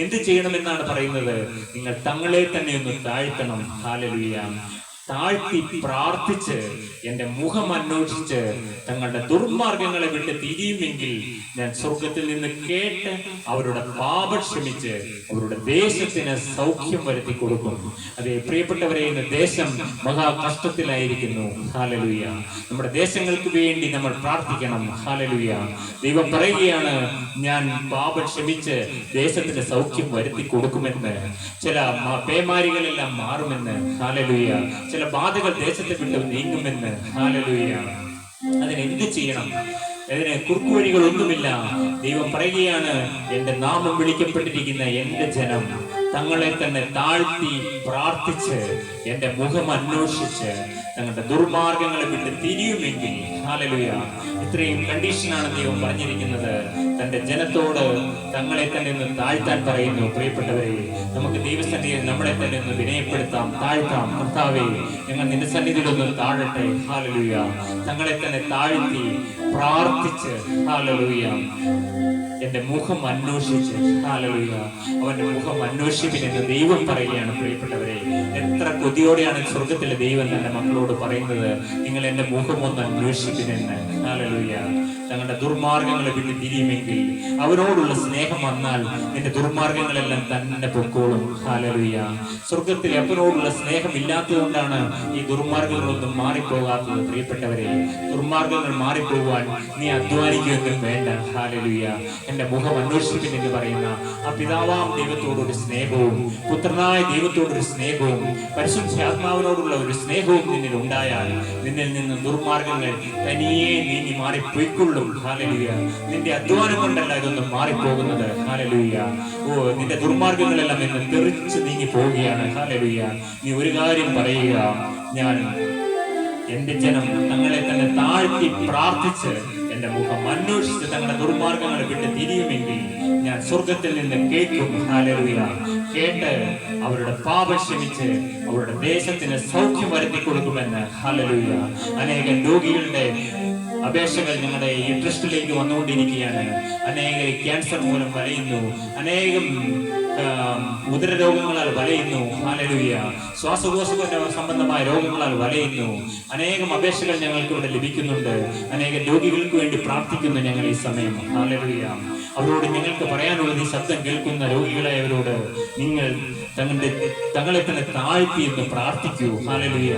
എന്ത് ചെയ്യണമെന്നാണ് പറയുന്നത്? നിങ്ങൾ തങ്ങളെ തന്നെ ഒന്ന് താഴ്ത്തണം. ഹല്ലേലൂയ. താഴ്ത്തി പ്രാർത്ഥിച്ച് എന്റെ മുഖം അന്വേഷിച്ച് തങ്ങളുടെ ദുർമാർഗങ്ങളെ വിട്ട് തിരിയുമെങ്കിൽ ഞാൻ സ്വർഗത്തിൽ നിന്ന് കേട്ട് അവരുടെ പാപം ക്ഷമിച്ച് അവരുടെ ദേശത്തിന് സൗഖ്യം വരുത്തി കൊടുക്കും. അതെ പ്രിയപ്പെട്ടവരെ, ഇന്ന് ദേശം മഹാ കഷ്ടത്തിലായിരിക്കുന്നു. ഹല്ലേലൂയ. നമ്മുടെ ദേശങ്ങൾക്ക് വേണ്ടി നമ്മൾ പ്രാർത്ഥിക്കണം. ഹല്ലേലൂയ. ദൈവം പറയുകയാണ്, ഞാൻ പാപം ക്ഷമിച്ച് ദേശത്തിന് സൗഖ്യം വരുത്തി കൊടുക്കുമെന്ന്. ചില പേമാരികളെല്ലാം മാറുമെന്ന്. ഹല്ലേലൂയ. ചില ബാധകൾ ദേശത്തെ വിട്ട് നീങ്ങുമെന്ന്. ഹല്ലേലൂയ. അതിനെന്ത് ചെയ്യണം? അതിന് കുറുക്കുവഴികളൊന്നുമില്ല. ദൈവം പറയുകയാണ്, എന്റെ നാമം വിളിക്കപ്പെട്ടിരിക്കുന്ന എന്റെ ജനം തങ്ങളെ തന്നെ താഴ്ത്തി പ്രാർത്ഥിച്ച് എന്റെ മുഖം അന്വേഷിച്ച് തങ്ങളുടെ ദുർമാർഗങ്ങളെ വിട്ട് തിരിയുമെങ്കിൽ. ഹല്ലേലൂയ. ഇത്രയും കണ്ടീഷനാണ് ദൈവം പറഞ്ഞിരിക്കുന്നത്. തന്റെ ജനത്തോട് തങ്ങളെ തന്നെ ഒന്ന് താഴ്ത്താൻ പറയുന്നു. പ്രിയപ്പെട്ടവരെ, നമുക്ക് ദൈവസന്നിധിയിൽ നമ്മളെ തന്നെ ഒന്ന് വിനയപ്പെടുത്താം, താഴ്ത്താം. കർത്താവേ, ഞങ്ങൾ നിന്റെ സന്നിധിയിൽ ഒന്ന് താഴട്ടെ. ഹല്ലേലൂയ. തങ്ങളെ തന്നെ താഴ്ത്തി പ്രാർത്ഥിച്ച്, ഹല്ലേലൂയ, എന്റെ മുഖം അന്വേഷിച്ച്, ഹല്ലേലൂയ, അവന്റെ മുഖം അന്വേഷിപ്പിനെന്ന് ദൈവം പറയുകയാണ്. പ്രിയപ്പെട്ടവരെ, എത്ര കൊതിയോടെയാണ് സ്വർഗത്തിലെ ദൈവം തന്റെ മക്കളോട് പറയുന്നത്, നിങ്ങൾ എന്റെ മുഖം ഒന്ന് അന്വേഷിപ്പിനെന്ന്. ഹല്ലേലൂയ. തങ്ങളുടെ ദുർമാർഗങ്ങളെ വിട്ട് തിരിയുമെങ്കിൽ, അവരോടുള്ള സ്നേഹം വന്നാൽ നിന്റെ ദുർമാർഗങ്ങളെല്ലാം തന്നെ പൊക്കോളും. ഹല്ലേലൂയ. സ്വർഗത്തിൽ അവനോടുള്ള സ്നേഹം ഇല്ലാത്തതുകൊണ്ടാണ് ഈ ദുർമാർഗങ്ങളൊന്നും മാറിപ്പോകാത്തത്. പ്രിയപ്പെട്ടവരെ, ദുർമാർഗങ്ങൾ മാറിപ്പോകാൻ നീ അധ്വാനിക്കുകയൊന്നും വേണ്ട. ഹല്ലേലൂയ. എന്റെ മുഖം അന്വേഷിപ്പിനെന്ന് പറയുന്ന ആ പിതാവാം ദൈവത്തോടൊരു സ്നേഹവും പുത്രനായ ദൈവത്തോടൊരു സ്നേഹവും പരിശുദ്ധാത്മാവിനോടുള്ള ഒരു സ്നേഹവും നിന്നിൽ ഉണ്ടായാൽ നിന്നിൽ നിന്ന് ദുർമാർഗങ്ങൾ തനിയെ നീങ്ങി മാറിപ്പോയിക്കൊള്ളും. കൈക്കൊള്ളും. ഹല്ലേലൂയ. നിന്റെ അധ്വാനം കൊണ്ടല്ല ഇതൊന്നും മാറിപ്പോകുന്നത്. ഹല്ലേലൂയ. ഓ, നിന്റെ ദുർമാർഗങ്ങളെല്ലാം ഇന്ന് തെറിച്ച് നീങ്ങി പോവുകയാണ്. ഹല്ലേലൂയ. നീ ഒരു കാര്യം പറയുക, ഞാൻ എന്റെ ജനം തങ്ങളെ തന്നെ താഴ്ത്തി പ്രാർത്ഥിച്ച് എന്റെ മുഖം അന്വേഷിച്ച് തങ്ങളുടെ ദുർമാർഗങ്ങളെ വിട്ട് തിരിയുമെങ്കിൽ ഞാൻ സ്വർഗത്തിൽ നിന്ന് കേൾക്കും. ഹല്ലേലൂയ. കേട്ട് അവരുടെ പാപം ക്ഷമിച്ച് അവരുടെ ദേശത്തിന് സൗഖ്യം വരുത്തി കൊടുക്കുമെന്ന്. ഹല്ലേലൂയ. അനേകം രോഗികളുടെ അപേക്ഷകൾ ഞങ്ങളുടെ ഈ ട്രസ്റ്റിലേക്ക് വന്നുകൊണ്ടിരിക്കുകയാണ്. അനേകം ക്യാൻസർ മൂലം വലയുന്നു, അനേകം ഉദരരോഗങ്ങളാൽ വലയുന്നു. ഹല്ലേലൂയ. ശ്വാസകോശ സംബന്ധമായ രോഗങ്ങളാൽ വലയുന്നു. അനേകം അപേക്ഷകൾ ഞങ്ങൾക്ക് ഇവിടെ ലഭിക്കുന്നുണ്ട്. അനേകം രോഗികൾക്ക് വേണ്ടി പ്രാർത്ഥിക്കുന്നു ഞങ്ങൾ ഈ സമയം. ഹല്ലേലൂയ. അവരോട് ഞങ്ങൾക്ക് പറയാനുള്ളത്, ഈ ശബ്ദം കേൾക്കുന്ന രോഗികളായവരോട് നിങ്ങൾ തങ്ങളെ തന്നെ താഴ്ത്തി എന്ന് പ്രാർത്ഥിക്കൂ. ഹല്ലേലൂയ.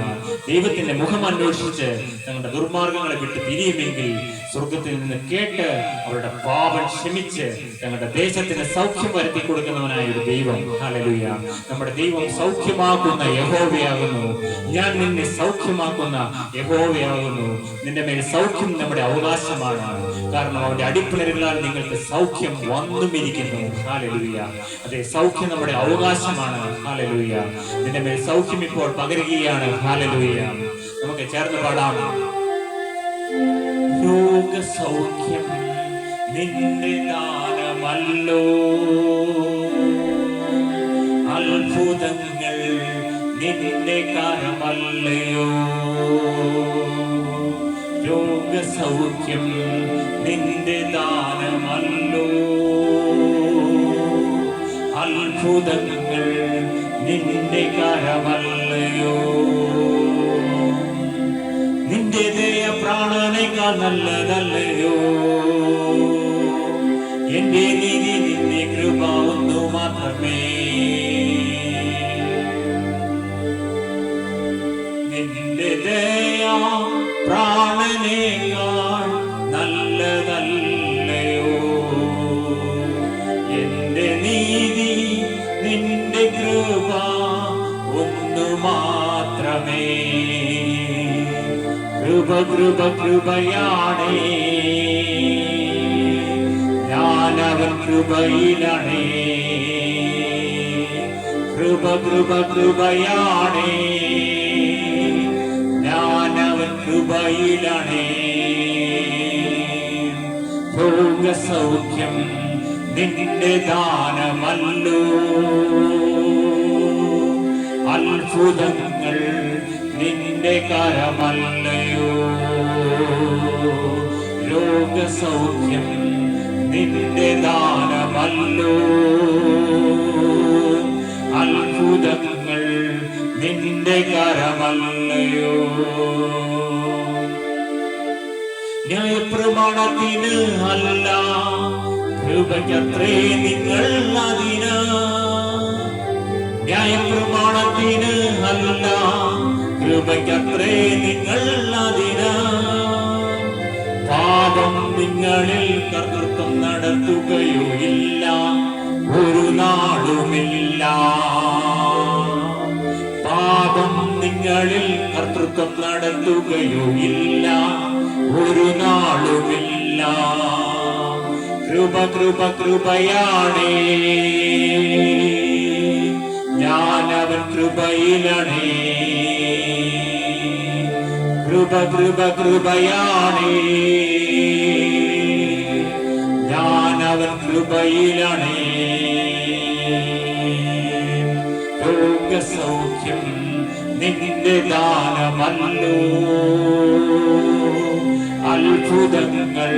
ദൈവത്തിന്റെ മുഖം അന്വേഷിച്ച് തങ്ങളുടെ ദുർമാർഗങ്ങളെ വിട്ട് തിരിയുമെങ്കിൽ സ്വർഗത്തിൽ നിന്ന് കേട്ട് അവരുടെ പാപം ക്ഷമിച്ച് തങ്ങളുടെ ദേശത്തിന് സൗഖ്യം വരുത്തി കൊടുക്കുന്നവനായ ഒരു ദൈവം. ഹല്ലേലൂയ. നമ്മുടെ ദൈവം സൗഖ്യമാക്കുന്ന യഹോവയാകുന്നു. ഞാൻ നിന്നെ സൗഖ്യമാക്കുന്ന യഹോവയാകുന്നു. നിന്റെ മേൽ സൗഖ്യം നമ്മുടെ അവകാശമാണ്. കാരണം അവന്റെ അടിപ്പിണരുകളാൽ നിങ്ങൾക്ക് സൗഖ്യം വന്നുമിരിക്കുന്നു. ഹല്ലേലൂയ. അതെ, സൗഖ്യം നമ്മുടെ അവകാശമാണ്. ഹല്ലേലൂയ. നിന്റെ മേൽ സൗഖ്യം ഇപ്പോൾ പകരുകയാണ്. ഹല്ലേലൂയ. നമുക്ക് ചേർന്ന് പാടാം. രോഗസൗഖ്യം നിന്റെ ദാനമല്ലോ, അത്ഭുതങ്ങൾ നിന്റെ കരമല്ലയോ. രോഗസൗഖ്യം നിന്റെ ദാനമല്ലോ, അത്ഭുതങ്ങൾ നിന്റെ കരമല്ലയോ. നിന്റെ ദയ പ്രാണനേക്കാൾ നല്ലതല്ലയോ. എന്റെ നീതി നിന്റെ കൃപ ഒന്നു മാത്രമേ. നിന്റെ ദയ പ്രാണനേക്കാൾ നല്ലതല്ലയോ. എന്റെ നീതി നിന്റെ കൃപ ഒന്നു മാത്രമേ. കൃപ കൃപ കൃപയാണേ, ഞാനവൻ കൃപയിലാണേ. കൃപ കൃപ കൃപയാണേ, ഞാനവൻ കൃപയിലാണേ. രോഗസൗഖ്യം നിന്റെ ദാനമല്ലോ, അത്ഭുതങ്ങൾ നിന്റെ കരമല്ലയോ. രോഗസൗഖ്യം നിന്റെ ദാനമല്ലോ, അത്ഭുതങ്ങൾ നിന്റെ കരമല്ലയോ. ന്യായപ്രമാണത്തിന് അല്ല, കൃപയ്ക്കത്രേ നിങ്ങൾ അതിന്. ന്യായപ്രമാണത്തിന് അല്ല, കൃപയ്ക്കത്രേ നിങ്ങൾ അതിന്. പാപം നിങ്ങളിൽ കർത്തൃത്വം നടത്തുകയോ ഇല്ല, ഒരു നാളുമില്ല. പാപം നിങ്ങളിൽ കർത്തൃത്വം നടത്തുകയോ ഇല്ല, ഒരു നാളുമില്ല. കൃപ കൃപ കൃപയാണേ, ഞാനവൻ കൃപയിലാണേ. കൃപ കൃപ കൃപയാണേ, ഞാനവൻ കൃപയിലാണേ. രോഗസൗഖ്യം നിന്റെ ദാനമല്ലോ, അത്ഭുതങ്ങൾ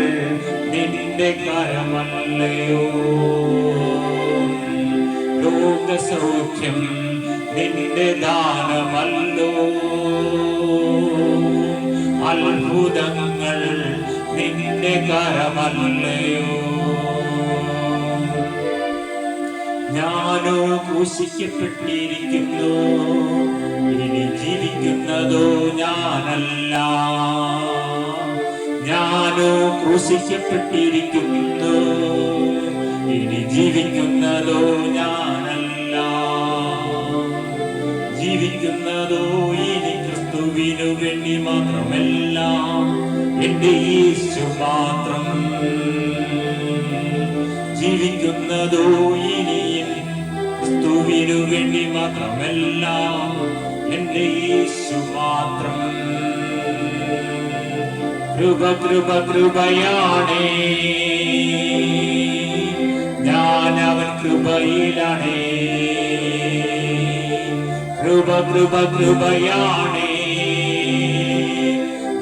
നിന്റെ കരമല്ലയോ. രോഗസൗഖ്യം നിന്റെ ദാനമല്ലോ, അത്ഭുതങ്ങൾ നിന്റെ കരമല്ലയോ. ഞാനോ ക്രൂശിക്കപ്പെട്ടിരിക്കുന്നു, ഇനി ജീവിക്കുന്നതോ ഞാനല്ല. ഞാനോ ക്രൂശിക്കപ്പെട്ടിരിക്കുന്നു, ഇനി ജീവിക്കുന്നതോ ഞാനല്ല. ജീവിക്കുന്നതോ ഇനി ക്രിസ്തുവിനു വേണ്ടി മാത്രമല്ല, എന്റെ യേശു മാത്രം. ജീവിക്കുന്നതോ ഇനിയും ക്രിസ്തുവിനു വേണ്ടി മാത്രമല്ല, എന്റെ യേശു മാത്രം. കൃപ കൃപ കൃപയാണേ, ഞാനവൻ കൃപയിലാണേ. കൃപ കൃപ കൃപയാണേ,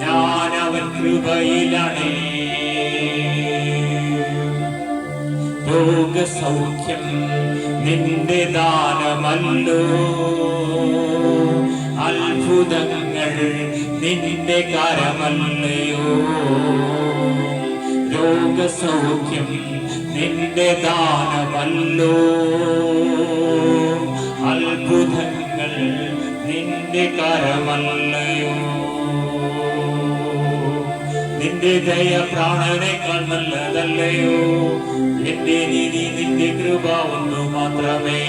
ഞാനവൻ കൃപയിലാണേ. രോഗസൗഖ്യം നിന്റെ ദാനമല്ലോ, അത്ഭുതങ്ങൾ നിന്റെ കരമല്ലയോ. രോഗസൗഖ്യം നിന്റെ ദാനമല്ലോ, അത്ഭുതങ്ങൾ നിന്റെ കരമല്ലയോ. നിന്റെ ദയ പ്രാണനേക്കാൾ നല്ലതല്ലയോ, എന്റെ നീതി നിന്റെ കൃപ ഒന്നു മാത്രമേ.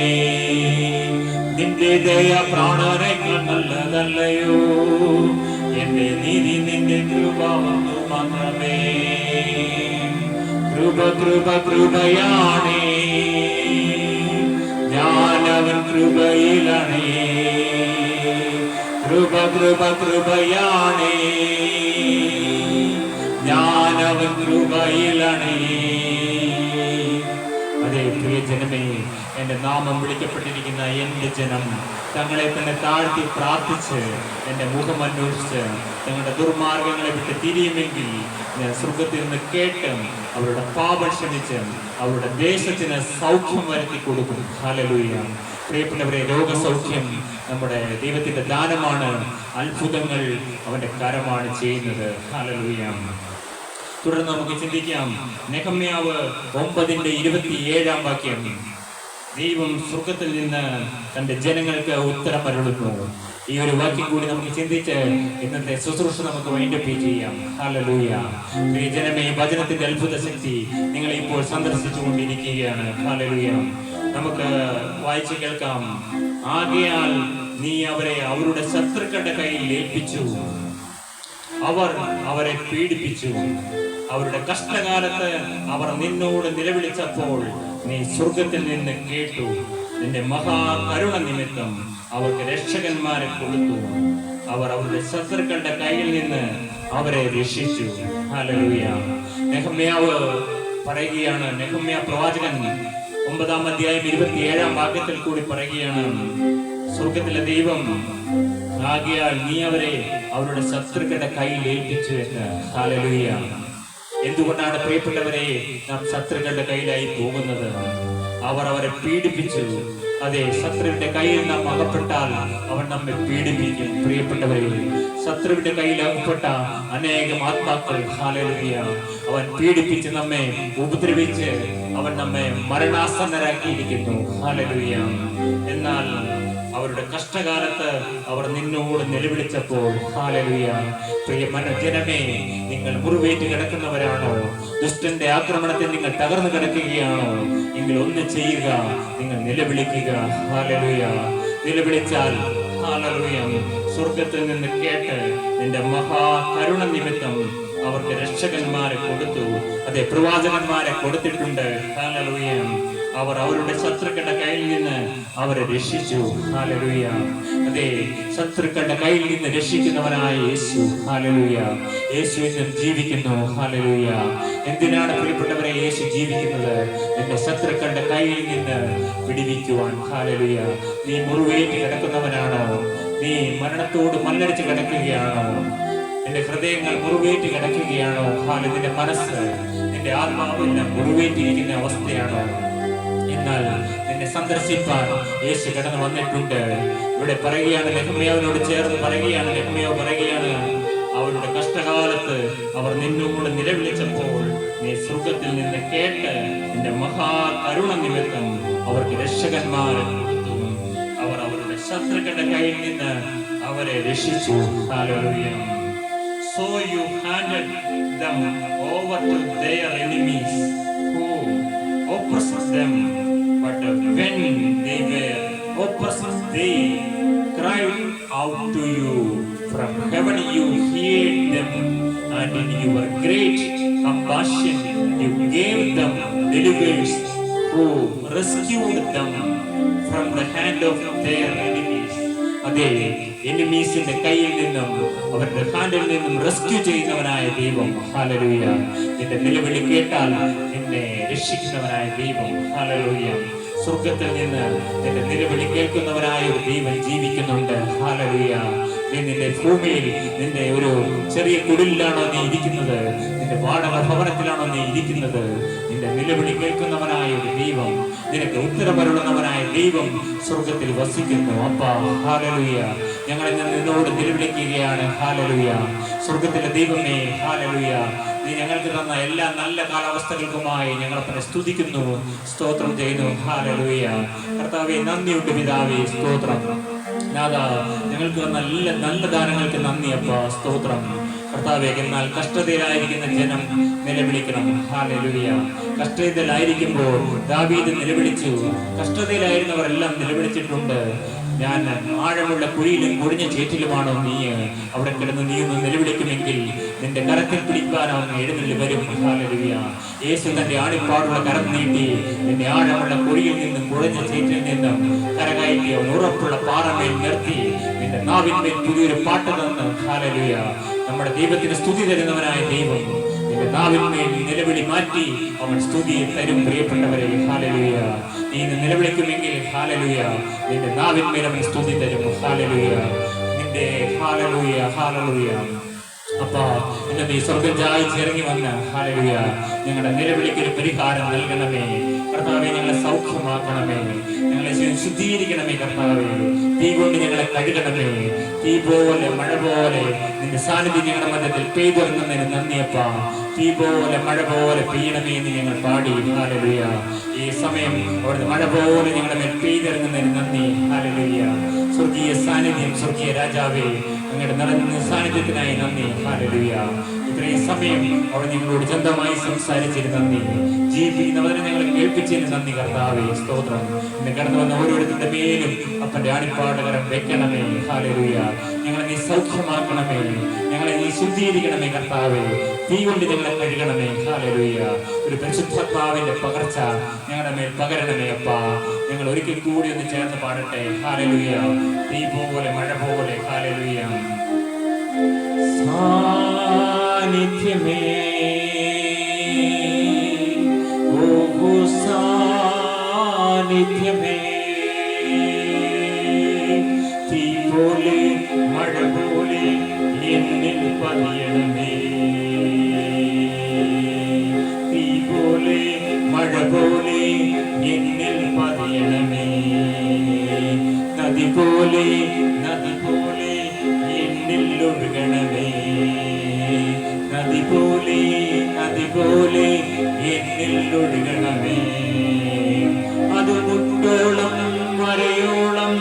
നിന്റെ ദയ പ്രാണനേക്കാൾ നല്ലതല്ലയോ, എന്റെ നീതി നിന്റെ കൃപ ഒന്നു മാത്രമേ. കൃപ കൃപ കൃപയാണേ, ഞാനവൻ കൃപയിലാണേ. കൃപ കൃപ കൃപയാണേ, ഞാനവൻ കൃപയിലാണേ. അതേ പ്രിയ ജനമേ, എന്റെ നാമം വിളിക്കപ്പെട്ടിരിക്കുന്ന എന്റെ ജനം തങ്ങളെ തന്നെ താഴ്ത്തി പ്രാർത്ഥിച്ച് എന്റെ മുഖം അന്വേഷിച്ച് തങ്ങളുടെ ദുർമാർഗങ്ങളെ വിട്ട് തിരിയുമെങ്കിൽ ഞാൻ സ്വർഗത്തിൽ നിന്ന് കേട്ട് അവരുടെ പാപം ക്ഷമിച്ച് അവരുടെ ദേശത്തിന് സൗഖ്യം വരുത്തി കൊടുക്കും. ഹല്ലേലൂയ. പ്രിയപ്പെട്ടവരെ, രോഗസൗഖ്യം നമ്മുടെ ദൈവത്തിന്റെ ദാനമാണ്. അത്ഭുതങ്ങൾ അവന്റെ കരമാണ് ചെയ്യുന്നത്. ഹല്ലേലൂയ. തുടർന്ന് നമുക്ക് ചിന്തിക്കാം. നെഹമ്യാവ് 9:27 വാക്യം. ദൈവം സ്വർഗത്തിൽ നിന്ന് തന്റെ ജനങ്ങൾക്ക് ഉത്തരം അരുളുന്നു. ഈ ഒരു വാക്യം കൂടി നമുക്ക് ചിന്തിച്ച് ഇന്നത്തെ ശുശ്രൂഷ നമുക്ക് വൈൻഡപ്പ് ചെയ്യാം. ഹല്ലേലൂയ. പ്രിയ ജനമേ, വചനത്തിന്റെ അത്ഭുത ശക്തി നിങ്ങളെ ഇപ്പോൾ സന്ദർശിച്ചു കൊണ്ടിരിക്കുകയാണ്. ഹല്ലേലൂയ. നമുക്ക് വായിച്ചു കേൾക്കാം. ആകയാൽ നീ അവരെ അവരുടെ ശത്രുക്കളുടെ കയ്യിൽ ഏൽപ്പിച്ചു, അവർ അവരെ പീഡിപ്പിച്ചു. അവരുടെ കഷ്ടകാലത്ത് അവർ നിന്നോട് നിലവിളിച്ചപ്പോൾ നീ സ്വർഗത്തിൽ നിന്ന് കേട്ടു. നിന്റെ മഹാകരുണ നിമിത്തം അവർക്ക് രക്ഷകന്മാരെ കൊടുത്തു. അവർ അവരുടെ ശത്രുക്കളുടെ കയ്യിൽ നിന്ന് അവരെ രക്ഷിച്ചു. ഹല്ലേലൂയ. നെഹമ്യാവ് പറയുകയാണ്, നെഹമ്യാ പ്രവാചകൻ 9:27 വാക്യത്തിൽ കൂടി പറയുകയാണ്, സ്വർഗത്തിലെ ദൈവം ആകയാൽ നീ അവരെ അവരുടെ ശത്രുക്കളുടെ കയ്യിൽ ഏൽപ്പിച്ചു എന്ന്. ഹല്ലേലൂയ. എന്തുകൊണ്ടാണ് പ്രിയപ്പെട്ടവരെ നാം ശത്രുക്കളുടെ കയ്യിലായി പോകുന്നത്? അവർ അവരെ പീഡിപ്പിച്ചു. അതെ, ശത്രുവിന്റെ കയ്യിൽ നാം അകപ്പെട്ടാൽ അവൻ നമ്മെ പീഡിപ്പിക്കും. പ്രിയപ്പെട്ടവരെ, ശത്രുവിന്റെ കയ്യിൽ അകപ്പെട്ട അനേകം ആത്മാക്കൾ, ഹല്ലേലൂയ, അവൻ പീഡിപ്പിച്ച് നമ്മെ ഉപദ്രവിച്ച് അവൻ നമ്മെ മരണാസന്നരാക്കിയിരിക്കുന്നു. ഹല്ലേലൂയ. എന്നാൽ അവരുടെ കഷ്ടകാലത്ത് അവർ നിന്നോട് നിലവിളിച്ചപ്പോൾ, ഹല്ലേലൂയ, പ്രിയ ജനമേ, നിങ്ങൾ മുറിവേറ്റ് കിടക്കുന്നവരാണോ? ദുഷ്ടന്റെ ആക്രമണത്തിൽ നിങ്ങൾ തകർന്നു കിടക്കുകയാണോ? എങ്കിൽ ഒന്ന് ചെയ്യുക, നിങ്ങൾ നിലവിളിക്കുക. ഹല്ലേലൂയ. നിലവിളിച്ചാൽ, ഹല്ലേലൂയ, സ്വർഗത്തിൽ നിന്ന് കേട്ട് നിന്റെ മഹാകരുണ നിമിത്തം അവർക്ക് രക്ഷകന്മാരെ കൊടുത്തു. അതെ, പ്രവാചകന്മാരെ കൊടുത്തിട്ടുണ്ട്. ഹല്ലേലൂയ. അവർ അവരുടെ ശത്രുക്കളുടെ കയ്യിൽ നിന്ന് അവരെ രക്ഷിച്ചു. ഹല്ലേലൂയ. അതെ, ശത്രുക്കളുടെ കയ്യിൽ നിന്ന് രക്ഷിക്കുന്നവനായ യേശു. ഹല്ലേലൂയ. യേശു ഇന്നും ജീവിക്കുന്നു. ഹല്ലേലൂയ. എന്തിനാണ് പ്രിയപ്പെട്ടവരെ യേശു ജീവിക്കുന്നത്? നിന്റെ ശത്രുക്കളുടെ കയ്യിൽ നിന്ന് വിടുവിക്കുവാൻ. ഹല്ലേലൂയ. നീ മുറിവേറ്റ് കിടക്കുന്നവനാണോ? നീ മരണത്തോട് മല്ലടിച്ച് കിടക്കുകയാണോ? നിന്റെ ഹൃദയങ്ങൾ മുറിവേറ്റ് കിടക്കുകയാണോ? നിന്റെ മനസ്സ്, നിന്റെ ആത്മാവെല്ലാം മുറിവേറ്റിരിക്കുന്ന അവസ്ഥയാണോ? എന്നാൽ നിന്നെ സന്ദർശിപ്പാൻ യേശു കടന്നു വന്നിട്ടുണ്ട്. ഇവിടെ പറയുകയാണ്, നെഹമ്യാവിനോട് ചേർന്ന് പറയുകയാണ്, നെഹമ്യാവ് പറയുകയാണ്, അവരുടെ കഷ്ടകാലത്ത് അവർ നിന്നോട് നിലവിളിച്ചപ്പോൾ നീ സ്വർഗത്തിൽ നിന്ന് കേട്ട് നിന്റെ മഹാകരുണ നിമിത്തം അവർക്ക് രക്ഷകന്മാരെ കൊടുത്തു. അവർ അവരുടെ ശത്രുക്കളുടെ കയ്യിൽ നിന്ന് അവരെ രക്ഷിച്ചു. Hallelujah. So you handed them over to their enemies who oppressed them. But when they were oppressed, they cried out to you. From heaven you heard them, and in your great compassion you gave them deliverance who rescued them from the hand of their enemies. അതെ, എനിമീസിന്റെ കയ്യിൽ നിന്നും അവരുടെ handle നിന്നും rescue ചെയ്യുന്നവനായ ദൈവം. Hallelujah. നിന്റെ നിലവിളി കേട്ടാൽ നിന്നെ രക്ഷിക്കുന്നവനായ ദൈവം. ഹല്ലേലൂയ. സ്വർഗത്തിൽ നിന്ന് നിന്റെ നിലവിളി കേൾക്കുന്നവനായ ഒരു ദൈവം ജീവിക്കുന്നുണ്ട്. ഹല്ലേലൂയ. നീ നിന്റെ ഭൂമിയിൽ നിന്റെ ഒരു ചെറിയ കുടിലാണോ നീ ഇരിക്കുന്നത്? നിന്റെ വാടക ഭവനത്തിലാണോ നീ ഇരിക്കുന്നത്? നിന്റെ നിലവിളി കേൾക്കുന്നവനായ ഒരു ദൈവം, നിനക്ക് ഉത്തരമരുളുന്നവനായ ദൈവം സ്വർഗത്തിൽ വസിക്കുന്നു. അപ്പാ, ഹല്ലേലൂയ. ഞങ്ങൾ ഇന്ന് നിന്നോട് നിലവിളിക്കുകയാണ്. ഹല്ലേലൂയ. സ്വർഗത്തിലെ ദൈവമേ, ഹല്ലേലൂയ. നീ ഞങ്ങൾക്ക് തന്ന എല്ലാ നല്ല കാലാവസ്ഥകൾക്കുമായി ഞങ്ങളെ സ്തുതിക്കുന്നു, സ്തോത്രം ചെയ്യുന്നു. ഹല്ലേലൂയ. കർത്താവേ, നന്ദിയുണ്ട് പിതാവേ, സ്തോത്രം. നാഥാ, ഞങ്ങൾക്ക് തന്ന നല്ല ദാനങ്ങൾക്ക് നന്ദി അപ്പാ, സ്തോത്രം. കർത്താവേ, എന്നാൽ കഷ്ടതയിലായിരിക്കുന്ന ജനം നിലവിളിക്കണം. ഹല്ലേലൂയ. കഷ്ടതയിലായിരിക്കുമ്പോൾ ദാവീദ് നിലവിളിച്ചു. കഷ്ടതയിലായിരുന്നവരെല്ലാം നിലവിളിച്ചിട്ടുണ്ട്. ഞാൻ ആഴമുള്ള കുഴിയിലും കുഴിഞ്ഞ ചേറ്റിലുമാണോ നീ? അവിടെ കിടന്ന് നീ ഒന്ന് നിലവിളിക്കുമെങ്കിൽ നിന്റെ കരത്തിൽ പിടിക്കാൻ അവൻ എഴുന്നള്ളി വരും. ഹല്ലേലൂയ. യേശു തന്റെ ആണിപ്പാടുള്ള കരം നീട്ടി നിന്റെ ആഴമുള്ള കുഴിയിൽ നിന്നും കുഴഞ്ഞ ചേറ്റിൽ നിന്നും കരകയറ്റി അവൻ ഉറപ്പുള്ള പാറമേൽ നിർത്തി നിന്റെ നാവിന്മേൽ പുതിയൊരു പാട്ട് തന്ന്. ഹല്ലേലൂയ. നമ്മുടെ ദൈവത്തിന് സ്തുതി തരുന്നവനായ ദൈവം നിന്റെ നാവിന്മേൽ നിലവിളി മാറ്റി അവൻ സ്തുതിയെ തരും. പ്രിയപ്പെട്ടവരെ, ഹല്ലേലൂയ. നീ ഇന്ന് നിലവിളിക്കുമെങ്കിൽ ഹല്ലേലൂയ, നിന്റെ നാവിന്മേൽ അവൻ സ്തുതി തരും. ഹല്ലേലൂയ. നിന്റെ ഹല്ലേലൂയ, ഹല്ലേലൂയ. അപ്പാ, ഇന്ന് നീ സ്വർഗ്ഗം ചായിച്ചിറങ്ങി വന്ന് ഹല്ലേലൂയ ഞങ്ങളുടെ നിലവിളിക്ക് ഒരു പരിഹാരം നൽകണമേ. കർത്താവേ, ഞങ്ങളെ സൗഖ്യമാക്കണമേ, ഞങ്ങളെ ശുദ്ധീകരിക്കണമേ. കർത്താവേ, തീ കൊണ്ട് ഞങ്ങളെ കഴുകണമേ. തീ പോലെ മഴ പോലെ നിന്റെ സാന്നിധ്യം ഞങ്ങളുടെ മധ്യത്തിൽ പെയ്തിറങ്ങുന്നതിന് നന്ദിയപ്പാ. തീ പോലെ മഴ പോലെ പെയ്യണമേ എന്ന് ഞങ്ങൾ പാടി. ഹല്ലേലൂയ. ഈ സമയം അവിടുന്ന് മഴ പോലെ ഞങ്ങളുടെ മേൽ പെയ്തിറങ്ങുന്നതിന് നന്ദി. ഹല്ലേലൂയ. സ്വർഗീയ സാന്നിധ്യം, സ്വർഗീയ രാജാവേ, അങ്ങയുടെ നിറഞ്ഞ സാന്നിധ്യത്തിനായി നന്ദി. ഹല്ലേലൂയ. ഇത്രയും സമയം അവിടെ ഞങ്ങളോട് ചന്തമായി സംസാരിച്ചതിന് നന്ദി. ജീവിക്കുന്നവരെ ഞങ്ങളെ കേൾപ്പിച്ചതിന് നന്ദി. കർത്താവേ, സ്തോത്രം. ഇന്ന് കടന്നു വന്ന ഓരോരുത്തരുടെ മേലും അപ്പന്റെ ആണിപ്പാടകരം വെക്കണമേ. ഹല്ലേലൂയ. ഞങ്ങളെ നീ സൗഖ്യമാക്കണമേ, ഞങ്ങളെ നീ ശുദ്ധീകരിക്കണമേ. കർത്താവേ, തീ കൊണ്ട് ഞങ്ങളെ കഴുകണമേ. ഹല്ലേലൂയ. ഒരു പരിശുദ്ധാത്മാവിന്റെ പകർച്ച ഞങ്ങളുടെ മേൽ പകരണമേ അപ്പാ. ഞങ്ങൾ ഒരിക്കൽ കൂടി ഒന്ന് ചേർന്ന് പാടട്ടെ. ഹല്ലേലൂയ. തീ പോലെ മഴ പോലെ. ഹല്ലേലൂയ. സാന്നിധ്യമേ, ഓ സാന്നിധ്യമേ, തീ പോലെ മഴ പോലെ എന്നിൽ പതിയണമേ. തീ പോലെ മഴ പോലെ എന്നിൽ പതിയണമേ. നദി പോലെ എന്നിൽ ഒഴുകണമേ. നദി പോലെ എന്നിൽ ഒഴുകണമേ. അത് മുട്ടോളം വരയോളം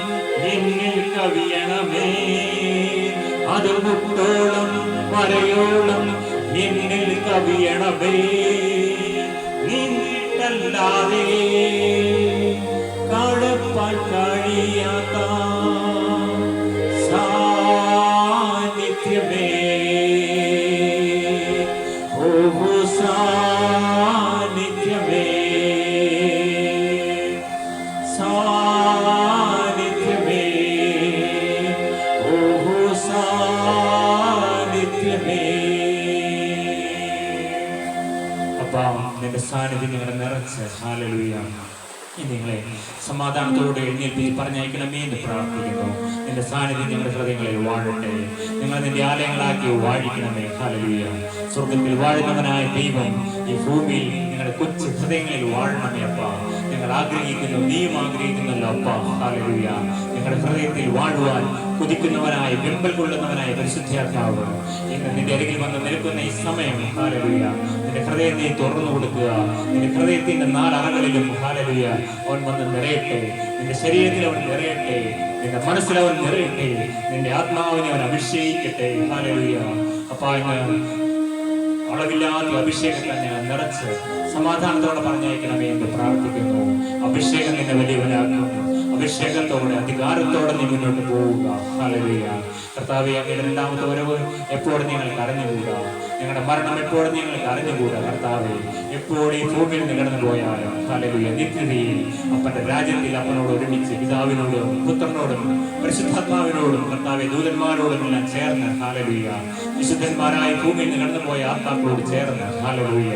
എന്നിൽ കവിയണമേ. അത് മുട്ടോളം വരയോളം എന്നിൽ കവിയണമേ. നീണ്ടല്ലാതെ കാണപ്പാൻ കഴിയാത്ത സാന്നിധ്യമേ, ഓ സാന്നിധ്യമേ, സാന്നിധ്യമേ, ഓ സാന്നിധ്യമേ. അപ്പാ, നിന്റെ സാന്നിധ്യം ഞങ്ങളെ നിറച്ച്. ഹല്ലേലൂയ. നിങ്ങളെ സമാധാനത്തോടെ എഴുന്നേൽപ്പിച്ച് പറഞ്ഞയക്കണമേ എന്ന് പ്രാർത്ഥിക്കുന്നു. നിന്റെ സാന്നിധ്യം ഞങ്ങളുടെ ഹൃദയങ്ങളിൽ വാഴട്ടെ. നിങ്ങൾ നിന്റെ ആലയങ്ങളാക്കി വാഴിക്കണമേ. ഹല്ലേലൂയ. സ്വർഗത്തിൽ വാഴുന്നവനായ ദൈവം ഈ ഭൂമിയിൽ നിങ്ങളുടെ കൊച്ചു ഹൃദയങ്ങളിൽ വാഴണമേ അപ്പാ. ഞങ്ങൾ ആഗ്രഹിക്കുന്നു, നീയും ആഗ്രഹിക്കുന്നല്ലോ അപ്പാ. ഹല്ലേലൂയ. ഞങ്ങളുടെ ഹൃദയത്തിൽ വാഴുവാൻ കൊതിക്കുന്നവനായ, വെമ്പൽ കൊള്ളുന്നവനായ പരിശുദ്ധാത്മാവ് ഇന്ന് നിന്റെ അരികിൽ വന്ന് നിൽക്കുന്ന ഈ സമയം ഹല്ലേലൂയ, നിന്റെ ഹൃദയത്തെ തുറന്നു കൊടുക്കുക. നിന്റെ ഹൃദയത്തിന്റെ നാലറകളിലും ഹല്ലേലൂയ അവൻ വന്ന് നിറയട്ടെ. നിന്റെ ശരീരത്തിൽ അവൻ നിറയട്ടെ, നിന്റെ മനസ്സിൽ അവൻ നിറയട്ടെ, നിന്റെ ആത്മാവിനെ അവൻ അഭിഷേകിക്കട്ടെ. ഹല്ലേലൂയ. അപ്പാ, ഇന്ന് അളവില്ലാത്ത അഭിഷേകത്തെ ഞങ്ങൾ നിറച്ച് സമാധാനത്തോടെ പറഞ്ഞയക്കണമേ എന്ന് പ്രാർത്ഥിക്കുന്നു. അഭിഷേകം നിന്നെ വലിയവനാക്കും. അഭിഷേകത്തോടെ, അധികാരത്തോടെ നീ മുന്നോട്ട് പോവുക. ഹല്ലേലൂയ. കർത്താവേ, അങ്ങയുടെ രണ്ടാമത്തെ വരവ് എപ്പോഴും നിങ്ങൾ അറിഞ്ഞുകൂടാ. ഞങ്ങളുടെ മരണം എപ്പോഴും ഞങ്ങൾക്ക് അറിഞ്ഞുകൂടാ കർത്താവെ. എപ്പോഴും ഈ ഭൂമിയിൽ നിന്ന് കടന്നു പോയാലും ഹല്ലേലൂയ നിത്യതയിൽ അപ്പന്റെ രാജ്യത്തിൽ അപ്പനോട് ഒരുമിച്ച് പിതാവിനോടും പുത്രനോടും പരിശുദ്ധാത്മാവിനോടും കർത്താവെ ദൂതന്മാരോടും എല്ലാം ചേർന്ന് ഹല്ലേലൂയ വിശുദ്ധന്മാരായി ഭൂമിയിൽ നിന്ന് കടന്നുപോയ ആത്മാക്കളോട് ചേർന്ന് ഹല്ലേലൂയ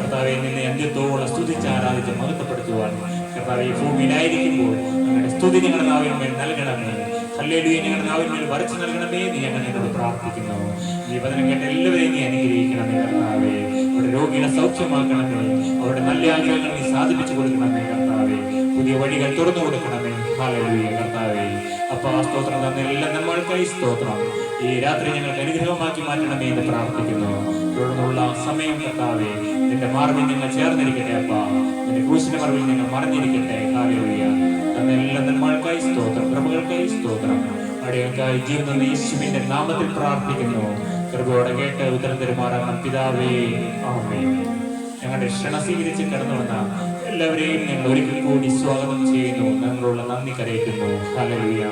കർത്താവെ നിന്നെ അന്ത്യത്തോളം സ്തുതിച്ച് ആരാധിച്ച് മഹത്വപ്പെടുത്തുവാൻ കർത്താവെ ഈ ഭൂമിയിലായിരിക്കുമ്പോൾ ഞങ്ങളുടെ സ്തുതി ഞങ്ങളുടെ നാവിന്മേൽ നൽകണമേ. ഹല്ലേലൂയ ഞങ്ങളുടെ നാവിന്മേൽ വരച്ചു നൽകണമേ എന്ന് ഞങ്ങൾ നിന്നോട് പ്രാർത്ഥിക്കുന്നു. ഈ വചനം കേട്ട എല്ലാവരെയും നീ അനുഗ്രഹിക്കണമേ കർത്താവെ. അവരുടെ രോഗികളെ സൗഖ്യമാക്കണമേ. അവരുടെ നല്ല ആഗ്രഹങ്ങൾ നീ സാധിപ്പിച്ചു കൊടുക്കണമേ കർത്താവെ. പുതിയ വഴികൾ തുറന്നു കൊടുക്കണമേ. ഹല്ലേലൂയ കർത്താവെ. അപ്പാ സ്തോത്രം തന്ന എല്ലാ നമ്മൾക്കായി സ്തോത്രം. ഈ രാത്രി ഞങ്ങൾക്ക് അനുഗ്രഹമാക്കി മാറ്റണമേ എന്ന് പ്രാർത്ഥിക്കുന്നു. തുടർന്നുള്ള സമയം കർത്താവെ നിന്റെ മാർവിൽ ഞങ്ങൾ ചേർന്നിരിക്കട്ടെ അപ്പാ. നിന്റെ ക്രൂശിന്റെ മറവിൽ ഞങ്ങൾ മറഞ്ഞിരിക്കട്ടെ. ഹല്ലേലൂയ തന്ന എല്ലാ നന്മകൾക്കായി സ്തോത്രം, കൃപകൾക്കായി സ്തോത്രം. അടിയങ്ങൾക്കായി ജീവൻ തന്ന യേശുവിന്റെ നാമത്തിൽ പ്രാർത്ഥിക്കുന്നു. കൃപയോടെ കേട്ട് ഉത്തരം തരുമാറാകണം പിതാവേ. ആമേൻ. ഞങ്ങളുടെ ക്ഷണ സ്വീകരിച്ച് കടന്നു വന്ന എല്ലാവരെയും ഞങ്ങൾ ഒരിക്കൽ കൂടി സ്വാഗതം ചെയ്യുന്നു. ഞങ്ങളുള്ള നന്ദി കരയറ്റുന്നു. ഹല്ലേലൂയ.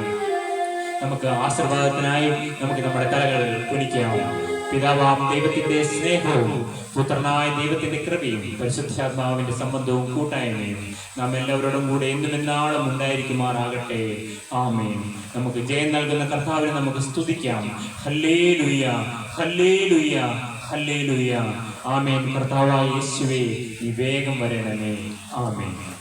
നമുക്ക് ആശീർവാദത്തിനായി നമുക്ക് നമ്മുടെ തലകൾ കുനിക്കാം. പിതാവാം ദൈവത്തിന്റെ സ്നേഹവും പുത്രനായ ദൈവത്തിന്റെ കൃപയും പരിശുദ്ധാത്മാവിന്റെ സംബന്ധവും കൂട്ടായ്മയും നാം എല്ലാവരോടും കൂടെ എന്നും എന്നാളും ഉണ്ടായിരിക്കുമാറാകട്ടെ. ആമേൻ. നമുക്ക് ജയം നൽകുന്ന കർത്താവിനെ നമുക്ക് സ്തുതിക്കാം. ഹല്ലേലൂയ, ഹല്ലേലൂയ, ഹല്ലേലൂയ. ആമേൻ. കർത്താവായ യേശുവേ നീ വേഗം വരണമേ. ആമേൻ.